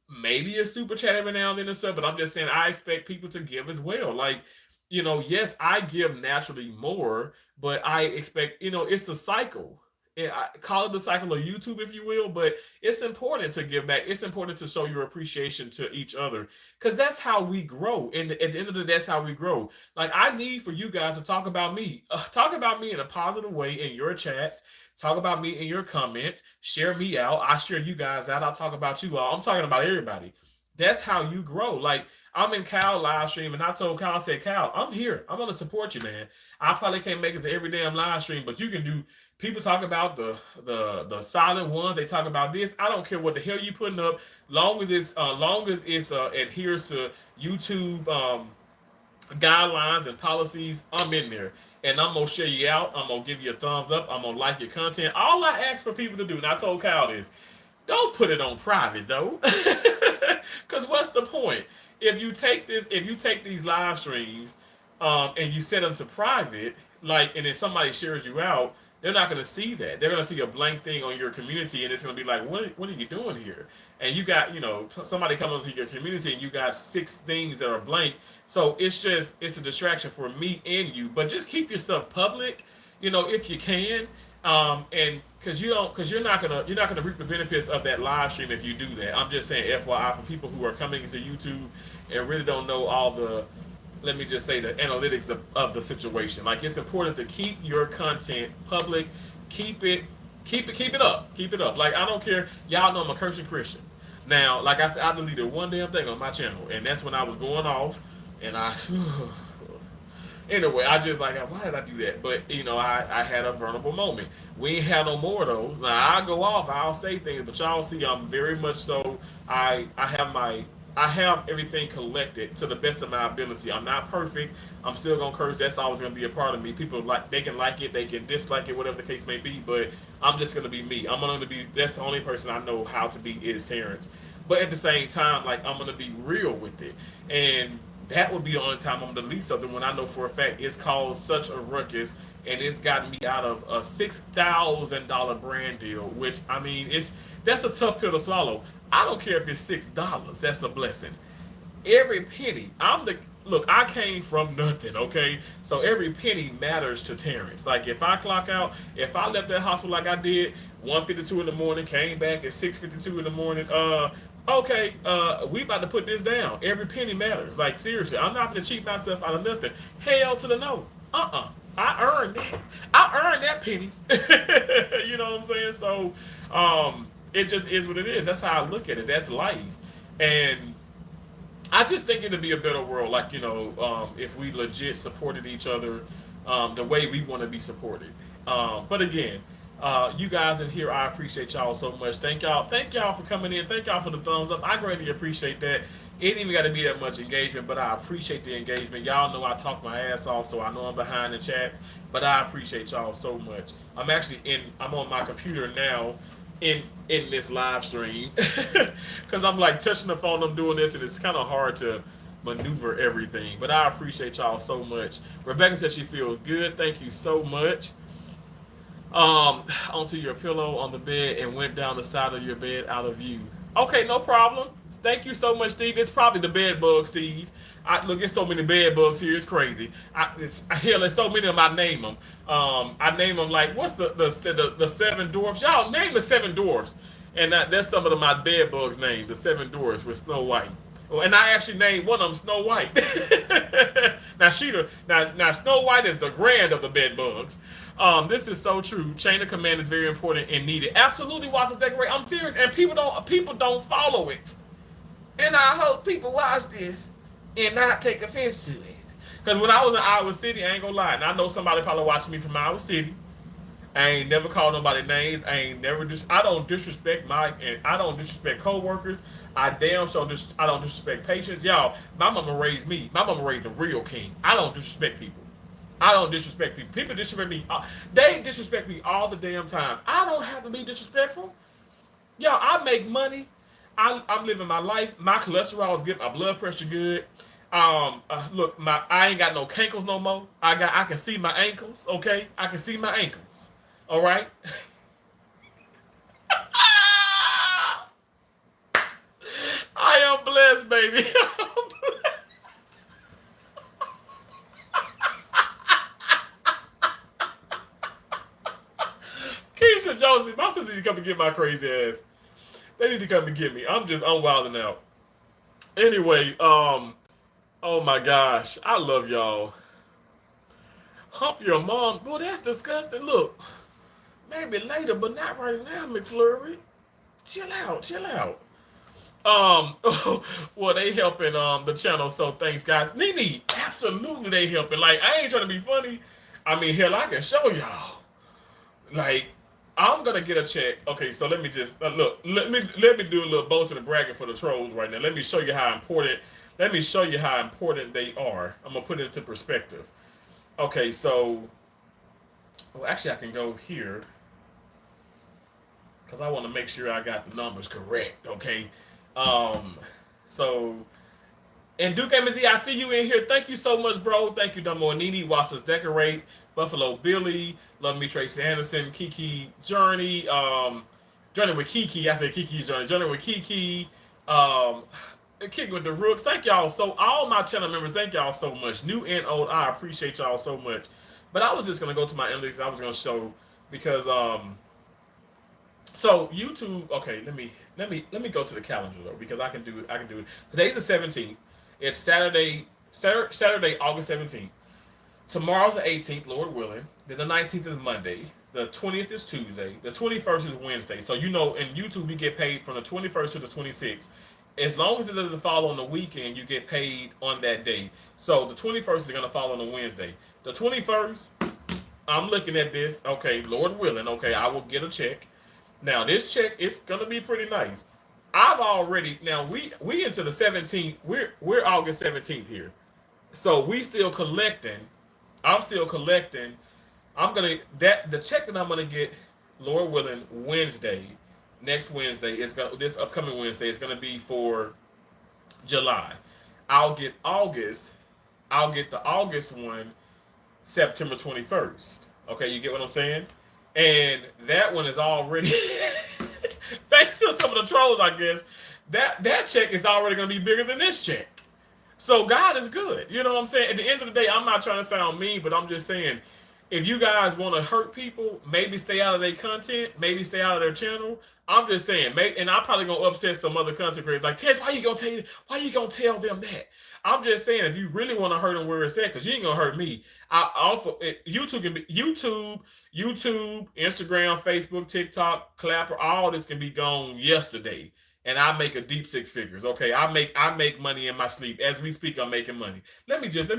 Maybe a super chat every now and then and stuff, but I'm just saying I expect people to give as well. Like, yes, I give naturally more, but I expect, it's a cycle. I call it the cycle of YouTube, if you will, but it's important to give back. It's important to show your appreciation to each other because that's how we grow. And at the end of the day, that's how we grow. Like, I need for you guys to talk about me in a positive way in your chats, talk about me in your comments, share me out. I share you guys out. I'll talk about you all. I'm talking about everybody. That's how you grow. Like, I'm in Cal live stream, and I told Cal, I said, Cal, I'm here. I'm gonna support you, man. I probably can't make it to every damn live stream, but you can do. People talk about the silent ones. They talk about this. I don't care what the hell you putting up, long as it's adheres to YouTube guidelines and policies. I'm in there, and I'm gonna share you out. I'm gonna give you a thumbs up. I'm gonna like your content. All I ask for people to do, and I told Kyle this, don't put it on private though, because what's the point? If you take these live streams, and you set them to private, like, and then somebody shares you out, they're not going to see that. They're going to see a blank thing on your community, and it's going to be like, what are you doing here? And you got, somebody comes into your community, and you got 6 things that are blank. So it's a distraction for me and you. But just keep yourself public, if you can, and because you're not gonna reap the benefits of that live stream if you do that. I'm just saying, FYI, for people who are coming into YouTube and really don't know all the, let me just say, the analytics of the situation. Like, it's important to keep your content public. Keep it up. Like, I don't care. Y'all know I'm a Christian. Now, like I said, I deleted one damn thing on my channel, and that's when I was going off, and I anyway, I just like, why did I do that? But I had a vulnerable moment. We ain't had no more of those. Now I go off, I'll say things, but y'all see, I'm very much so. I have everything collected to the best of my ability. I'm not perfect. I'm still gonna curse. That's always gonna be a part of me. People they can like it, they can dislike it, whatever the case may be. But I'm just gonna be me. I'm gonna be. That's the only person I know how to be is Terrence. But at the same time, like, I'm gonna be real with it, and that would be the only time I'm gonna delete something when I know for a fact it's caused such a ruckus and it's gotten me out of a $6,000 brand deal. Which, I mean, that's a tough pill to swallow. I don't care if it's $6. That's a blessing. Every penny. look, I came from nothing, okay? So every penny matters to Terrence. Like if I clock out, if I left that hospital like I did, 1:52 in the morning, came back at 6:52 in the morning, okay, we about to put this down. Every penny matters. Like seriously, I'm not gonna cheat myself out of nothing. Hell to the no. I earned that. I earned that penny. You know what I'm saying? So it just is what it is. That's how I look at it. That's life. And I just think it'd be a better world, like if we legit supported each other the way we want to be supported. But again, you guys in here, I appreciate y'all so much. Thank y'all for coming in. Thank y'all for the thumbs up. I greatly appreciate that. It ain't even got to be that much engagement, but I appreciate the engagement. Y'all know I talk my ass off, so I know I'm behind the chats, but I appreciate y'all so much. I'm on my computer now in this live stream because I'm like touching the phone. I'm doing this, and it's kind of hard to maneuver everything. But I appreciate y'all so much. Rebecca said she feels good. Thank you so much. Onto your pillow on the bed and went down the side of your bed out of view. Okay, no problem. Thank you so much, Steve. It's probably the bed bug, Steve. Look, there's so many bed bugs here. It's crazy. Hell, there's so many of them. I name them. I name them like what's the seven dwarfs? Y'all name the seven dwarfs, and that's some of my bed bugs named the seven dwarfs with Snow White. Oh, and I actually named one of them Snow White. Now Snow White is the grand of the bed bugs. This is so true. Chain of command is very important and needed. Absolutely, Watson Decorate. I'm serious, and people don't follow it. And I hope people watch this and not take offense to it. Because when I was in Iowa City, I ain't gonna lie, and I know somebody probably watching me from Iowa City. I ain't never called nobody names. I don't disrespect I don't disrespect coworkers. I don't disrespect patients. Y'all, my mama raised me. My mama raised a real king. I don't disrespect people. I don't disrespect people. People disrespect me. They disrespect me all the damn time. I don't have to be disrespectful. Y'all, I make money. I'm living my life. My cholesterol is good. My blood pressure good. Look, I ain't got no cankles no more. I can see my ankles. Okay, I can see my ankles. All right. I am blessed, baby. Keisha Josie, my sister need to come and get my crazy ass. They need to come and get me. I'm wilding out. Anyway, oh my gosh, I love y'all. Hump your mom. Boy, that's disgusting. Look, maybe later, but not right now, McFlurry. Chill out. Well, they helping the channel, so thanks, guys. Nene, absolutely they helping. Like, I ain't trying to be funny. I mean, hell, I can show y'all. Like, I'm gonna get a check. Okay, so let me just look. Let me do a little boasting and bragging for the trolls right now. Let me show you how important. Let me show you how important they are. I'm gonna put it into perspective. Okay, so, well, actually, I can go here because I want to make sure I got the numbers correct. Okay, so. And Duke MZ, I see you in here. Thank you so much, bro. Thank you, Dumbo Nini, Wassers Decorate, Buffalo Billy, Love Me Tracy Anderson, Kiki Journey, Journey with Kiki. I said Kiki's Journey. Journey with Kiki, Kick with the Rooks. Thank y'all. So all my channel members, thank y'all so much. New and old, I appreciate y'all so much. But I was just gonna go to my analytics. I was gonna show because so YouTube. Okay, let me go to the calendar though because I can do it. Today's the 17th. It's Saturday, August 17th. Tomorrow's the 18th, Lord willing. Then the 19th is Monday. The 20th is Tuesday. The 21st is Wednesday. So, in YouTube, we get paid from the 21st to the 26th. As long as it doesn't fall on the weekend, you get paid on that day. So, the 21st is going to fall on a Wednesday. The 21st, I'm looking at this. Okay, Lord willing. Okay, I will get a check. Now, this check is going to be pretty nice. I've already we into the 17th. We're August 17th here, so we still collecting. I'm still collecting. The check that I'm gonna get, Lord willing, next Wednesday this upcoming Wednesday is gonna be for July. I'll get August. I'll get the August one, September 21st. Okay, you get what I'm saying? And that one is already. Thanks to some of the trolls, I guess, that check is already going to be bigger than this check. So God is good. You know what I'm saying? At the end of the day, I'm not trying to sound mean, but I'm just saying, if you guys want to hurt people, maybe stay out of their content, maybe stay out of their channel. I'm just saying, and I'm probably gonna upset some other content creators. Like, Tess, why you gonna tell them that? I'm just saying, if you really want to hurt them where it's at, because you ain't gonna hurt me. I also YouTube can be YouTube, Instagram, Facebook, TikTok, Clapper, all this can be gone yesterday, and I make a deep six figures. Okay, I make money in my sleep. As we speak, I'm making money. Let me just do a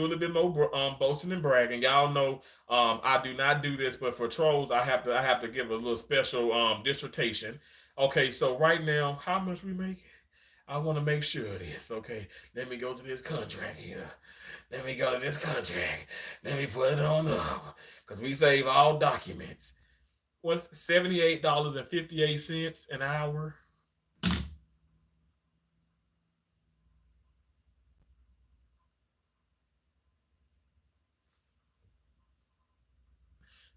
little bit more boasting and bragging. Y'all know I do not do this, but for trolls, I have to give a little special dissertation. Okay, so right now, how much we make? I want to make sure of this. Okay, let me go to this contract here. Let me go to this contract. Let me put it on up because we save all documents. What's $78.58 an hour?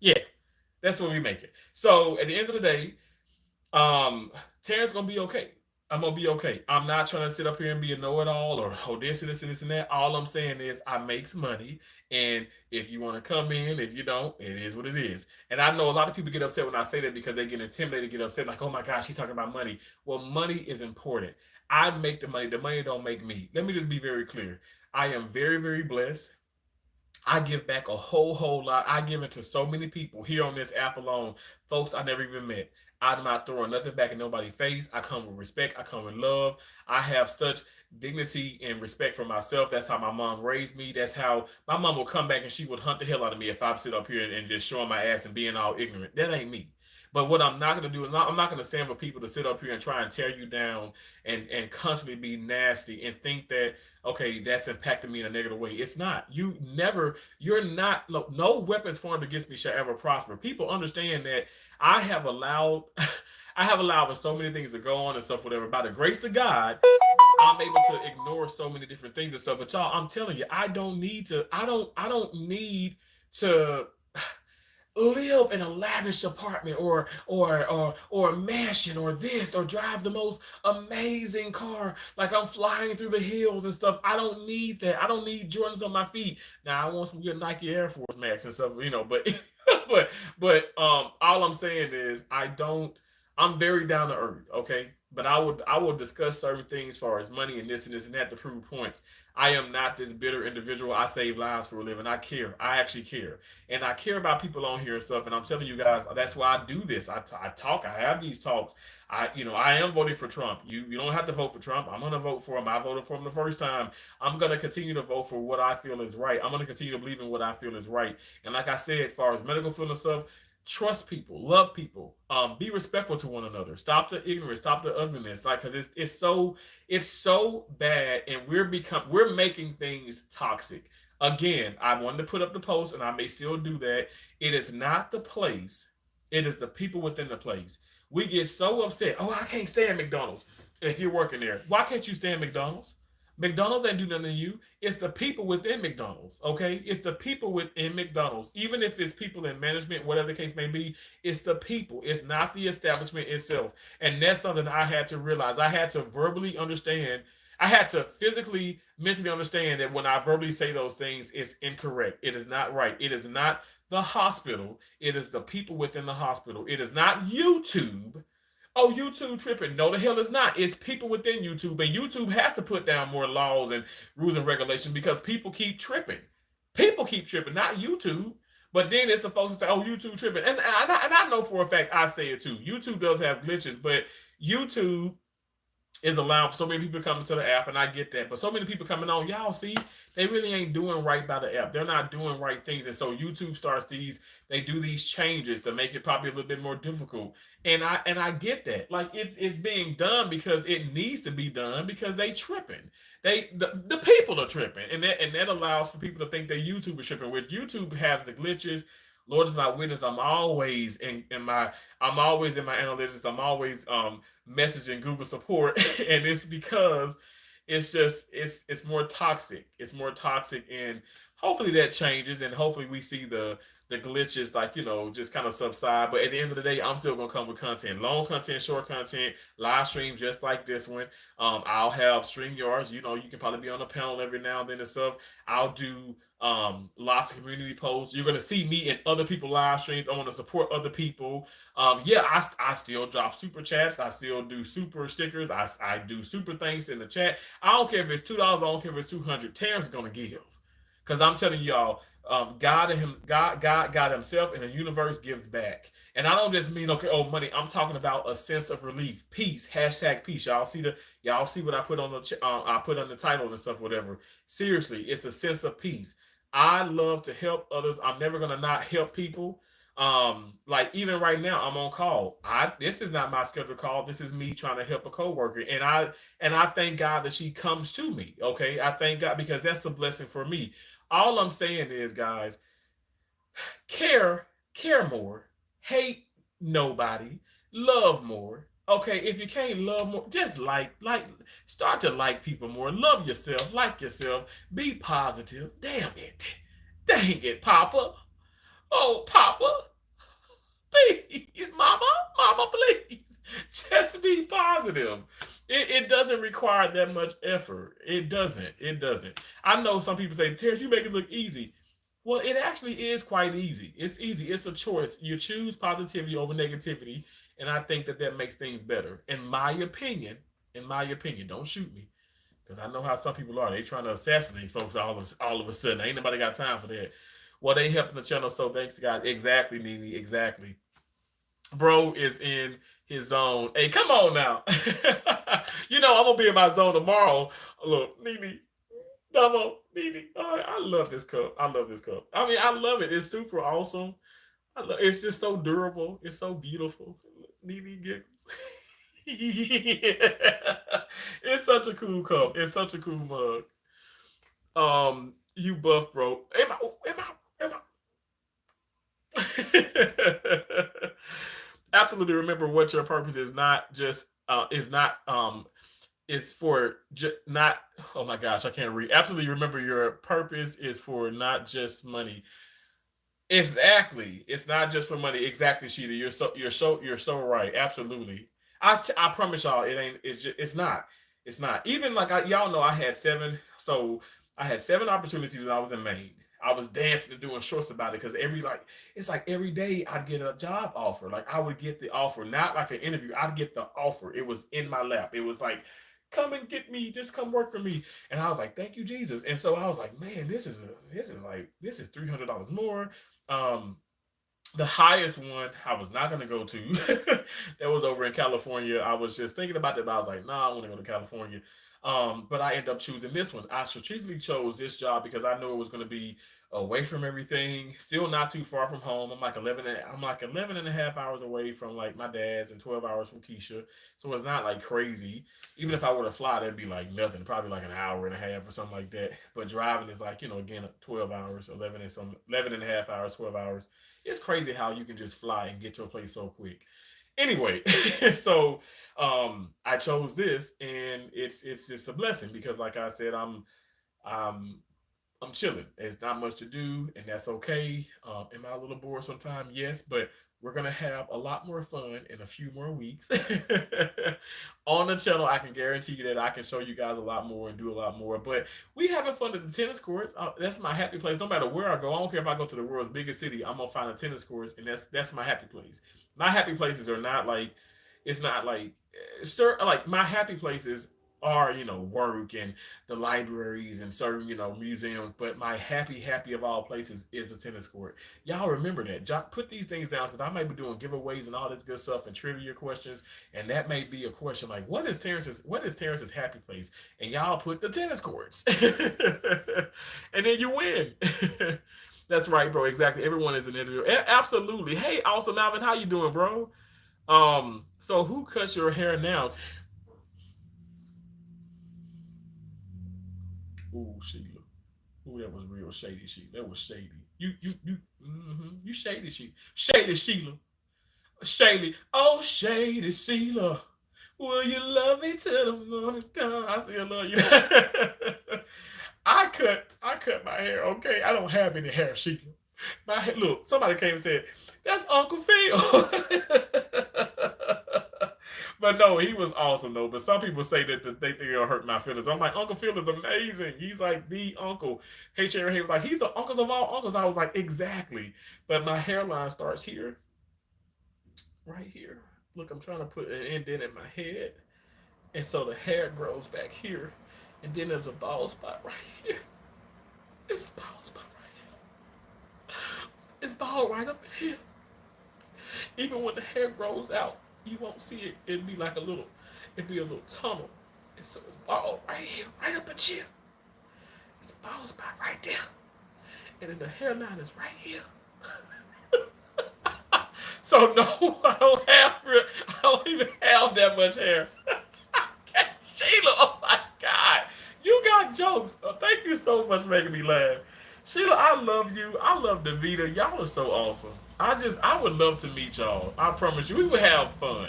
Yeah, that's what we make it. So at the end of the day, Terrence gonna be okay. I'm gonna be okay. I'm not trying to sit up here and be a know-it-all or this and this and this and that. All I'm saying is I makes money, and if you want to come in, if you don't, it is what it is. And I know a lot of people get upset when I say that because they get intimidated, get upset, like, oh my gosh, he's talking about money. Well, money is important. I make the money. The money don't make me. Let me just be very clear. I am very, very blessed. I give back a whole lot. I give it to so many people here on this app alone, folks I never even met. I'm not throwing nothing back in nobody's face. I come with respect. I come with love. I have such dignity and respect for myself. That's how my mom raised me. That's how my mom would come back and she would hunt the hell out of me if I sit up here and just showing my ass and being all ignorant. That ain't me. But what I'm not gonna do is I'm not gonna stand for people to sit up here and try and tear you down and constantly be nasty and think that okay, that's impacting me in a negative way. It's not. You're not, look, no weapons formed against me shall ever prosper. People understand that I have allowed, I have allowed for so many things to go on and stuff, whatever. By the grace of God, I'm able to ignore so many different things and stuff. But y'all, I'm telling you, I don't need to live in a lavish apartment or a mansion or this or drive the most amazing car like I'm flying through the hills and stuff. I don't need that. I don't need Jordans on my feet. Now I want some good Nike Air Force Max and stuff, but but all I'm saying is I'm very down to earth, okay? But I would discuss certain things as far as money and this and that to prove points. I am not this bitter individual. I save lives for a living. I care. I actually care. And I care about people on here and stuff. And I'm telling you guys, that's why I do this. I talk. I have these talks. I am voting for Trump. You don't have to vote for Trump. I'm gonna vote for him. I voted for him the first time. I'm gonna continue to vote for what I feel is right. I'm gonna continue to believe in what I feel is right. And like I said, as far as medical field and stuff, trust people, love people, be respectful to one another. Stop the ignorance, stop the ugliness. Like, cause it's so bad, and we're making things toxic. Again, I wanted to put up the post, and I may still do that. It is not the place; it is the people within the place. We get so upset. Oh, I can't stand McDonald's. If you're working there, why can't you stand McDonald's? McDonald's ain't do nothing to you. It's the people within McDonald's, okay? It's the people within McDonald's. Even if it's people in management, whatever the case may be, it's the people. It's not the establishment itself. And that's something I had to realize. I had to verbally understand. I had to physically, mentally understand that when I verbally say those things, it's incorrect. It is not right. It is not the hospital. It is the people within the hospital. It is not YouTube. Oh, YouTube tripping. No, the hell it's not. It's people within YouTube. And YouTube has to put down more laws and rules and regulations because people keep tripping. People keep tripping, not YouTube. But then it's the folks that say, oh, YouTube tripping. And I know for a fact I say it too. YouTube does have glitches, but YouTube is allowing for so many people coming to the app, and I get that. But so many people coming on, y'all see, they really ain't doing right by the app. They're not doing right things. And so YouTube starts they do these changes to make it probably a little bit more difficult. And I get that. Like it's being done because it needs to be done because they tripping. The people are tripping. And that allows for people to think that YouTube is tripping, which YouTube has the glitches. Lord is my witness. I'm always in my analytics. I'm always messaging Google support, and it's because it's more toxic. It's more toxic. And hopefully that changes, and hopefully we see the glitches, like, just kind of subside. But at the end of the day, I'm still gonna come with content, long content, short content, live streams just like this one. I'll have stream yards. You can probably be on a panel every now and then and stuff. I'll do lots of community posts. You're gonna see me in other people live streams. I want to support other people. Yeah, I still drop super chats. I still do super stickers. I do super thanks in the chat. I don't care if it's $2. I don't care if it's 200. Terrence is gonna give, because I'm telling y'all, God Himself and the universe gives back. And I don't just mean, okay, oh, money. I'm talking about a sense of relief, peace. Hashtag peace. Y'all see what I put on I put on the title and stuff, whatever. Seriously, it's a sense of peace. I love to help others. I'm never gonna not help people. Like even right now, I'm on call. This is not my scheduled call. This is me trying to help a coworker, and I thank God that she comes to me. Okay, I thank God, because that's a blessing for me. All I'm saying is, guys, care more, hate nobody, love more. Okay, if you can't love more, just start to like people more. Love yourself, like yourself, be positive. Damn it. Dang it, Papa. Oh, Papa. Please, Mama, please. Just be positive. It doesn't require that much effort. It doesn't. It doesn't. I know some people say, Terrence, you make it look easy. Well, it actually is quite easy. It's easy. It's a choice. You choose positivity over negativity, and I think that makes things better. In my opinion, don't shoot me, because I know how some people are. They trying to assassinate folks all of a sudden. Ain't nobody got time for that. Well, they helping the channel, so thanks to God. Exactly, Nene. Exactly. Bro is in his zone. Hey, come on now. I'm gonna be in my zone tomorrow. Look, Nene, Damo, Nene. All right, I love this cup. I love this cup. I mean, I love it. It's super awesome. It's just so durable. It's so beautiful. Nene giggles. Yeah. It's such a cool cup. It's such a cool mug. You buff, bro. Am I? Absolutely, remember what your purpose is. Not just is not It's for not, oh my gosh, I can't read. Absolutely, remember your purpose is for not just money. Exactly, it's not just for money. Exactly, Sheeta. You're so right. Absolutely. I promise y'all, it ain't. It's not. Even like y'all know, I had 7 opportunities when I was in Maine. I was dancing and doing shorts about it, because it's like every day I'd get a job offer. Like I would get the offer, not like an interview. I'd get the offer. It was in my lap. It was like, come and get me, just come work for me. And I was like, thank you, Jesus. And so I was like, man, this is $300 more. Um, the highest one I was not going to go to, that was over in California. I was just thinking about that, but I was like, nah, I want to go to California. But I ended up choosing this one. I strategically chose this job because I knew it was going to be away from everything, still not too far from home. I'm like 11 and a half hours away from like my dad's, and 12 hours from Keisha. So it's not like crazy. Even if I were to fly, that'd be like nothing, probably like an hour and a half or something like that. But driving is like, again, 12 hours, 11 and a half hours, 12 hours. It's crazy how you can just fly and get to a place so quick. Anyway, so I chose this, and it's just a blessing, because like I said, I'm I'm chilling. There's not much to do, and that's okay. Am I a little bored sometimes? Yes, but we're gonna have a lot more fun in a few more weeks on the channel. I can guarantee you that I can show you guys a lot more and do a lot more. But we having fun at the tennis courts. That's my happy place. No matter where I go, I don't care if I go to the world's biggest city. I'm gonna find a tennis courts, and that's my happy place. My happy places are not like, it's not like, sir, like my happy places are, work and the libraries and certain, museums. But my happy of all places is the tennis court. Y'all remember that. Put these things down, because I might be doing giveaways and all this good stuff and trivia questions, and that may be a question like, what is Terrence's happy place? And y'all put the tennis courts, and then you win. That's right, bro. Exactly. Everyone is an interview. Absolutely. Hey, awesome, Alvin. How you doing, bro? So who cuts your hair now? Ooh, Sheila. Ooh, that was real shady, Sheila. That was shady. You shady, Sheila. Shady, Sheila. Shady. Oh, shady, Sheila. Will you love me till the morning come? I still love you. I cut my hair. Okay, I don't have any hair, Sheila. Look, somebody came and said, "That's Uncle Phil." But no, he was awesome though. But some people say that they think it'll hurt my feelings. I'm like, Uncle Phil is amazing. He's like the uncle. Hey, Cherry, he was like, he's the uncle of all uncles. I was like, exactly. But my hairline starts here, right here. Look, I'm trying to put an indent in my head, and so the hair grows back here, and then there's a bald spot right here. It's a bald spot right here. It's bald right up in here. Even when the hair grows out, you won't see it. It'd be a little tunnel. And so it's bald right here, right up in here. It's a bald spot right there. And then the hairline is right here. So no, I don't even have that much hair. Sheila, oh my God. You got jokes. Oh, thank you so much for making me laugh. Sheila, I love you. I love Davita. Y'all are so awesome. I would love to meet y'all. I promise you, we would have fun.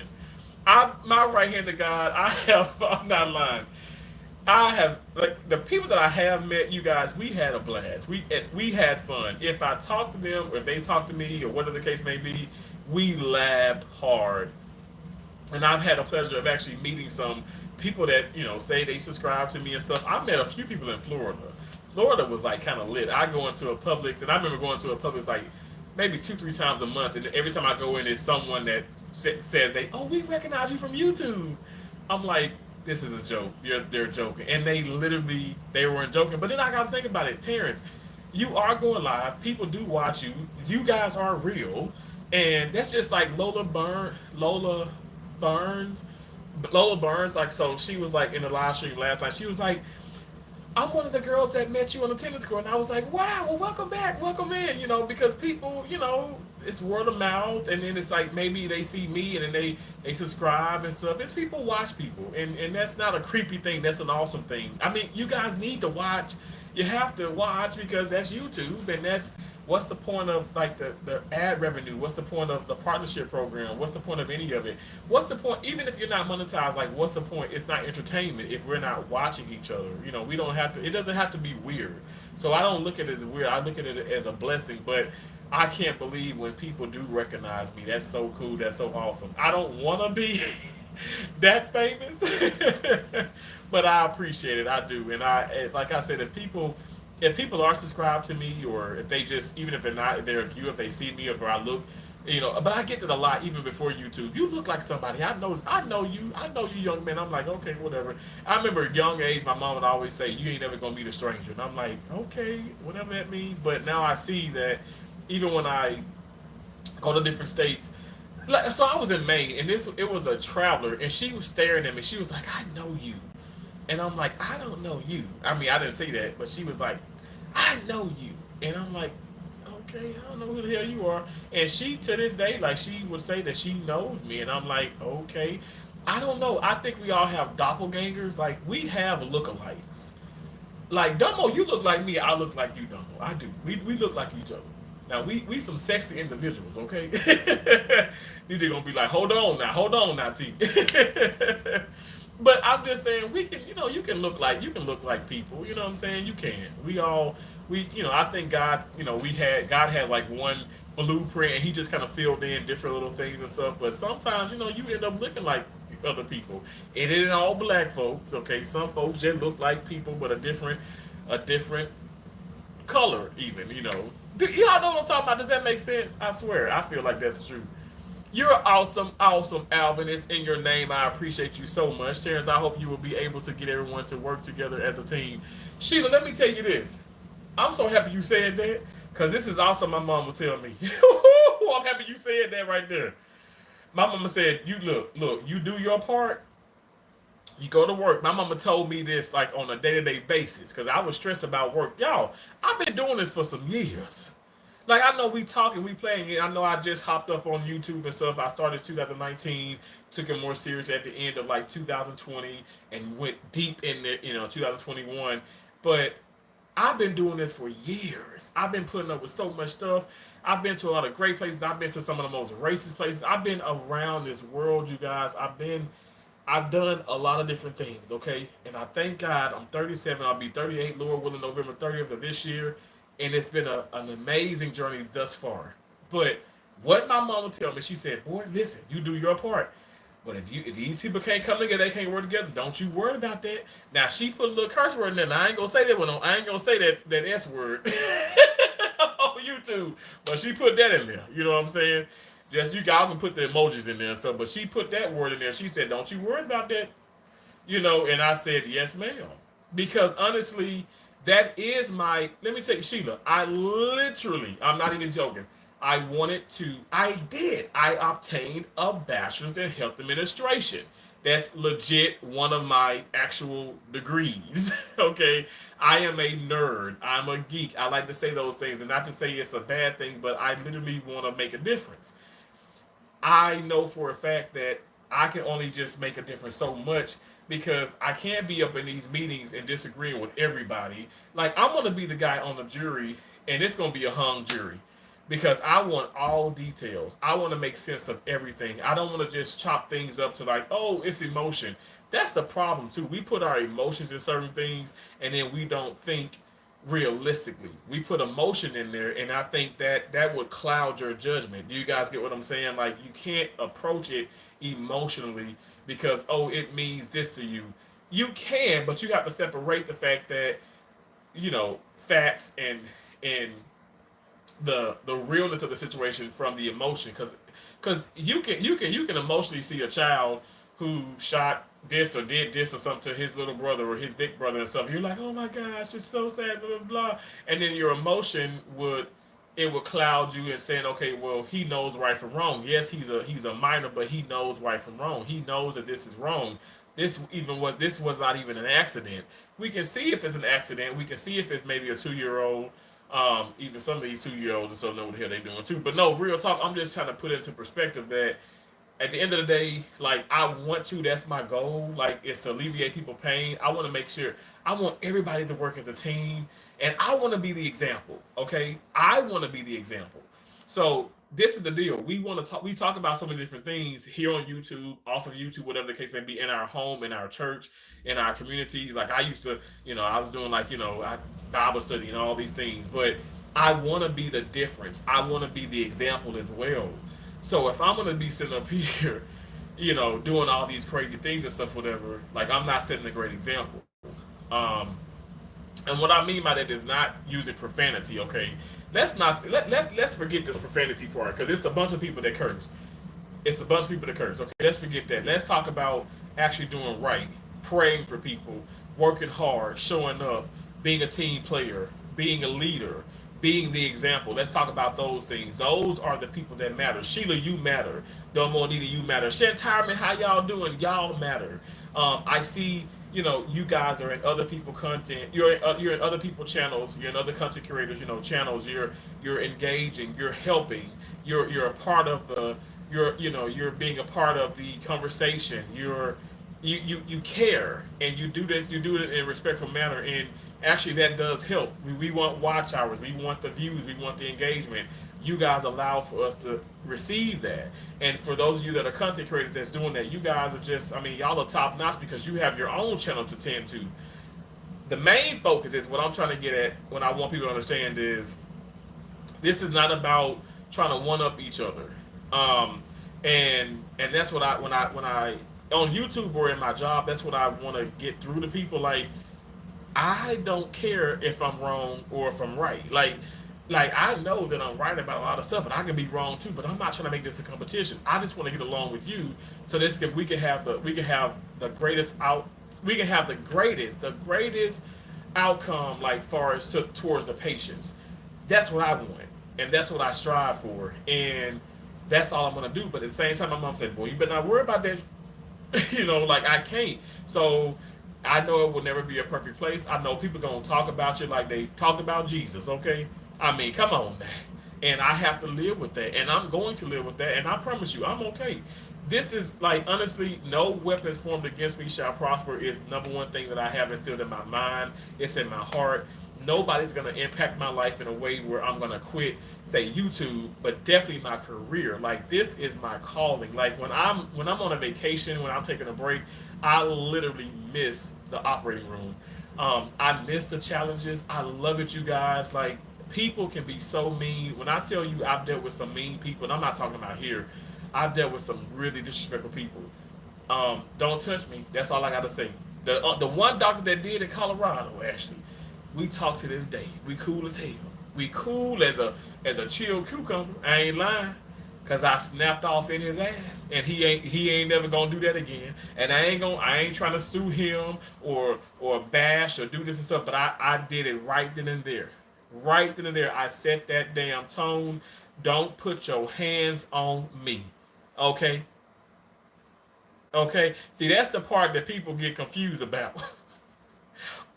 My right hand to God, I'm not lying. I have like the people that I have met, you guys. We had a blast. We had fun. If I talk to them, or if they talk to me, or whatever the case may be, we laughed hard. And I've had a pleasure of actually meeting some people that say they subscribe to me and stuff. I met a few people in Florida. Florida was like kind of lit. I go into a Publix, and I remember going to a Publix like maybe 2 3 times a month, and every time I go in, there's someone that says we recognize you from YouTube. I'm like, this is a joke. They're joking, and they weren't joking. But then I got to think about it, Terrence. You are going live. People do watch you. You guys are real, and that's just like Burns. Lola Burns, like, so she was like in the live stream last night. She was like, I'm one of the girls that met you on the tennis court. And I was like, wow, well, welcome back, welcome in, because people, it's word of mouth. And then it's like maybe they see me and then they subscribe and stuff. It's people watch people. And that's not a creepy thing. That's an awesome thing. I mean, you guys need to watch. You have to watch because that's YouTube. And that's what's the point of like the ad revenue? What's the point of the partnership program? What's the point of any of it? What's the point? Even if you're not monetized, like what's the point? It's not entertainment if we're not watching each other. We don't have to. It doesn't have to be weird. So I don't look at it as weird. I look at it as a blessing. But I can't believe when people do recognize me. That's so cool. That's so awesome. I don't want to be that famous, but I appreciate it. I do, and like I said, if people are subscribed to me, or if they just, even if they're not, they're a view, if they see me, if I look, but I get that a lot even before YouTube. You look like somebody. I know you, young man. I'm like, okay, whatever. I remember at a young age, my mom would always say, you ain't never gonna meet a stranger. And I'm like, okay, whatever that means. But now I see that even when I go to different states, like, so I was in Maine, and it was a traveler, and she was staring at me. She was like, I know you. And I'm like, I don't know you. I mean, I didn't say that, but she was like, I know you. And I'm like, okay, I don't know who the hell you are. And she, to this day, like, she would say that she knows me. And I'm like, okay. I don't know. I think we all have doppelgangers. Like, we have lookalikes. Like, Dumbo, you look like me. I look like you, Dumbo. I do. We look like each other. Now, we some sexy individuals, okay? They're going to be like, hold on now, T. But I'm just saying we can, you can look like people. You know what I'm saying? You can. I think God, God has like one blueprint, and He just kind of filled in different little things and stuff. But sometimes, you end up looking like other people. It ain't all black folks, okay? Some folks just look like people, but a different color, even. Y'all know what I'm talking about? Does that make sense? I swear, I feel like that's true. You're awesome, awesome, Alvin. It's in your name. I appreciate you so much. Terrence, I hope you will be able to get everyone to work together as a team. Sheila, let me tell you this. I'm so happy you said that, because this is also my mom will tell me. I'm happy you said that right there. My mama said, you look, you do your part, you go to work. My mama told me this like on a day-to-day basis because I was stressed about work. Y'all, I've been doing this for some years. Like, I know we talking, we playing it. I know I just hopped up on YouTube and stuff. I started 2019, took it more serious at the end of like 2020, and went deep in the 2021. But I've been doing this for years. I've been putting up with so much stuff. I've been to a lot of great places. I've been to some of the most racist places. I've been around this world, you guys. I've been I've done a lot of different things, okay? And I thank God I'm 37. I'll be 38, Lord willing, November 30th of this year. And it's been an amazing journey thus far. But what my mama tell me, she said, boy, listen, you do your part. But if these people can't come together, they can't work together, don't you worry about that. Now she put a little curse word in there. Now, I ain't gonna say that one. I ain't gonna say that S word on YouTube. But she put that in there. You know what I'm saying? Just you guys can put the emojis in there and stuff. But she put that word in there. She said, don't you worry about that. And I said, yes, ma'am. Because honestly, that is my, let me tell you, Sheila, I'm not even joking. I obtained a bachelor's in health administration. That's legit one of my actual degrees. Okay. I am a nerd. I'm a geek. I like to say those things, and not to say it's a bad thing, but I literally want to make a difference. I know for a fact that I can only just make a difference so much because I can't be up in these meetings and disagreeing with everybody. Like, I'm going to be the guy on the jury, and it's going to be a hung jury because I want all details. I want to make sense of everything. I don't want to just chop things up to like, oh, it's emotion. That's the problem, too. We put our emotions in certain things, and then we don't think realistically. We put emotion in there, and I think that would cloud your judgment. Do you guys get what I'm saying? Like, you can't approach it emotionally because, oh, it means this to you. You can, but you have to separate the fact that, facts and the realness of the situation from the emotion, because you can emotionally see a child who shot this or did this or something to his little brother or his big brother and stuff. You're like, oh my gosh, it's so sad, blah blah blah. And then your emotion would cloud you and saying, okay, well, he knows right from wrong. Yes, he's a minor, but he knows right from wrong. He knows that this is wrong. This was not even an accident. We can see if it's an accident. We can see if it's maybe a 2-year-old. Even some of these 2-year-olds and so know what the hell they're doing too. But no, real talk. I'm just trying to put it into perspective that at the end of the day, like, I want to, that's my goal. Like, it's to alleviate people pain. I want to make sure, I want everybody to work as a team, and I want to be the example. Okay, I want to be the example. So this is the deal. We talk about so many different things here on YouTube, off of YouTube, whatever the case may be, in our home, in our church, in our communities. Like, I used to, I was doing, like, Bible study and all these things, but I want to be the difference. I want to be the example as well. So if I'm gonna be sitting up here, doing all these crazy things and stuff, whatever, like, I'm not setting a great example. Um, and what I mean by that is not using profanity. Okay, let's forget this profanity part because it's a bunch of people that curse. It's a bunch of people that curse. Okay, let's forget that. Let's talk about actually doing right, praying for people, working hard, showing up, being a team player, being a leader, being the example. Let's talk about those things. Those are the people that matter. Sheila, you matter. Domonita, you matter. Shantarman, how y'all doing? Y'all matter. I see, you guys are in other people content. You're in other people channels. You're in other content creators, channels. You're engaging. You're helping. You're a part of the. You're being a part of the conversation. You care, and you do this. You do it in a respectful manner, and actually that does help. We want watch hours. We want the views. We want the engagement. You guys allow for us to receive that. And for those of you that are content creators that's doing that, you guys are just, y'all are top notch because you have your own channel to tend to. The main focus is what I'm trying to get at when I want people to understand is this is not about trying to one up each other. And that's what when I on YouTube or in my job, that's what I want to get through to people. Like, I don't care if I'm wrong or if I'm right. Like, I know that I'm right about a lot of stuff, and I can be wrong too. But I'm not trying to make this a competition. I just want to get along with you, so we can have the greatest out. We can have the greatest outcome, like, far as towards the patients. That's what I want, and that's what I strive for, and that's all I'm gonna do. But at the same time, my mom said, "Boy, you better not worry about that." Like, I can't. So I know it will never be a perfect place. I know people gonna talk about you like they talked about Jesus. Okay, come on, and I have to live with that, and I'm going to live with that, and I promise you, I'm okay. This is, like, honestly, no weapons formed against me shall prosper is number one thing that I have instilled in my mind. It's in my heart. nobody's gonna impact my life in a way where I'm gonna quit, say YouTube, but definitely my career. Like this is my calling. Like when I'm on a vacation, when I'm taking a break, I literally miss the operating room. I miss the challenges. I love it, you guys. Like people can be so mean. When I tell you I've dealt with some mean people, and I'm not talking about here, I've dealt with some really disrespectful people. Don't touch me. That's all I gotta say. The one doctor that did in Colorado, actually, we talk to this day. We cool as hell. We cool as a chilled cucumber. I ain't lying. Cause I snapped off in his ass, and he ain't never gonna do that again. And I ain't trying to sue him or bash or do this and stuff. But I did it right then and there, right then and there. I set that damn tone. Don't put your hands on me, okay? Okay. See, that's the part that people get confused about.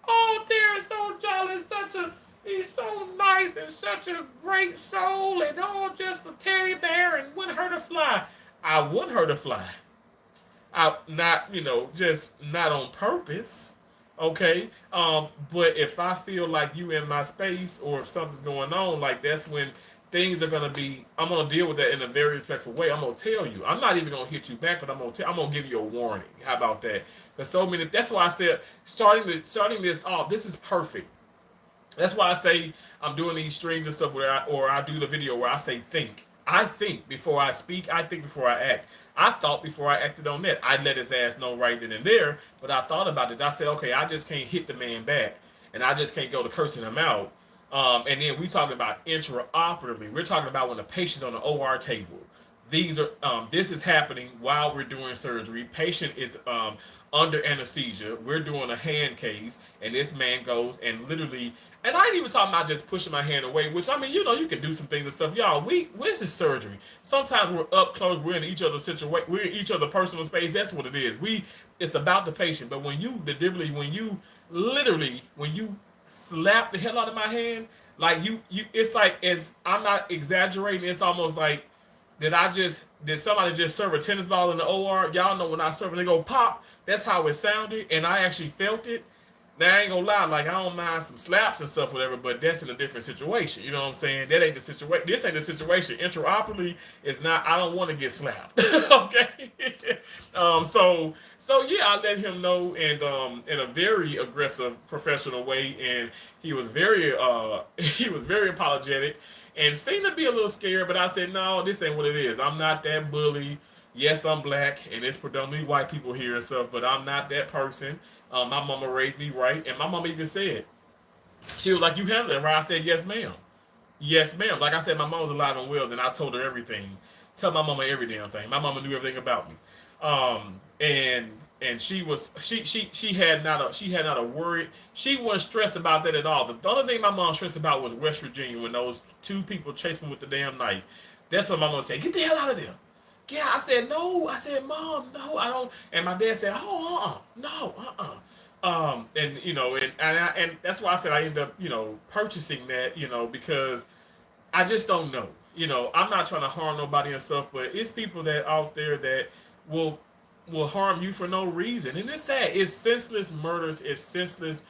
Oh, Terrence so jolly, such a he's so nice and such a great soul, and oh, just a teddy bear and wouldn't hurt a fly. I wouldn't hurt a fly. I not just not on purpose. Okay. But if I feel like you in my space or if something's going on, like that's when things are gonna be. I'm gonna deal with that in a very respectful way. I'm gonna tell you. I'm not even gonna hit you back, but I'm gonna give you a warning. How about that? Because so many. That's why I said starting this off. This is perfect. That's why I say I'm doing these streams and stuff or I do the video where I say think. I think before I speak. I think before I act. I thought before I acted on that. I'd let his ass know right then and there. But I thought about it. I said, okay, I just can't hit the man back, and I just can't go to cursing him out. And then we talking about intraoperatively. We're talking about when the patient's on the OR table. This is happening while we're doing surgery. Patient is under anesthesia. We're doing a hand case, and this man goes and literally. And I ain't even talking about just pushing my hand away, which I mean, you can do some things and stuff. Y'all, this is surgery. Sometimes we're up close, we're in each other's situation, we're in each other's personal space. That's what it is. It's about the patient. But when you slap the hell out of my hand, like it's like as I'm not exaggerating. It's almost like did somebody just serve a tennis ball in the OR? Y'all know when I serve and they go pop. That's how it sounded, and I actually felt it. Now I ain't gonna lie, like I don't mind some slaps and stuff, whatever, but that's in a different situation. You know what I'm saying? That ain't the situation. This ain't the situation. Interoperably is not. I don't want to get slapped. Okay. So yeah, I let him know, and in a very aggressive, professional way, and he was very he was very apologetic, and seemed to be a little scared. But I said, no, this ain't what it is. I'm not that bully. Yes, I'm black, and it's predominantly white people here and stuff, but I'm not that person. My mama raised me right, and my mama even said, she was like, "You handle it right?" I said, "Yes, ma'am. Yes, ma'am." Like I said, my mom was alive and well, and I told her everything. Tell my mama every damn thing. My mama knew everything about me. And she had not a worry. She wasn't stressed about that at all. The only thing my mom stressed about was West Virginia when those two people chased me with the damn knife. That's what my mom said. Get the hell out of there. Yeah, I said no. I said, Mom, no, I don't. And my dad said, oh, no, and and that's why I said I ended up purchasing that because I just don't know. I'm not trying to harm nobody and stuff, but it's people that out there that will harm you for no reason, and it's sad. It's senseless murders. It's senseless,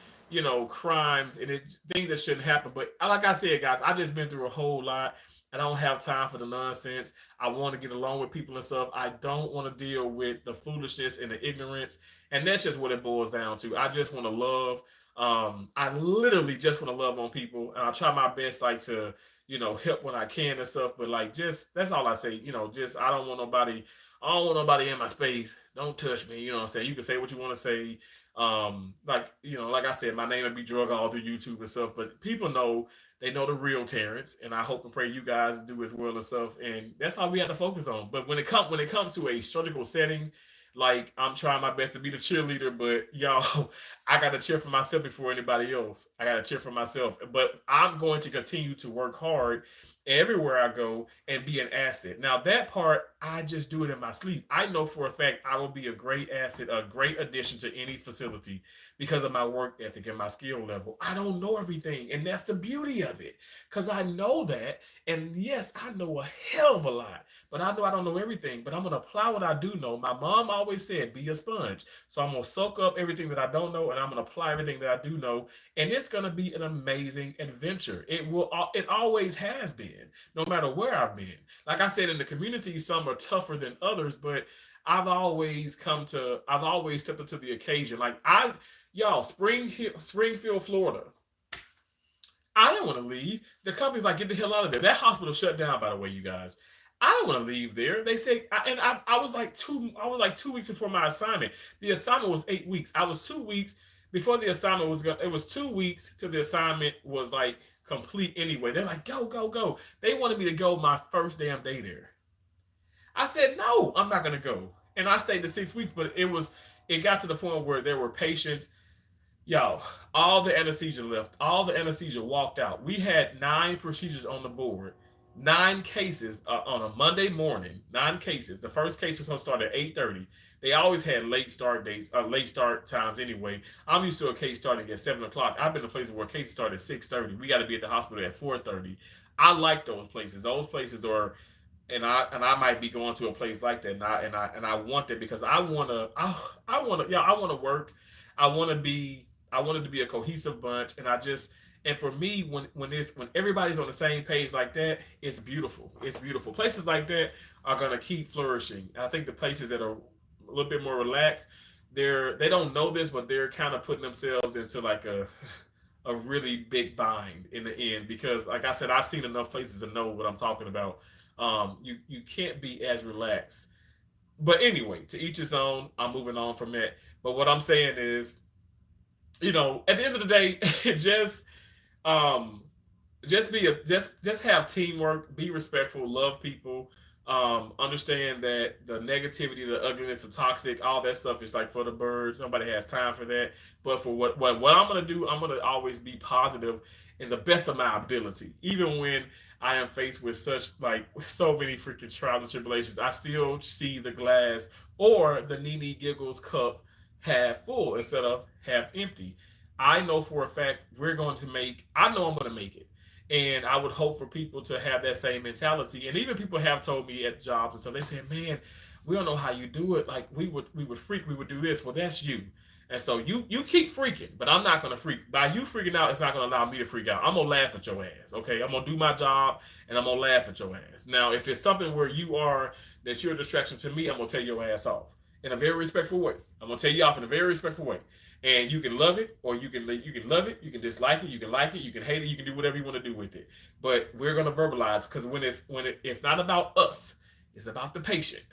crimes, and it's things that shouldn't happen. But like I said, guys, I just been through a whole lot. I don't have time for the nonsense. I want to get along with people and stuff. I don't want to deal with the foolishness and the ignorance, and that's just what it boils down to. I just want to love. I literally just want to love on people, and I try my best, like to help when I can and stuff. But like, just that's all I say. Just I don't want nobody. I don't want nobody in my space. Don't touch me. You know what I'm saying? You can say what you want to say. Like I said, my name would be drug all through YouTube and stuff. But people know they know the real Terrence, and I hope and pray you guys do as well and stuff. And that's all we have to focus on. But when it comes to a surgical setting, like I'm trying my best to be the cheerleader, but y'all, I got to cheer for myself before anybody else. I got to cheer for myself. But I'm going to continue to work hard everywhere I go and be an asset. Now that part, I just do it in my sleep. I know for a fact I will be a great asset, a great addition to any facility because of my work ethic and my skill level. I don't know everything, and that's the beauty of it. Because I know that, and yes, I know a hell of a lot, but I know I don't know everything. But I'm gonna apply what I do know. My mom always said, be a sponge. So I'm gonna soak up everything that I don't know, and I'm gonna apply everything that I do know, and it's gonna be an amazing adventure. It will. It always has been, no matter where I've been. Like I said, in the community, some are tougher than others, but I've always stepped up to the occasion. Y'all, Springfield, Florida. I didn't want to leave. The company's like, get the hell out of there. That hospital shut down, by the way, you guys. I don't want to leave there. They say, I was like I was like 2 weeks before my assignment. The assignment was 8 weeks. I was 2 weeks before the assignment was it was 2 weeks till the assignment was like complete anyway. They're like, go, go, go. They wanted me to go my first damn day there. I said, no, I'm not gonna go. And I stayed the 6 weeks, but it got to the point where there were patients. Yo, all the anesthesia left. All the anesthesia walked out. We had 9 procedures on the board, 9 cases on a Monday morning. 9 cases. The first case was going to start at 8:30. They always had late start dates, late start times anyway. I'm used to a case starting at 7 o'clock. I've been to places where cases start at 6:30. We got to be at the hospital at 4:30. I like those places. Those places are, and I might be going to a place like that, and I want that because I wanna work. I want to be I wanted to be a cohesive bunch, and for me, when everybody's on the same page like that, it's beautiful. It's beautiful. Places like that are gonna keep flourishing. And I think the places that are a little bit more relaxed, they don't know this, but they're kind of putting themselves into like a really big bind in the end because, like I said, I've seen enough places to know what I'm talking about. You can't be as relaxed. But anyway, to each his own. I'm moving on from that. But what I'm saying is, at the end of the day, um, just have teamwork, be respectful, love people, understand that the negativity, the ugliness, the toxic, all that stuff is like for the birds. Nobody has time for that. But for what I'm gonna do, I'm gonna always be positive in the best of my ability, even when I am faced with so many freaking trials and tribulations. I still see the glass or the Nene Giggles cup half full instead of half empty. I know for a fact I know I'm going to make it. And I would hope for people to have that same mentality. And even people have told me at jobs and stuff, they said, man, we don't know how you do it. Like we would freak, we would do this. Well, that's you. And so you keep freaking, but I'm not gonna freak. By you freaking out, it's not gonna allow me to freak out. I'm gonna laugh at your ass, okay? I'm gonna do my job and I'm gonna laugh at your ass. Now, if it's something where you're a distraction to me, I'm gonna tell your ass off in a very respectful way. I'm gonna tell you off in a very respectful way. And you can love it, or you can love it, you can dislike it, you can like it, you can hate it, you can do whatever you want to do with it. But we're gonna verbalize because it's not about us. It's about the patient.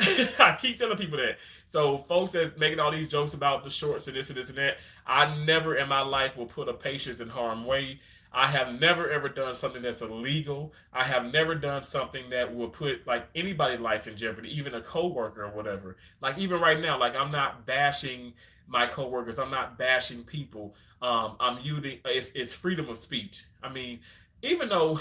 I keep telling people that. So folks that making all these jokes about the shorts and this and this and that, I never in my life will put a patient in harm's way. I have never ever done something that's illegal. I have never done something that will put like anybody's life in jeopardy, even a coworker or whatever. Like even right now, like I'm not bashing my coworkers. I'm not bashing people. I'm using it's freedom of speech. I mean, even though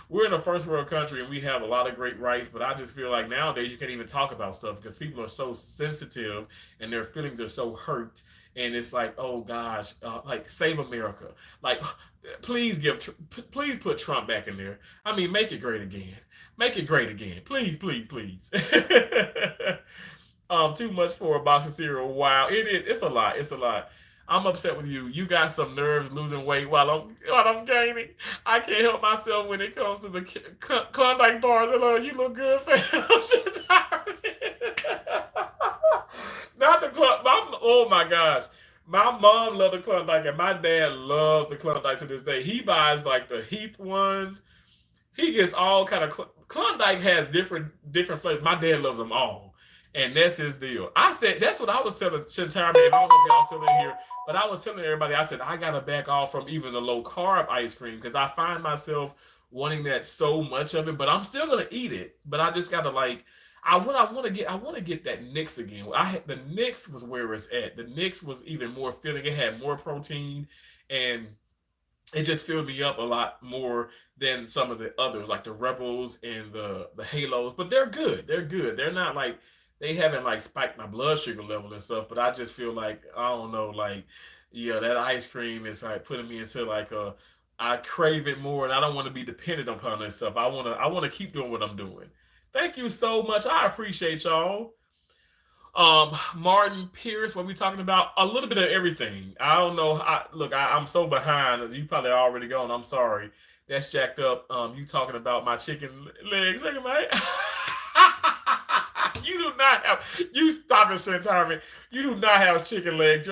we're in a first world country and we have a lot of great rights, but I just feel like nowadays you can't even talk about stuff because people are so sensitive and their feelings are so hurt. And it's like, oh gosh, like save America. Like, please put Trump back in there. I mean, make it great again. Make it great again. Please, please, please. Too much for a box of cereal. Wow, it's a lot. It's a lot. I'm upset with you. You got some nerves losing weight while I'm gaining. I can't help myself when it comes to the Klondike bars. You look good, fam. I'm just tired. Not the Klondike. Oh my gosh. My mom loved the Klondike, and my dad loves the Klondike to this day. He buys like the Heath ones. He gets all kind of Klondike has different flavors. My dad loves them all, and that's his deal. I said that's what I was telling Shantara. I don't know if y'all still in here, but I was telling everybody. I said I gotta back off from even the low carb ice cream because I find myself wanting that so much of it. But I'm still gonna eat it. But I just gotta like. I want to get that Nix again. The Nix was where it's at. The Nix was even more filling. It had more protein, and it just filled me up a lot more than some of the others, like the Rebels and the Halos. But they're good. They're good. They're not like they haven't like spiked my blood sugar level and stuff. But I just feel like I don't know, like yeah, that ice cream is like putting me into like a. I crave it more, and I don't want to be dependent upon this stuff. I wanna keep doing what I'm doing. Thank you so much. I appreciate y'all. Martin Pierce, what we talking about? A little bit of everything. I don't know. Look, I'm so behind. You probably already gone. I'm sorry. That's jacked up. You talking about my chicken legs, second mate? You do not have. You stop it, Shantarman. You do not have chicken legs.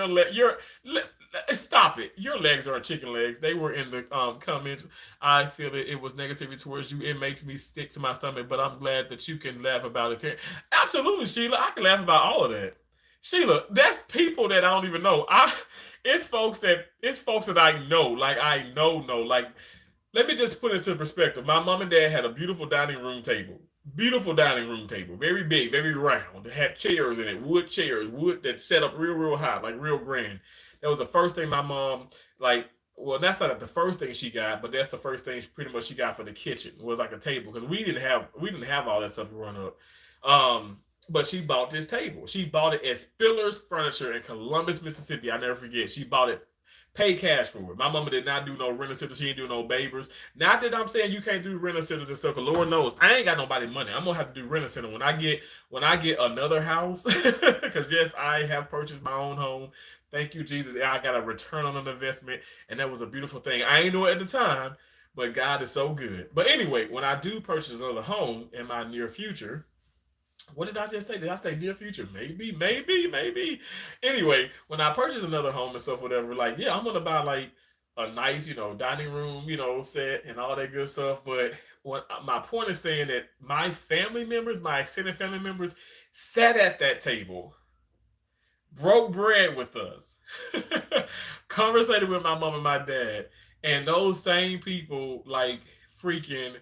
Stop it. Your legs aren't chicken legs. They were in the comments. I feel it was negativity towards you. It makes me stick to my stomach, but I'm glad that you can laugh about it. Absolutely, Sheila. I can laugh about all of that. Sheila, that's people that I don't even know. It's folks that I know. Like I know. Like, let me just put it into perspective. My mom and dad had a beautiful dining room table. Beautiful dining room table. Very big, very round. It had chairs in it, wood chairs, wood that set up real high, like real grand. That was the first thing my mom, like, well, that's not the first thing she got, but that's the first thing pretty much she got for the kitchen was like a table because we didn't have all that stuff growing up. But she bought this table. She bought it at Spiller's Furniture in Columbus, Mississippi. I never forget. She bought it, paid cash for it. My mama did not do no renter sitters. She didn't do no babers. Not that I'm saying you can't do renter sitters and stuff. Lord knows I ain't got nobody money. I'm gonna have to do renter sitter when I get another house. Because yes, I have purchased my own home. Thank you, Jesus. I got a return on an investment, and that was a beautiful thing. I ain't know it at the time, but God is so good. But anyway, when I do purchase another home in my near future, what did I just say? Did I say near future? Maybe. Anyway, when I purchase another home and stuff, whatever, like, yeah, I'm gonna buy like a nice, dining room, set and all that good stuff. But what my point is saying that my family members, my extended family members, sat at that table, broke bread with us, conversated with my mom and my dad, and those same people like freaking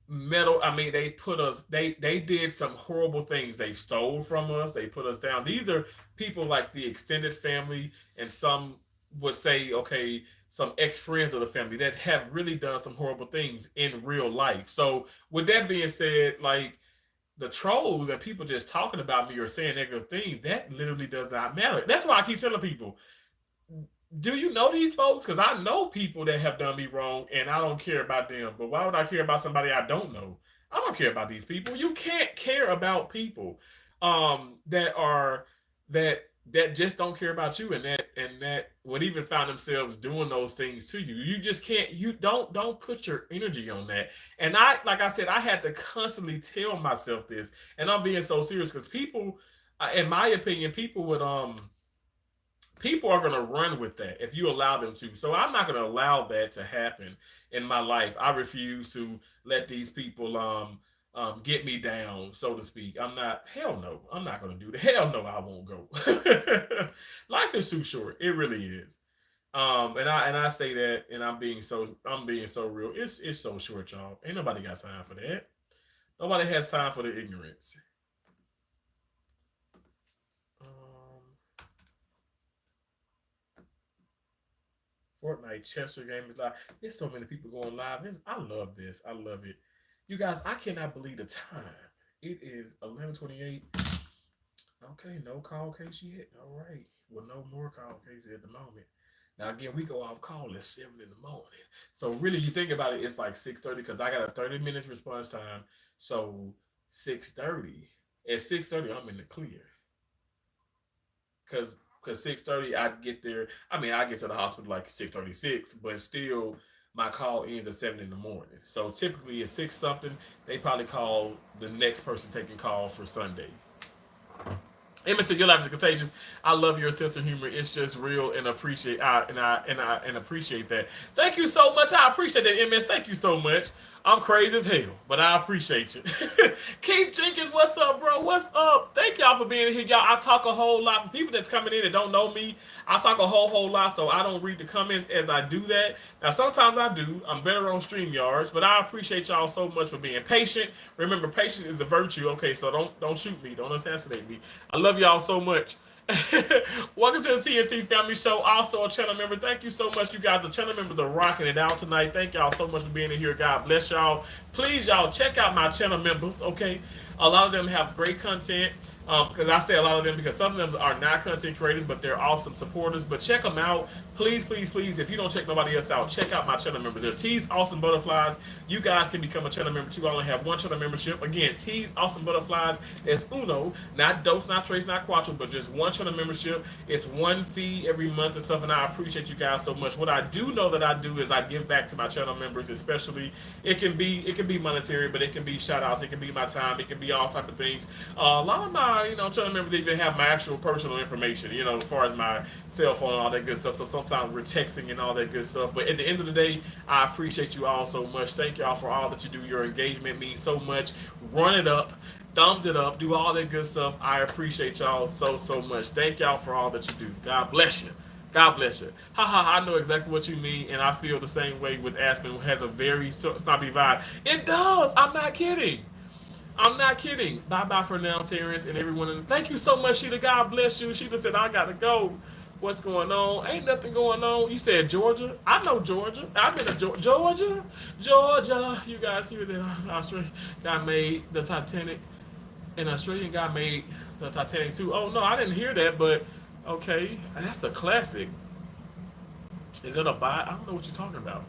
metal. I mean, they put us. They did some horrible things. They stole from us. They put us down. These are people like the extended family, and some would say, okay, some ex friends of the family that have really done some horrible things in real life. So, with that being said, like the trolls and people just talking about me or saying negative things, that literally does not matter. That's why I keep telling people, do you know these folks? Because I know people that have done me wrong and I don't care about them. But why would I care about somebody I don't know? I don't care about these people. You can't care about people that just don't care about you and that would even find themselves doing those things to you. You just can't. You don't put your energy on that. And like I said, I had to constantly tell myself this, and I'm being so serious because people, in my opinion, people are going to run with that if you allow them to. So I'm not going to allow that to happen in my life. I refuse to let these people get me down, so to speak. Hell no, I'm not going to do that. Hell no, I won't go. Life is too short. It really is. And I say that, and I'm being so real. It's so short, y'all. Ain't nobody got time for that. Nobody has time for the ignorance. Um, Fortnite Chester game is live. There's so many people going live. I love this. I love it. You guys, I cannot believe the time. It is 11:28. Okay, no call case yet. All right. Well, no more call cases at the moment. Now again, we go off call at 7 in the morning. So really, you think about it, it's like 6:30 because I got a 30 minutes response time. So 6:30. At 6:30, I'm in the clear. Because 6:30 I get there. I mean, I get to the hospital like 6:36, but still my call ends at 7 in the morning. So typically at 6 something, they probably call the next person taking call for Sunday. Emma said, "Your life is contagious. I love your sense of humor. It's just real and appreciate that. Thank you so much. I appreciate that, MS. Thank you so much. I'm crazy as hell, but I appreciate you. Keith Jenkins, what's up, bro? What's up? Thank y'all for being here, y'all. I talk a whole lot for people that's coming in that don't know me. I talk a whole lot, so I don't read the comments as I do that. Now, sometimes I do. I'm better on StreamYards, but I appreciate y'all so much for being patient. Remember, patience is a virtue. Okay, so don't shoot me, don't assassinate me. I love y'all so much. Welcome to the TNT Family Show. Also a channel member. Thank you so much, you guys. The channel members are rocking it out tonight. Thank y'all so much for being in here. God bless y'all. Please, y'all, check out my channel members, okay? A lot of them have great content. Because I say a lot of them because some of them are not content creators, but they're awesome supporters. But check them out. Please, please, please. If you don't check nobody else out, check out my channel members. There's T's Awesome Butterflies. You guys can become a channel member too. I only have one channel membership. Again, T's Awesome Butterflies is uno, not dos, not tres, not cuatro, but just one channel membership. It's one fee every month and stuff, and I appreciate you guys so much. What I do know that I do is I give back to my channel members, especially it can be monetary, but it can be shout outs, it can be my time, it can be all type of things. A lot of my channel members even have my actual personal information, as far as my cell phone and all that good stuff. So sometimes we're texting and all that good stuff. But at the end of the day, I appreciate you all so much. Thank y'all for all that you do. Your engagement means so much. Run it up. Thumbs it up. Do all that good stuff. I appreciate y'all so, so much. Thank y'all for all that you do. God bless you. God bless you. Ha ha, I know exactly what you mean, and I feel the same way with Aspen, who has a very snobby vibe. It does. I'm not kidding. I'm not kidding. Bye bye for now, Terrence, and everyone. Thank you so much, Sheila. God bless you. Sheila said, I got to go. What's going on? Ain't nothing going on. You said Georgia. I know Georgia. I've been to Georgia. Georgia. You guys hear that Australia got made the Titanic, and Australian got made the Titanic too. Oh, no, I didn't hear that, but okay. That's a classic. Is it a buy? I don't know what you're talking about.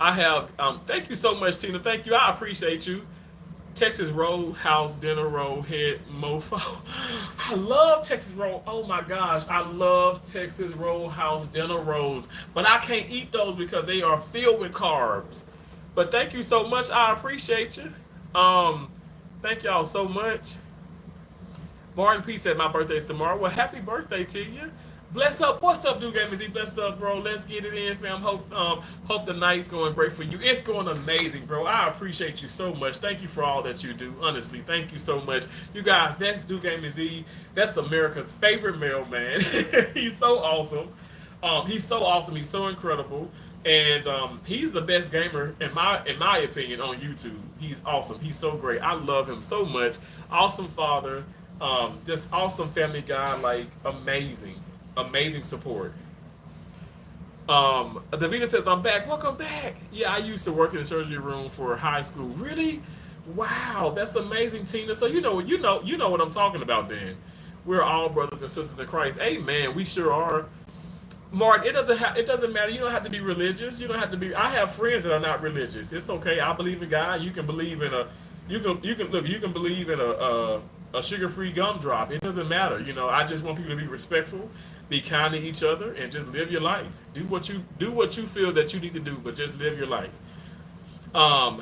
I have, thank you so much, Tina. Thank you. I appreciate you. Texas Roadhouse dinner roll head mofo. I love Texas roll. Oh my gosh, I love Texas Roadhouse dinner rolls, but I can't eat those because they are filled with carbs. But thank you so much. I appreciate you. Thank y'all so much. Martin P said my birthday's tomorrow. Well, happy birthday to you. Bless up. What's up, Dude Gamers? Bless up, bro. Let's get it in, fam. Hope the night's going great for you. It's going amazing, bro. I appreciate you so much. Thank you for all that you do. Honestly, thank you so much. You guys, that's Dude Gamers. That's America's favorite mailman. He's so awesome. He's so awesome. He's so incredible. And he's the best gamer in my opinion on YouTube. He's awesome. He's so great. I love him so much. Awesome father. Just awesome family guy. Like amazing support. Davina says, I'm back. Welcome back. Yeah, I used to work in the surgery room for high school. Really? Wow, that's amazing, Tina. So you know what I'm talking about then. We're all brothers and sisters in Christ. Amen. We sure are. Martin, it doesn't matter. You don't have to be religious. You don't have to be. I have friends that are not religious. It's okay. I believe in God. You can believe in you can believe in a sugar-free gumdrop. It doesn't matter. I just want people to be respectful, be kind to each other, and just live your life. Do what you feel that you need to do, but just live your life. Um,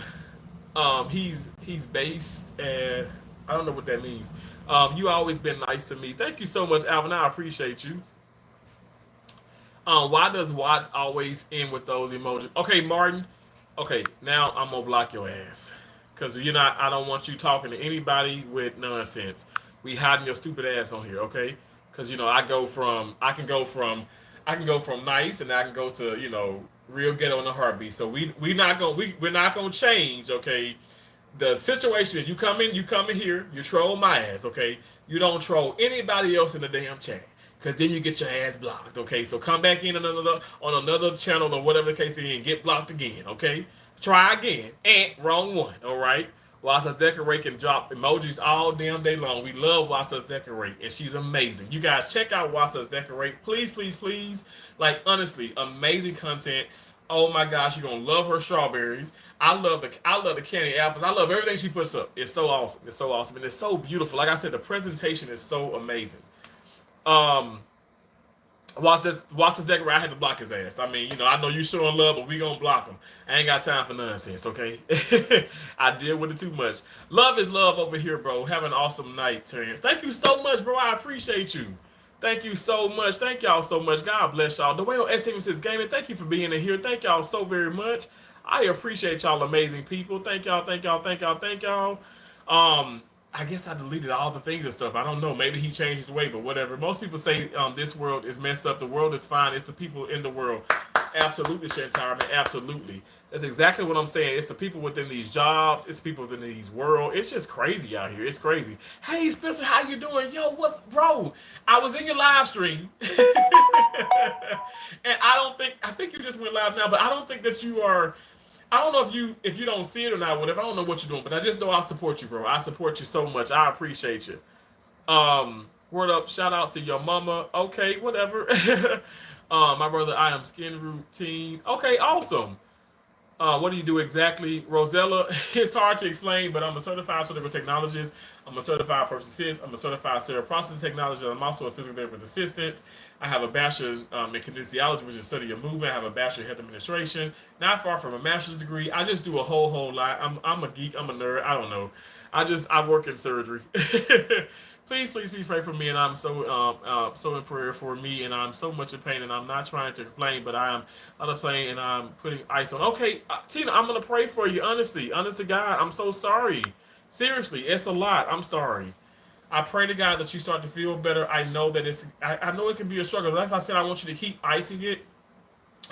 he's based, and I don't know what that means. You always been nice to me. Thank you so much, Alvin. I appreciate you. Why does Watts always end with those emojis? Okay, Martin. Okay, now I'm gonna block your ass because you're not. I don't want you talking to anybody with nonsense. We hiding your stupid ass on here, okay? Because I can go from nice and I can go to real ghetto in a heartbeat. So we're not gonna change, okay? The situation is you come in here, you troll my ass, okay? You don't troll anybody else in the damn chat. Cause then you get your ass blocked, okay? So come back in on another channel or whatever the case is and get blocked again, okay? Try again. Wrong one, all right? Watch Us Decorate can drop emojis all damn day long. We love Watch Us Decorate, and she's amazing. You guys check out Watch Us Decorate, please, please, please. Like honestly, amazing content. Oh my gosh, you're gonna love her strawberries. I love the candy apples. I love everything she puts up. It's so awesome. It's so awesome, and it's so beautiful. Like I said, the presentation is so amazing. Um, watch this decorate. I had to block his ass. I mean, I know you showing love, but we gonna block him. I ain't got time for nonsense, okay? I deal with it too much. Love is love over here, bro. Have an awesome night, Terrence. Thank you so much, bro. I appreciate you. Thank you so much. Thank y'all so much. God bless y'all. Dwayne S. Says Gaming, thank you for being in here. Thank y'all so very much. I appreciate y'all amazing people. Thank y'all, thank y'all, thank y'all, thank y'all. I guess I deleted all the things and stuff. I don't know. Maybe he changed his way, but whatever. Most people say this world is messed up. The world is fine. It's the people in the world. Absolutely, Shantara, man. Absolutely. That's exactly what I'm saying. It's the people within these jobs. It's people within these world. It's just crazy out here. It's crazy. Hey, Spencer, how you doing? Yo, what's bro? I was in your live stream, and I think you just went live now, but I don't think that you are. I don't know if you don't see it or not. Whatever. I don't know what you're doing, but I just know I support you, bro. I support you so much. I appreciate you. Word up, shout out to your mama. Okay, whatever. My brother, I am skin routine. Okay, awesome. What do you do exactly, Rosella? It's hard to explain, but I'm a certified surgical technologist. I'm a certified first assist. I'm a certified cerebral process technologist. I'm also a physical therapist assistant. I have a bachelor in kinesiology, which is study of movement. I have a bachelor in health administration. Not far from a master's degree. I just do a whole lot. I'm a geek. I'm a nerd. I don't know. I work in surgery. Please pray for me, and I'm so in prayer for me, and I'm so much in pain, and I'm not trying to complain, but I am on a plane, and I'm putting ice on. Okay, Tina, I'm gonna pray for you, honestly, honest to God. I'm so sorry. Seriously, it's a lot. I'm sorry. I pray to God that you start to feel better. I know that I know it can be a struggle. As I said, I want you to keep icing it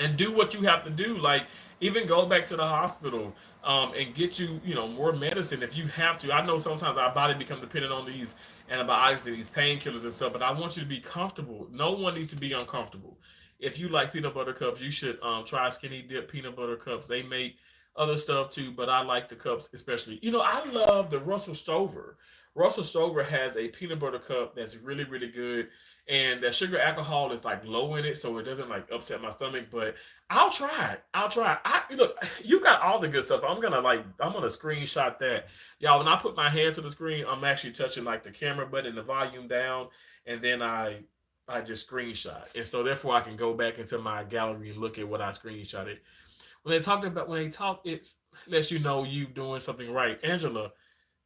and do what you have to do. Like even go back to the hospital and get you more medicine if you have to. I know sometimes our body become dependent on these antibiotics and these painkillers and stuff, but I want you to be comfortable. No one needs to be uncomfortable. If you like peanut butter cups, you should try Skinny Dip peanut butter cups. They make other stuff too, but I like the cups especially. I love the Russell Stover. Russell Stover has a peanut butter cup that's really really good, and the sugar alcohol is like low in it, so it doesn't like upset my stomach. But I'll try it. I'll try it. Look, you got all the good stuff. I'm gonna screenshot that, y'all. When I put my hands to the screen, I'm actually touching like the camera button, the volume down, and then I just screenshot, and so therefore I can go back into my gallery and look at what I screenshotted. When they talk, it's lets you know you doing something right, Angela.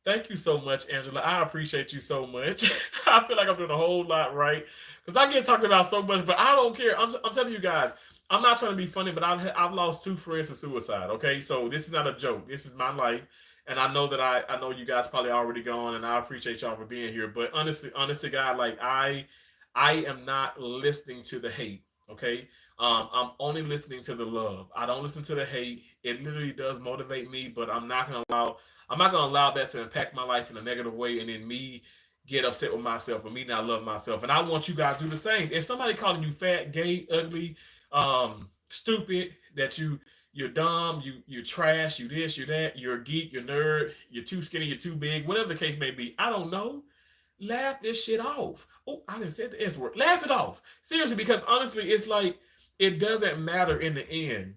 Thank you so much, Angela. I appreciate you so much. I feel like I'm doing a whole lot right because I get talked about so much, but I don't care. I'm telling you guys, I'm not trying to be funny, but I've lost two friends to suicide. Okay, so this is not a joke. This is my life, and I know that I know you guys probably already gone, and I appreciate y'all for being here. But honestly, God, like I am not listening to the hate. Okay, I'm only listening to the love. I don't listen to the hate. It literally does motivate me, but I'm not gonna allow that to impact my life in a negative way, and then me get upset with myself and me not love myself. And I want you guys to do the same. If somebody calling you fat, gay, ugly, stupid, that you're dumb, you're trash, you this, you that, you're a geek, you're a nerd, you're too skinny, you're too big, whatever the case may be. I don't know. Laugh this shit off. Oh, I didn't say the S word. Laugh it off. Seriously, because honestly, it's like it doesn't matter in the end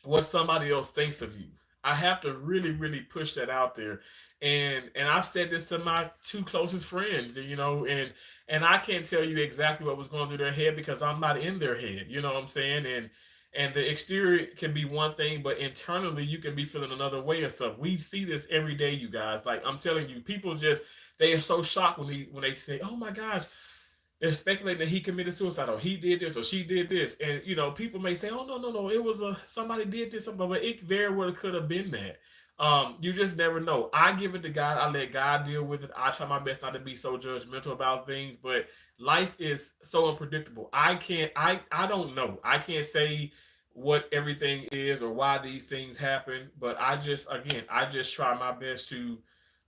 what somebody else thinks of you. I have to really, really push that out there. And I've said this to my two closest friends, and I can't tell you exactly what was going through their head because I'm not in their head. You know what I'm saying? And the exterior can be one thing, but internally you can be feeling another way and stuff. We see this every day, you guys. Like I'm telling you, people just they are so shocked when they say, "Oh my gosh, they're speculating that he committed suicide or he did this or she did this," and people may say, "Oh no, it was somebody did this," but it very well could have been that. You just never know. I give it to God. I let God deal with it. I try my best not to be so judgmental about things, but life is so unpredictable. I don't know. I can't say what everything is or why these things happen, but I just try my best to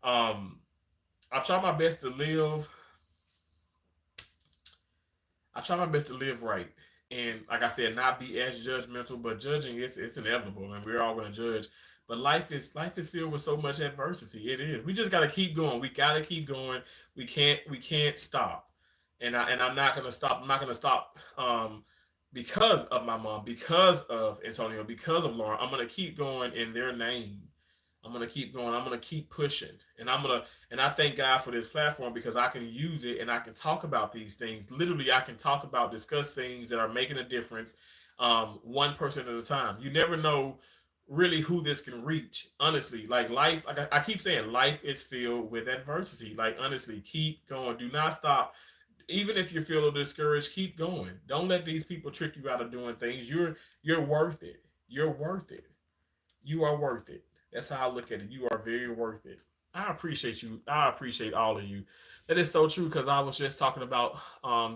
um I try my best to live I try my best to live right, and like I said, not be as judgmental. But judging it's inevitable, and we're all going to judge. But life is filled with so much adversity. It is. We just got to keep going. We got to keep going. We can't stop. And I'm not going to stop. I'm not going to stop. Because of my mom, because of Antonio, because of Lauren. I'm going to keep going in their name. I'm gonna keep going. I'm gonna keep pushing, and I thank God for this platform because I can use it and I can talk about these things. Literally, I can discuss things that are making a difference, one person at a time. You never know really who this can reach. Honestly, like life, like I keep saying, life is filled with adversity. Like honestly, keep going. Do not stop. Even if you feel discouraged, keep going. Don't let these people trick you out of doing things. You're worth it. You're worth it. You are worth it. That's how I look at it. You are very worth it. I appreciate you. I appreciate all of you. That is so true because I was just talking about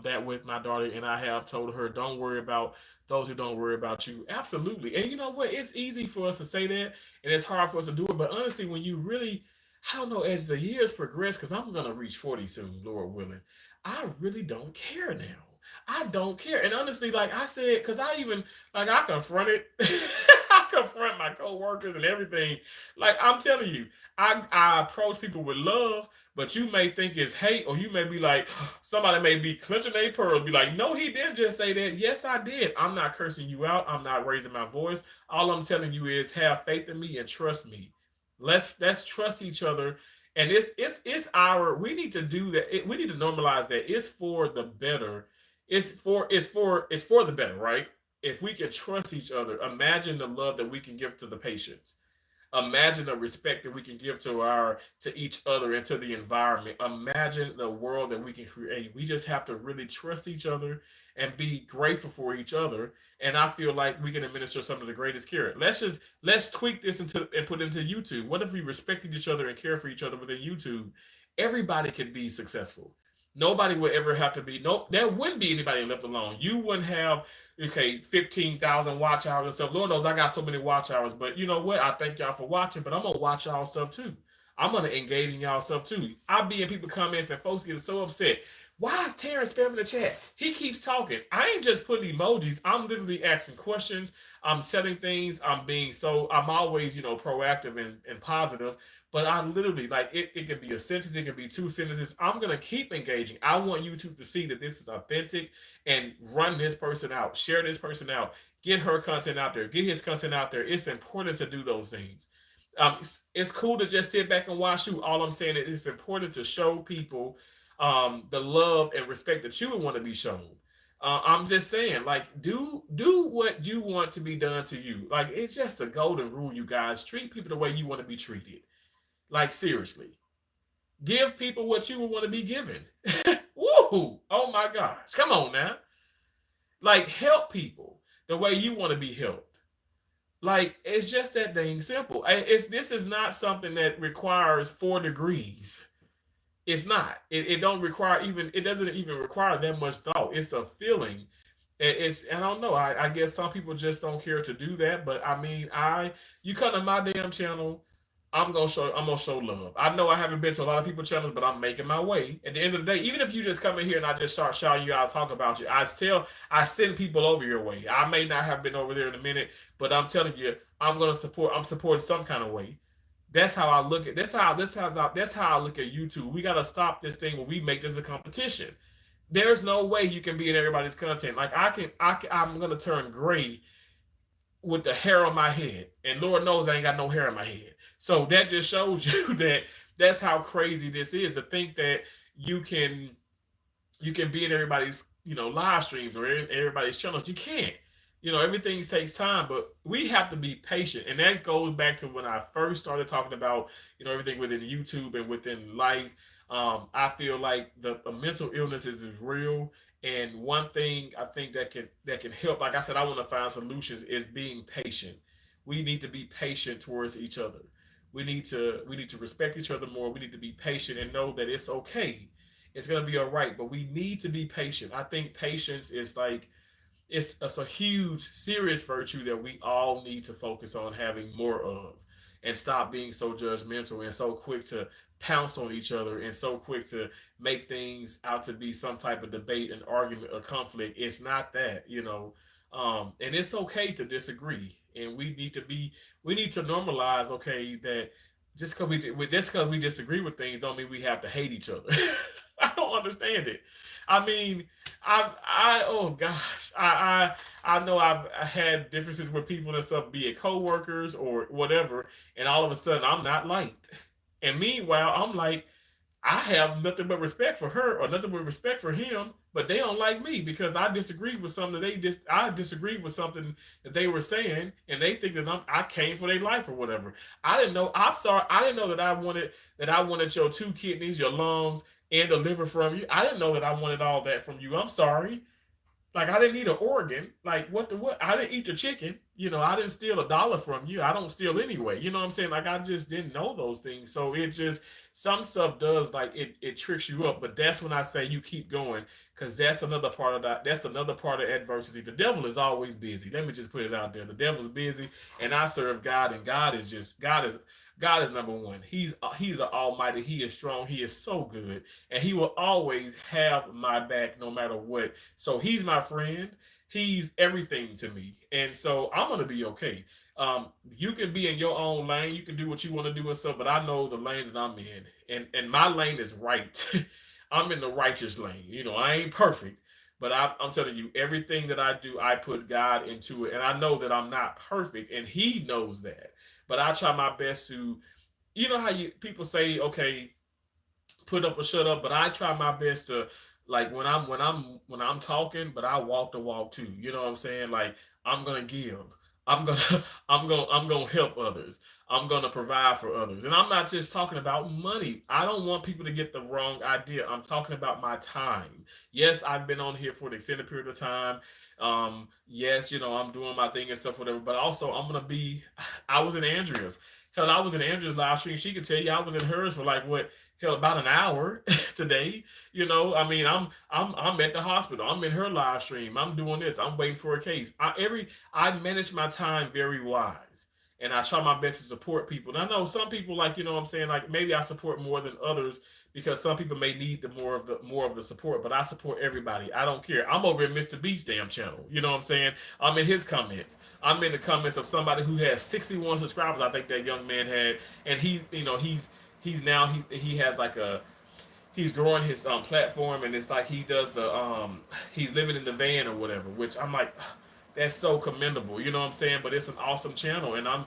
that with my daughter, and I have told her, "Don't worry about those who don't worry about you." Absolutely, and you know what? It's easy for us to say that, and it's hard for us to do it. But honestly, when you really, I don't know, as the years progress, because I'm gonna reach 40 soon, Lord willing, I really don't care now. I don't care, and honestly, like I said, because I even like I confronted, I confront my coworkers and everything. Like I'm telling you. I approach people with love, but you may think it's hate, or you may be like, somebody may be clenching their pearls, be like, no, he didn't just say that. Yes, I did. I'm not cursing you out. I'm not raising my voice. All I'm telling you is have faith in me and trust me. Let's trust each other. And it's our we need to do that. We need to normalize that. It's for the better. It's for the better, right? If we can trust each other, imagine the love that we can give to the patients. Imagine the respect that we can give to each other and to the environment. Imagine the world that we can create. We just have to really trust each other and be grateful for each other. And I feel like we can administer some of the greatest care. Let's tweak this into and put it into YouTube. What if we respected each other and care for each other within YouTube? Everybody could be successful. Nobody would ever have to be no. There wouldn't be anybody left alone. You wouldn't have 15,000 watch hours and stuff. Lord knows I got so many watch hours. But you know what? I thank y'all for watching. But I'm gonna watch y'all stuff too. I'm gonna engage in y'all stuff too. I be in people comments and folks get so upset. Why is Terrence spamming the chat? He keeps talking. I ain't just putting emojis. I'm literally asking questions. I'm selling things. I'm always, proactive and positive. But I literally like it can be a sentence, it can be two sentences. I'm gonna keep engaging. I want YouTube to see that this is authentic and run this person out, share this person out, get her content out there, get his content out there. It's important to do those things. It's cool to just sit back and watch you. All I'm saying is it's important to show people the love and respect that you would want to be shown. I'm just saying, like, do what you want to be done to you. Like, it's just a golden rule, you guys. Treat people the way you want to be treated. Like, seriously. Give people what you would want to be given. Woo! Oh my gosh. Come on now. Like, help people the way you want to be helped. Like, it's just that dang simple. This is not something that requires 4 degrees. It's not. It don't require even. It doesn't even require that much thought. It's a feeling. I don't know. I guess some people just don't care to do that. But I mean, you come to my damn channel, I'm gonna show love. I know I haven't been to a lot of people's channels, but I'm making my way. At the end of the day, even if you just come in here and I just start shouting you out, talk about you, I send people over your way. I may not have been over there in a minute, but I'm telling you, I'm supporting some kind of way. That's how I look at that's how I look at YouTube. We gotta stop this thing where we make this a competition. There's no way you can be in everybody's content. Like I'm gonna turn gray with the hair on my head, and Lord knows I ain't got no hair on my head. So that just shows you that's how crazy this is, to think that you can be in everybody's live streams or in everybody's channels. You can't. Everything takes time, but we have to be patient. And that goes back to when I first started talking about, everything within YouTube and within life. I feel like the mental illness is real. And one thing I think that can help, like I said, I want to find solutions, is being patient. We need to be patient towards each other. We need to respect each other more. We need to be patient and know that it's okay. It's gonna be all right. But we need to be patient. I think patience is like, it's a huge, serious virtue that we all need to focus on having more of, and stop being so judgmental and so quick to pounce on each other and so quick to make things out to be some type of debate and argument or conflict. It's not that, and it's okay to disagree. And we need to normalize, okay, that just because we disagree with things don't mean we have to hate each other. I don't understand it. I mean, oh gosh, I know I've had differences with people and stuff, be it coworkers or whatever, and all of a sudden I'm not liked. And meanwhile, I'm like, I have nothing but respect for her or nothing but respect for him, but they don't like me because I disagreed with something I disagreed with something that they were saying, and they think that I came for their life or whatever. I didn't know. I'm sorry. I didn't know that I wanted your 2 kidneys, your lungs, and the liver from you. I didn't know that I wanted all that from you. I'm sorry. Like I didn't eat an organ. Like what the what? I didn't eat the chicken. I didn't steal $1 from you. I don't steal anyway. You know what I'm saying? Like I just didn't know those things. So it just some stuff does like it tricks you up. But that's when I say you keep going because that's another part of that. That's another part of adversity. The devil is always busy. Let me just put it out there. The devil's busy, and I serve God, and God is number one. He's the Almighty. He is strong. He is so good, and He will always have my back no matter what. So He's my friend. He's everything to me, and so I'm gonna be okay. You can be in your own lane. You can do what you want to do and stuff, but I know the lane that I'm in, and my lane is right. I'm in the righteous lane. I ain't perfect, but I'm telling you, everything that I do, I put God into it, and I know that I'm not perfect, and He knows that. But I try my best to, how you people say, okay, put up or shut up, but I try my best to, like, when I'm talking, but I walk the walk too. You know what I'm saying? Like I'm gonna give. I'm gonna I'm gonna help others. I'm gonna provide for others. And I'm not just talking about money. I don't want people to get the wrong idea. I'm talking about my time. Yes, I've been on here for an extended period of time. Yes, I'm doing my thing and stuff, whatever. But also I'm gonna be I was in Andrea's. Hell, I was in Andrea's live stream. She could tell you I was in hers for like what, hell, about an hour today. I mean, I'm at the hospital. I'm in her live stream. I'm doing this. I'm waiting for a case. I manage my time very wise, and I try my best to support people. And I know some people, like, what I'm saying, like maybe I support more than others because some people may need the more of the support. But I support everybody. I don't care. I'm over at Mr. Beats damn channel. You know what I'm saying? I'm in his comments. I'm in the comments of somebody who has 61 subscribers. I think that young man had, and he's now he has like a he's growing his platform, and it's like he does the he's living in the van or whatever, which I'm like, that's so commendable. You know what I'm saying? But it's an awesome channel, and I'm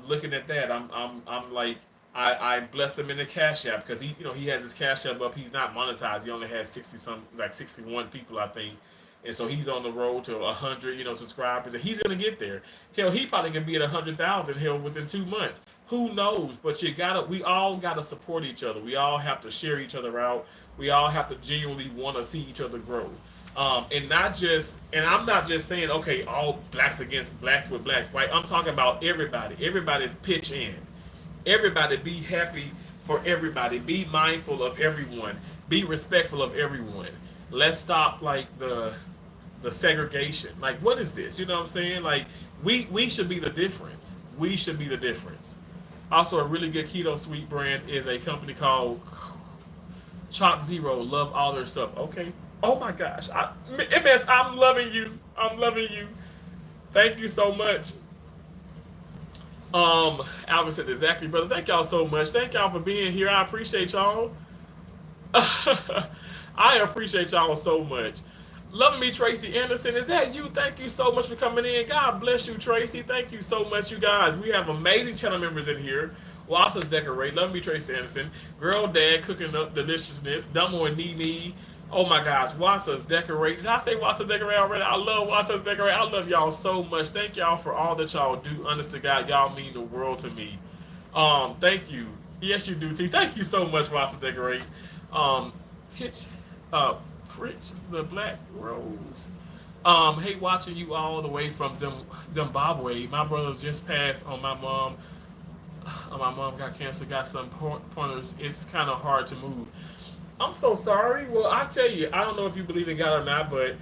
looking at that. I'm like, I blessed him in the Cash App because he has his Cash App up. He's not monetized. He only has 61 people, I think. And so he's on the road to 100, subscribers, and he's gonna get there. Hell, he probably gonna be at 100,000 hell within 2 months. Who knows? But we all gotta support each other. We all have to share each other out. We all have to genuinely want to see each other grow. And I'm not just saying, okay, all blacks against blacks with blacks, right? I'm talking about everybody. Everybody's pitch in. Everybody be happy for everybody. Be mindful of everyone. Be respectful of everyone. Let's stop like the segregation. Like, what is this? You know what I'm saying? Like, we should be the difference. We should be the difference. Also, a really good keto sweet brand is a company called Chalk Zero. Love all their stuff. Okay. Oh my gosh, MS, I'm loving you. I'm loving you. Thank you so much. Alvin said exactly, brother. Thank y'all so much. Thank y'all for being here. I appreciate y'all. I appreciate y'all so much. Loving me, Tracy Anderson. Is that you? Thank you so much for coming in. God bless you, Tracy. Thank you so much, you guys. We have amazing channel members in here. Wasa's Decorate. Love me, Tracy Anderson. Girl Dad cooking up deliciousness. Dumbo and Nene. Oh my gosh, Wasa's Decorate. Did I say Wasa's Decorate already? I love Wasa's Decorate. I love y'all so much. Thank y'all for all that y'all do. Honest to God, y'all mean the world to me. Thank you. Yes, you do, T. Thank you so much, Wasa's Decorate. Pitch, Pritch the Black Rose. Hate watching you all the way from Zimbabwe. My brother just passed on my mom. My mom got cancer, got some pointers. It's kind of hard to move. I'm so sorry. Well, I tell you, I don't know if you believe in God or not, but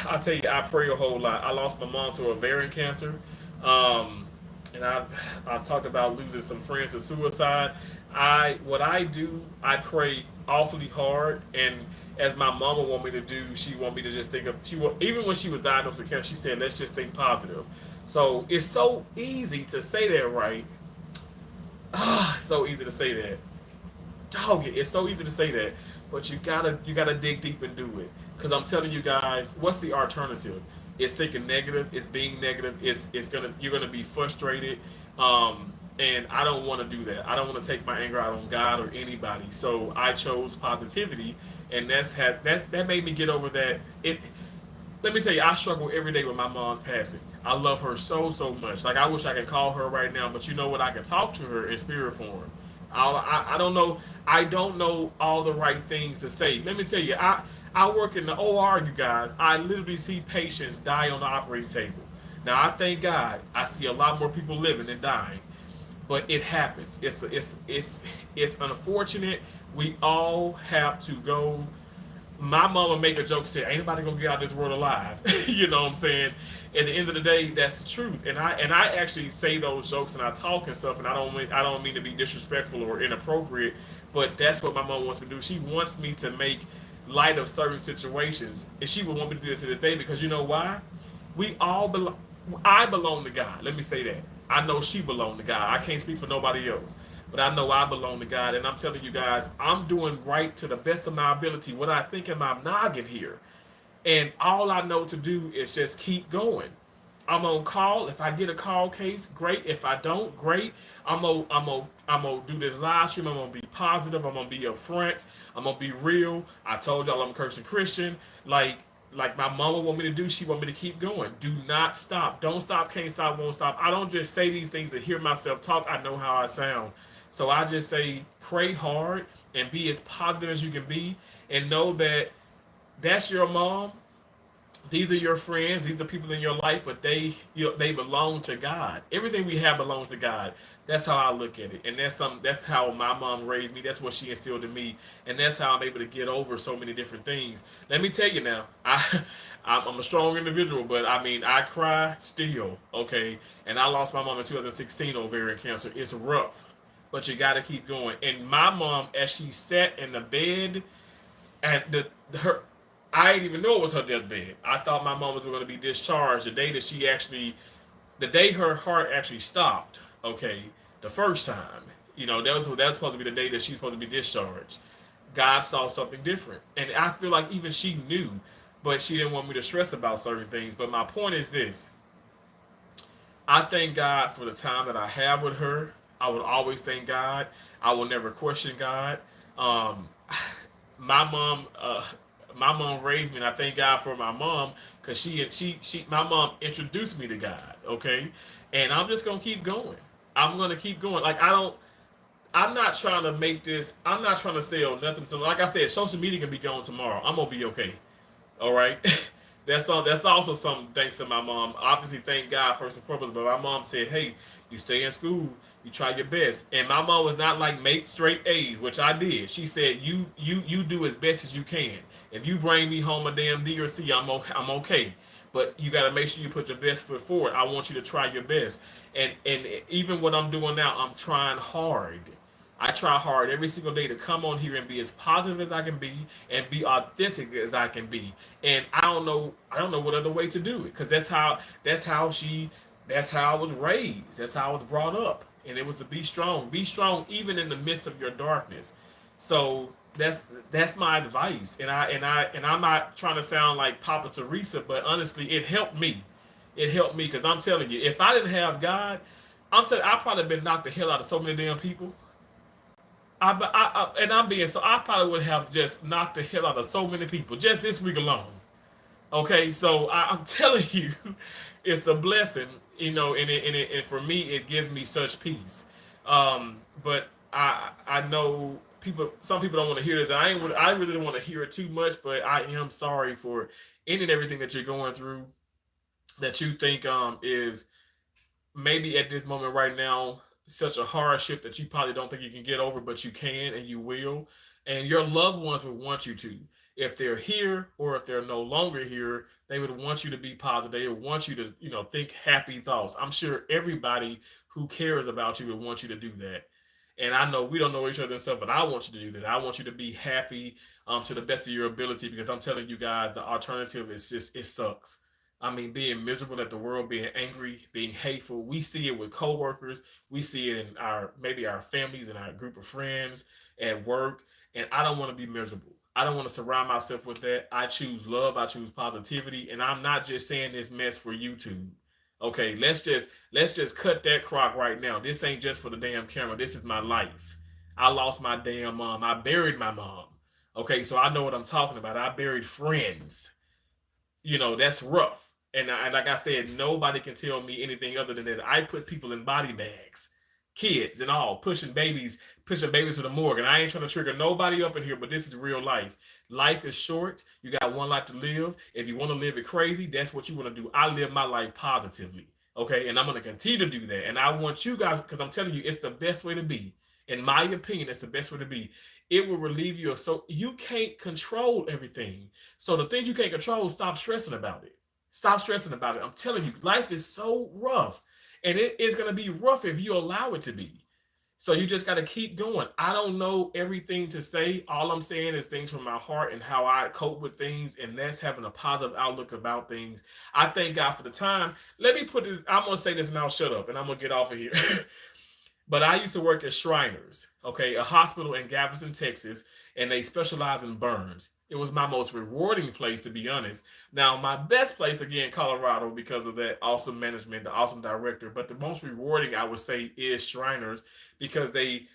I tell you, I pray a whole lot. I lost my mom to ovarian cancer, and I've talked about losing some friends to suicide. What I do, I pray awfully hard, and as my mama want me to do, she want me to just think of even when she was diagnosed with cancer, she said, let's just think positive. So it's so easy to say that, right? So easy to say that. Dog it. It's so easy to say that, but you gotta dig deep and do it. Because I'm telling you guys, what's the alternative? It's thinking negative. It's being negative. You're gonna be frustrated. And I don't want to do that. I don't want to take my anger out on God or anybody. So I chose positivity, and that made me get over that. Let me tell you, I struggle every day with my mom's passing. I love her so so much. Like, I wish I could call her right now, but you know what? I can talk to her in spirit form. I don't know. I don't know all the right things to say. Let me tell you, I work in the OR, you guys. I literally see patients die on the operating table. Now I thank God I see a lot more people living than dying, but it happens. It's unfortunate. We all have to go. My mama make a joke and say, "Ain't nobody gonna get out of this world alive." You know what I'm saying? At the end of the day, that's the truth. And I actually say those jokes and I talk and stuff, and I don't mean to be disrespectful or inappropriate, but that's what my mom wants me to do. She wants me to make light of certain situations, and she would want me to do this to this day because you know why? We all belong. I belong to God. Let me say that. I know she belonged to God. I can't speak for nobody else, but I know I belong to God. And I'm telling you guys, I'm doing right to the best of my ability. What I think in my noggin here, and all I know to do is just keep going. I'm on call. If I get a call case, great. If I don't, great. I'm gonna do this live stream. I'm gonna be positive. I'm gonna be upfront. I'm gonna be real. I told y'all I'm a Christian Christian. Like my mama want me to do. She want me to keep going. Do not stop. Don't stop. Can't stop. Won't stop. I don't just say these things to hear myself talk. I know how I sound. So I just say pray hard and be as positive as you can be, and know that that's your mom. These are your friends. These are people in your life, but they belong to God. Everything we have belongs to God. That's how I look at it, and that's how my mom raised me. That's what she instilled in me, and that's how I'm able to get over so many different things. Let me tell you now, I'm a strong individual, but I mean I cry still, okay. And I lost my mom in 2016 ovarian cancer. It's rough, but you got to keep going. And my mom, as she sat in the bed and her I didn't even know it was her deathbed. I thought my mom was going to be discharged the day that the day her heart actually stopped. Okay, the first time, that was supposed to be the day that she's supposed to be discharged. God saw something different, and I feel like even she knew, but she didn't want me to stress about certain things. But my point is this: I thank God for the time that I have with her. I would always thank God. I will never question God. Um, my mom, my mom raised me, and I thank God for my mom because my mom introduced me to God. Okay, and I'm just gonna keep going. I'm gonna keep going. Like I don't. I'm not trying to make this. I'm not trying to sell nothing. So, like I said, social media can be gone tomorrow. I'm gonna be okay. All right. That's also something thanks to my mom. Obviously, thank God first and foremost. But my mom said, "Hey, you stay in school, you try your best." And my mom was not like make straight A's, which I did. She said, "You do as best as you can. If you bring me home a damn D or C, I'm okay. But you got to make sure you put your best foot forward. I want you to try your best." And even what I'm doing now, I'm trying hard. I try hard every single day to come on here and be as positive as I can be and be authentic as I can be. And I don't know what other way to do it because that's how I was raised. That's how I was brought up. And it was to be strong. Be strong even in the midst of your darkness. So that's my advice. And I'm not trying to sound like Papa Teresa, but honestly, it helped me. It helped me because I'm telling you, if I didn't have God, I'd probably been knocked the hell out of so many damn people. And I'm being so I probably would have just knocked the hell out of so many people just this week alone. Okay, so I'm telling you, it's a blessing, and for me, it gives me such peace. But I know some people don't want to hear this. I really don't want to hear it too much, but I am sorry for any and everything that you're going through that you think is maybe at this moment right now such a hardship that you probably don't think you can get over, but you can and you will. And your loved ones would want you to. If they're here or if they're no longer here, they would want you to be positive. They would want you to, think happy thoughts. I'm sure everybody who cares about you would want you to do that. And I know we don't know each other and stuff, but I want you to do that. I want you to be happy to the best of your ability because I'm telling you guys, the alternative is just, it sucks. I mean, being miserable at the world, being angry, being hateful. We see it with coworkers. We see it in maybe our families and our group of friends at work. And I don't want to be miserable. I don't want to surround myself with that. I choose love. I choose positivity. And I'm not just saying this mess for YouTube. Okay, let's just cut that crock right now. This ain't just for the damn camera. This is my life. I lost my damn mom. I buried my mom. Okay, so I know what I'm talking about. I buried friends. That's rough. And like I said, nobody can tell me anything other than that. I put people in body bags, kids and all, pushing babies to the morgue. And I ain't trying to trigger nobody up in here, but this is real life. Life is short. You got one life to live. If you want to live it crazy, that's what you want to do. I live my life positively. Okay. And I'm going to continue to do that. And I want you guys, because I'm telling you, it's the best way to be. In my opinion, it's the best way to be. It will relieve you of, so you can't control everything. So the things you can't control, stop stressing about it. Stop stressing about it. I'm telling you, life is so rough. And it is going to be rough if you allow it to be. So you just got to keep going. I don't know everything to say. All I'm saying is things from my heart and how I cope with things, and that's having a positive outlook about things. I thank God for the time. Let me put it, I'm going to say this and I'll shut up and I'm going to get off of here. But I used to work at Shriners, okay, a hospital in Galveston, Texas, and they specialize in burns. It was my most rewarding place, to be honest. Now, my best place, again, Colorado, because of that awesome management, the awesome director. But the most rewarding, I would say, is Shriners because they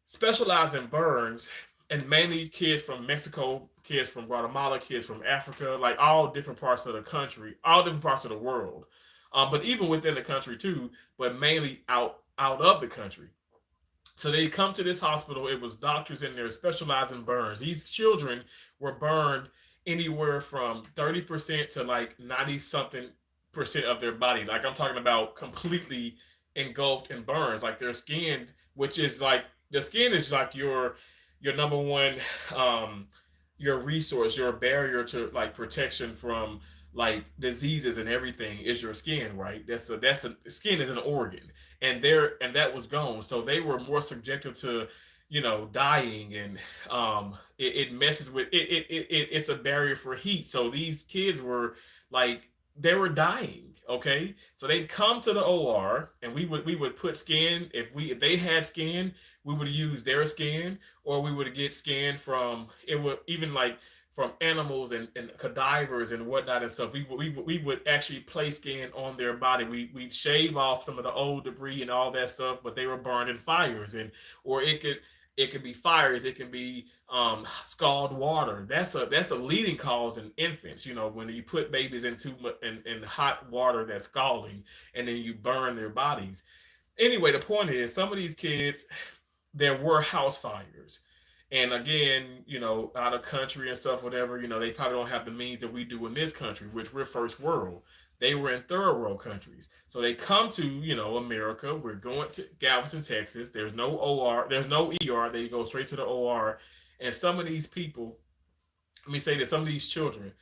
specialize in burns, and mainly kids from Mexico, kids from Guatemala, kids from Africa, like all different parts of the country, all different parts of the world. But even within the country too, but mainly out of the country. So they come to this hospital. It was doctors in there specialized in burns. These children were burned anywhere from 30% to like 90 something percent of their body. Like I'm talking about completely engulfed in burns. Like their skin, which is like the skin is like your number one your resource, your barrier to like protection from like diseases and everything is your skin, right? That's a skin is an organ, and that was gone. So they were more subjected to, dying, and it messes with it's a barrier for heat. So these kids were like they were dying. Okay, so they'd come to the OR, and we would put skin if they had skin, we would use their skin, or we would get skin from it would even like from animals and cadavers and whatnot and stuff. We would actually place skin on their body. We'd shave off some of the old debris and all that stuff, but they were burned in fires, and or it could be fires, it can be scald water. That's a leading cause in infants. When you put babies in hot water that's scalding, and then you burn their bodies. Anyway, the point is, some of these kids, there were house fires. And again, out of country and stuff, whatever, they probably don't have the means that we do in this country, which we're first world. They were in third world countries. So they come to, America. We're going to Galveston, Texas. There's no OR, there's no ER. They go straight to the OR. And some of these people, let me say this, some of these children,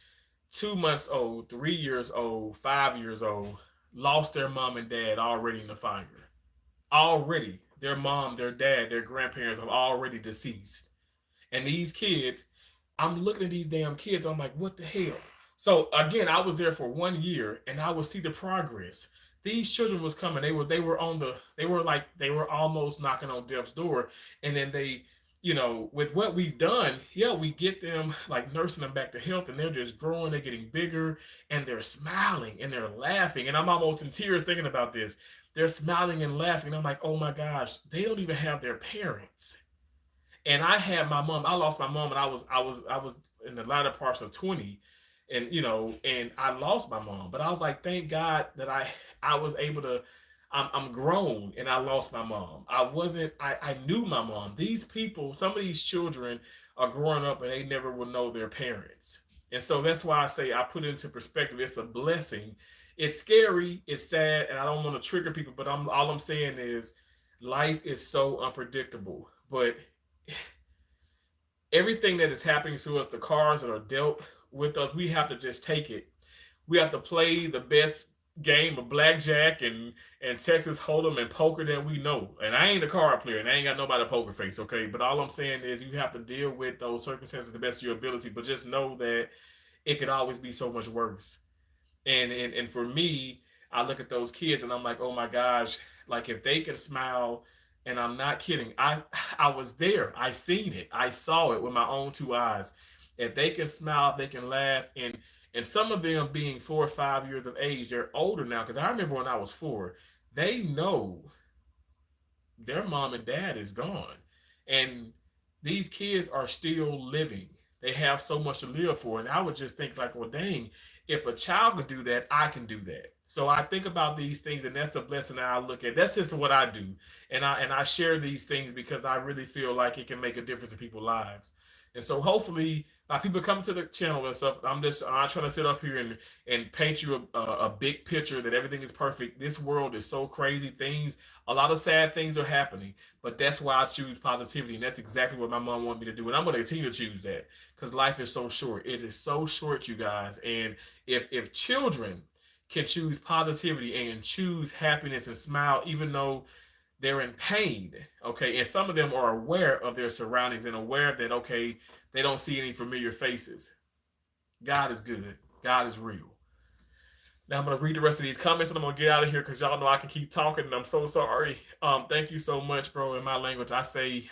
2 months old, 3 years old, 5 years old, lost their mom and dad already in the fire. Already. Their mom, their dad, their grandparents are already deceased. And these kids, I'm looking at these damn kids. I'm like, what the hell? So again, I was there for 1 year, and I would see the progress. These children was coming. They were almost knocking on death's door. And then with what we've done, yeah, we get them like nursing them back to health, and they're just growing, they're getting bigger, and they're smiling and they're laughing. And I'm almost in tears thinking about this. They're smiling and laughing. I'm like, oh my gosh, they don't even have their parents. And I had my mom. I lost my mom, and I was in the latter parts of 20, and I lost my mom. But I was like, thank God that I was able to. I'm grown, and I lost my mom. I wasn't. I knew my mom. These people, some of these children are growing up, and they never will know their parents. And so that's why I say I put it into perspective. It's a blessing. It's scary. It's sad, and I don't want to trigger people. But all I'm saying is, life is so unpredictable. But everything that is happening to us, the cards that are dealt with us, we have to just take it. We have to play the best game of blackjack and Texas Hold'em and poker that we know. And I ain't a card player, and I ain't got nobody poker face, okay? But all I'm saying is you have to deal with those circumstances the best of your ability, but just know that it could always be so much worse. And for me, I look at those kids and I'm like, oh my gosh, like if they can smile, and I'm not kidding, I was there, I seen it, I saw it with my own two eyes. If they can smile, if they can laugh, and some of them being 4 or 5 years of age, they're older now. Because I remember when I was 4, they know their mom and dad is gone, and these kids are still living. They have so much to live for, and I would just think like, well, dang, If a child can do that, I can do that. So I think about these things, and that's the blessing that I look at. That's just what I do, and I share these things because I really feel like it can make a difference in people's lives. And so hopefully, by people coming to the channel and stuff, I'm trying to sit up here and paint you a big picture that everything is perfect. This world is so crazy. A lot of sad things are happening, but that's why I choose positivity, and that's exactly what my mom wanted me to do, and I'm going to continue to choose that because life is so short. It is so short, you guys, and if children can choose positivity and choose happiness and smile, even though they're in pain, okay, and some of them are aware of their surroundings and aware that, okay, they don't see any familiar faces. God is good. God is real. Now I'm gonna read the rest of these comments and I'm gonna get out of here because y'all know I can keep talking and I'm so sorry. Thank you so much, bro. In my language, I say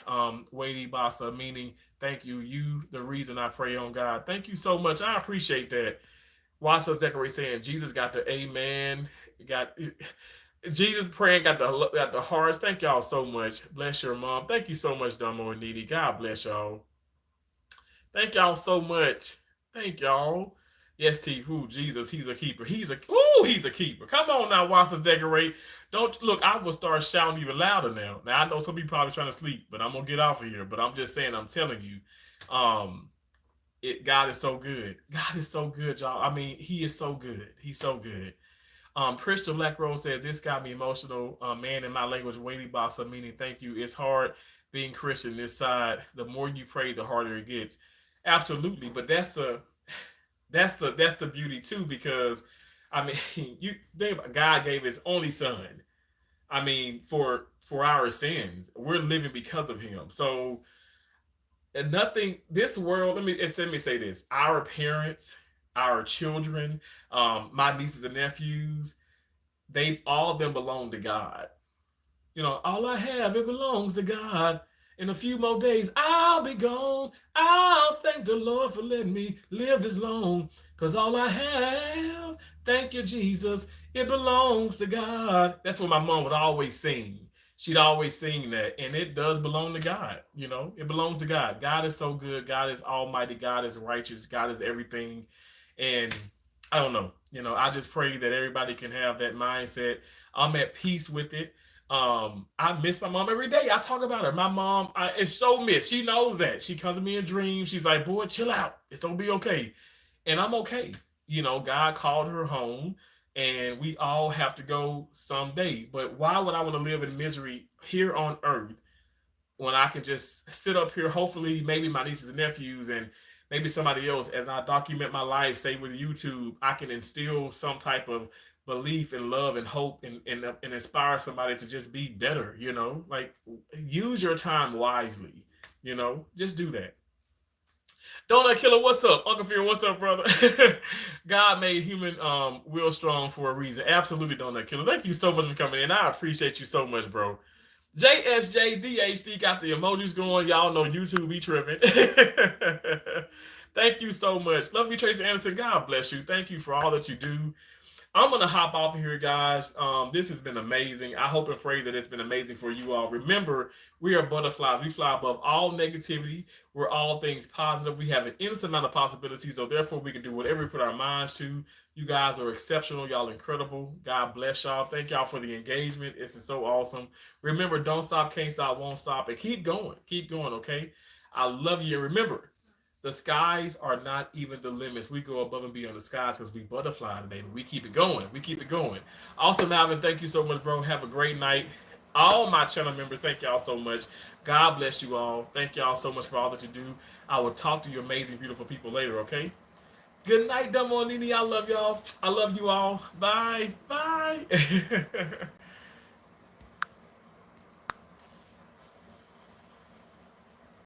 Wady Basa, meaning thank you. You the reason I pray on God. Thank you so much. I appreciate that. Wasa's decorate saying Jesus got the amen. Got Jesus praying got the hearts. Thank y'all so much. Bless your mom. Thank you so much, Dumbo and Needy. God bless y'all. Thank y'all so much. Thank y'all. Yes, T. Who Jesus? He's a keeper. He's a keeper. Come on now, Watson's decorate. Don't look. I will start shouting even louder now. Now I know some people probably trying to sleep, but I'm gonna get off of here. But I'm just saying. I'm telling you, God is so good. God is so good, y'all. I mean, He is so good. He's so good. Crystal Black Rose said, this got me emotional. Man, in my language, Wady Basa, meaning thank you. It's hard being Christian this side. The more you pray, the harder it gets. Absolutely. But that's the beauty too, because I mean, you think about God gave his only son. I mean, for our sins. We're living because of him. So and nothing this world, let me say this. Our parents, our children, my nieces and nephews, they all of them belong to God. All I have, it belongs to God. In a few more days, I'll be gone. I'll thank the Lord for letting me live this long. Because all I have, thank you, Jesus, it belongs to God. That's what my mom would always sing. She'd always sing that. And it does belong to God. It belongs to God. God is so good. God is almighty. God is righteous. God is everything. And I don't know. I just pray that everybody can have that mindset. I'm at peace with it. I miss my mom every day. I talk about her. My mom is so missed. She knows that. She comes to me in dreams. She's like, boy, chill out. It's gonna be okay. And I'm okay. God called her home and we all have to go someday. But why would I want to live in misery here on earth when I can just sit up here, hopefully maybe my nieces and nephews and maybe somebody else, as I document my life, say with YouTube, I can instill some type of belief and love and hope and inspire somebody to just be better, like use your time wisely, just do that. Donut Killer, what's up? Uncle Fear, what's up, brother? God made human will strong for a reason. Absolutely, Donut Killer. Thank you so much for coming in. I appreciate you so much, bro. JSJDHD got the emojis going. Y'all know YouTube be tripping. Thank you so much. Love you, Tracy Anderson. God bless you. Thank you for all that you do. I'm going to hop off of here, guys. This has been amazing. I hope and pray that it's been amazing for you all. Remember, we are butterflies. We fly above all negativity. We're all things positive. We have an endless amount of possibilities, so therefore we can do whatever we put our minds to. You guys are exceptional. Y'all incredible. God bless y'all. Thank y'all for the engagement. This is so awesome. Remember, don't stop, can't stop, won't stop, and keep going. Keep going, okay? I love you. And remember, the skies are not even the limits. We go above and beyond the skies because we butterflies, baby. We keep it going. We keep it going. Also, Malvin, thank you so much, bro. Have a great night. All my channel members, thank y'all so much. God bless you all. Thank y'all so much for all that you do. I will talk to you amazing, beautiful people later, okay? Good night, Dumbo and Nini. I love y'all. I love you all. Bye. Bye.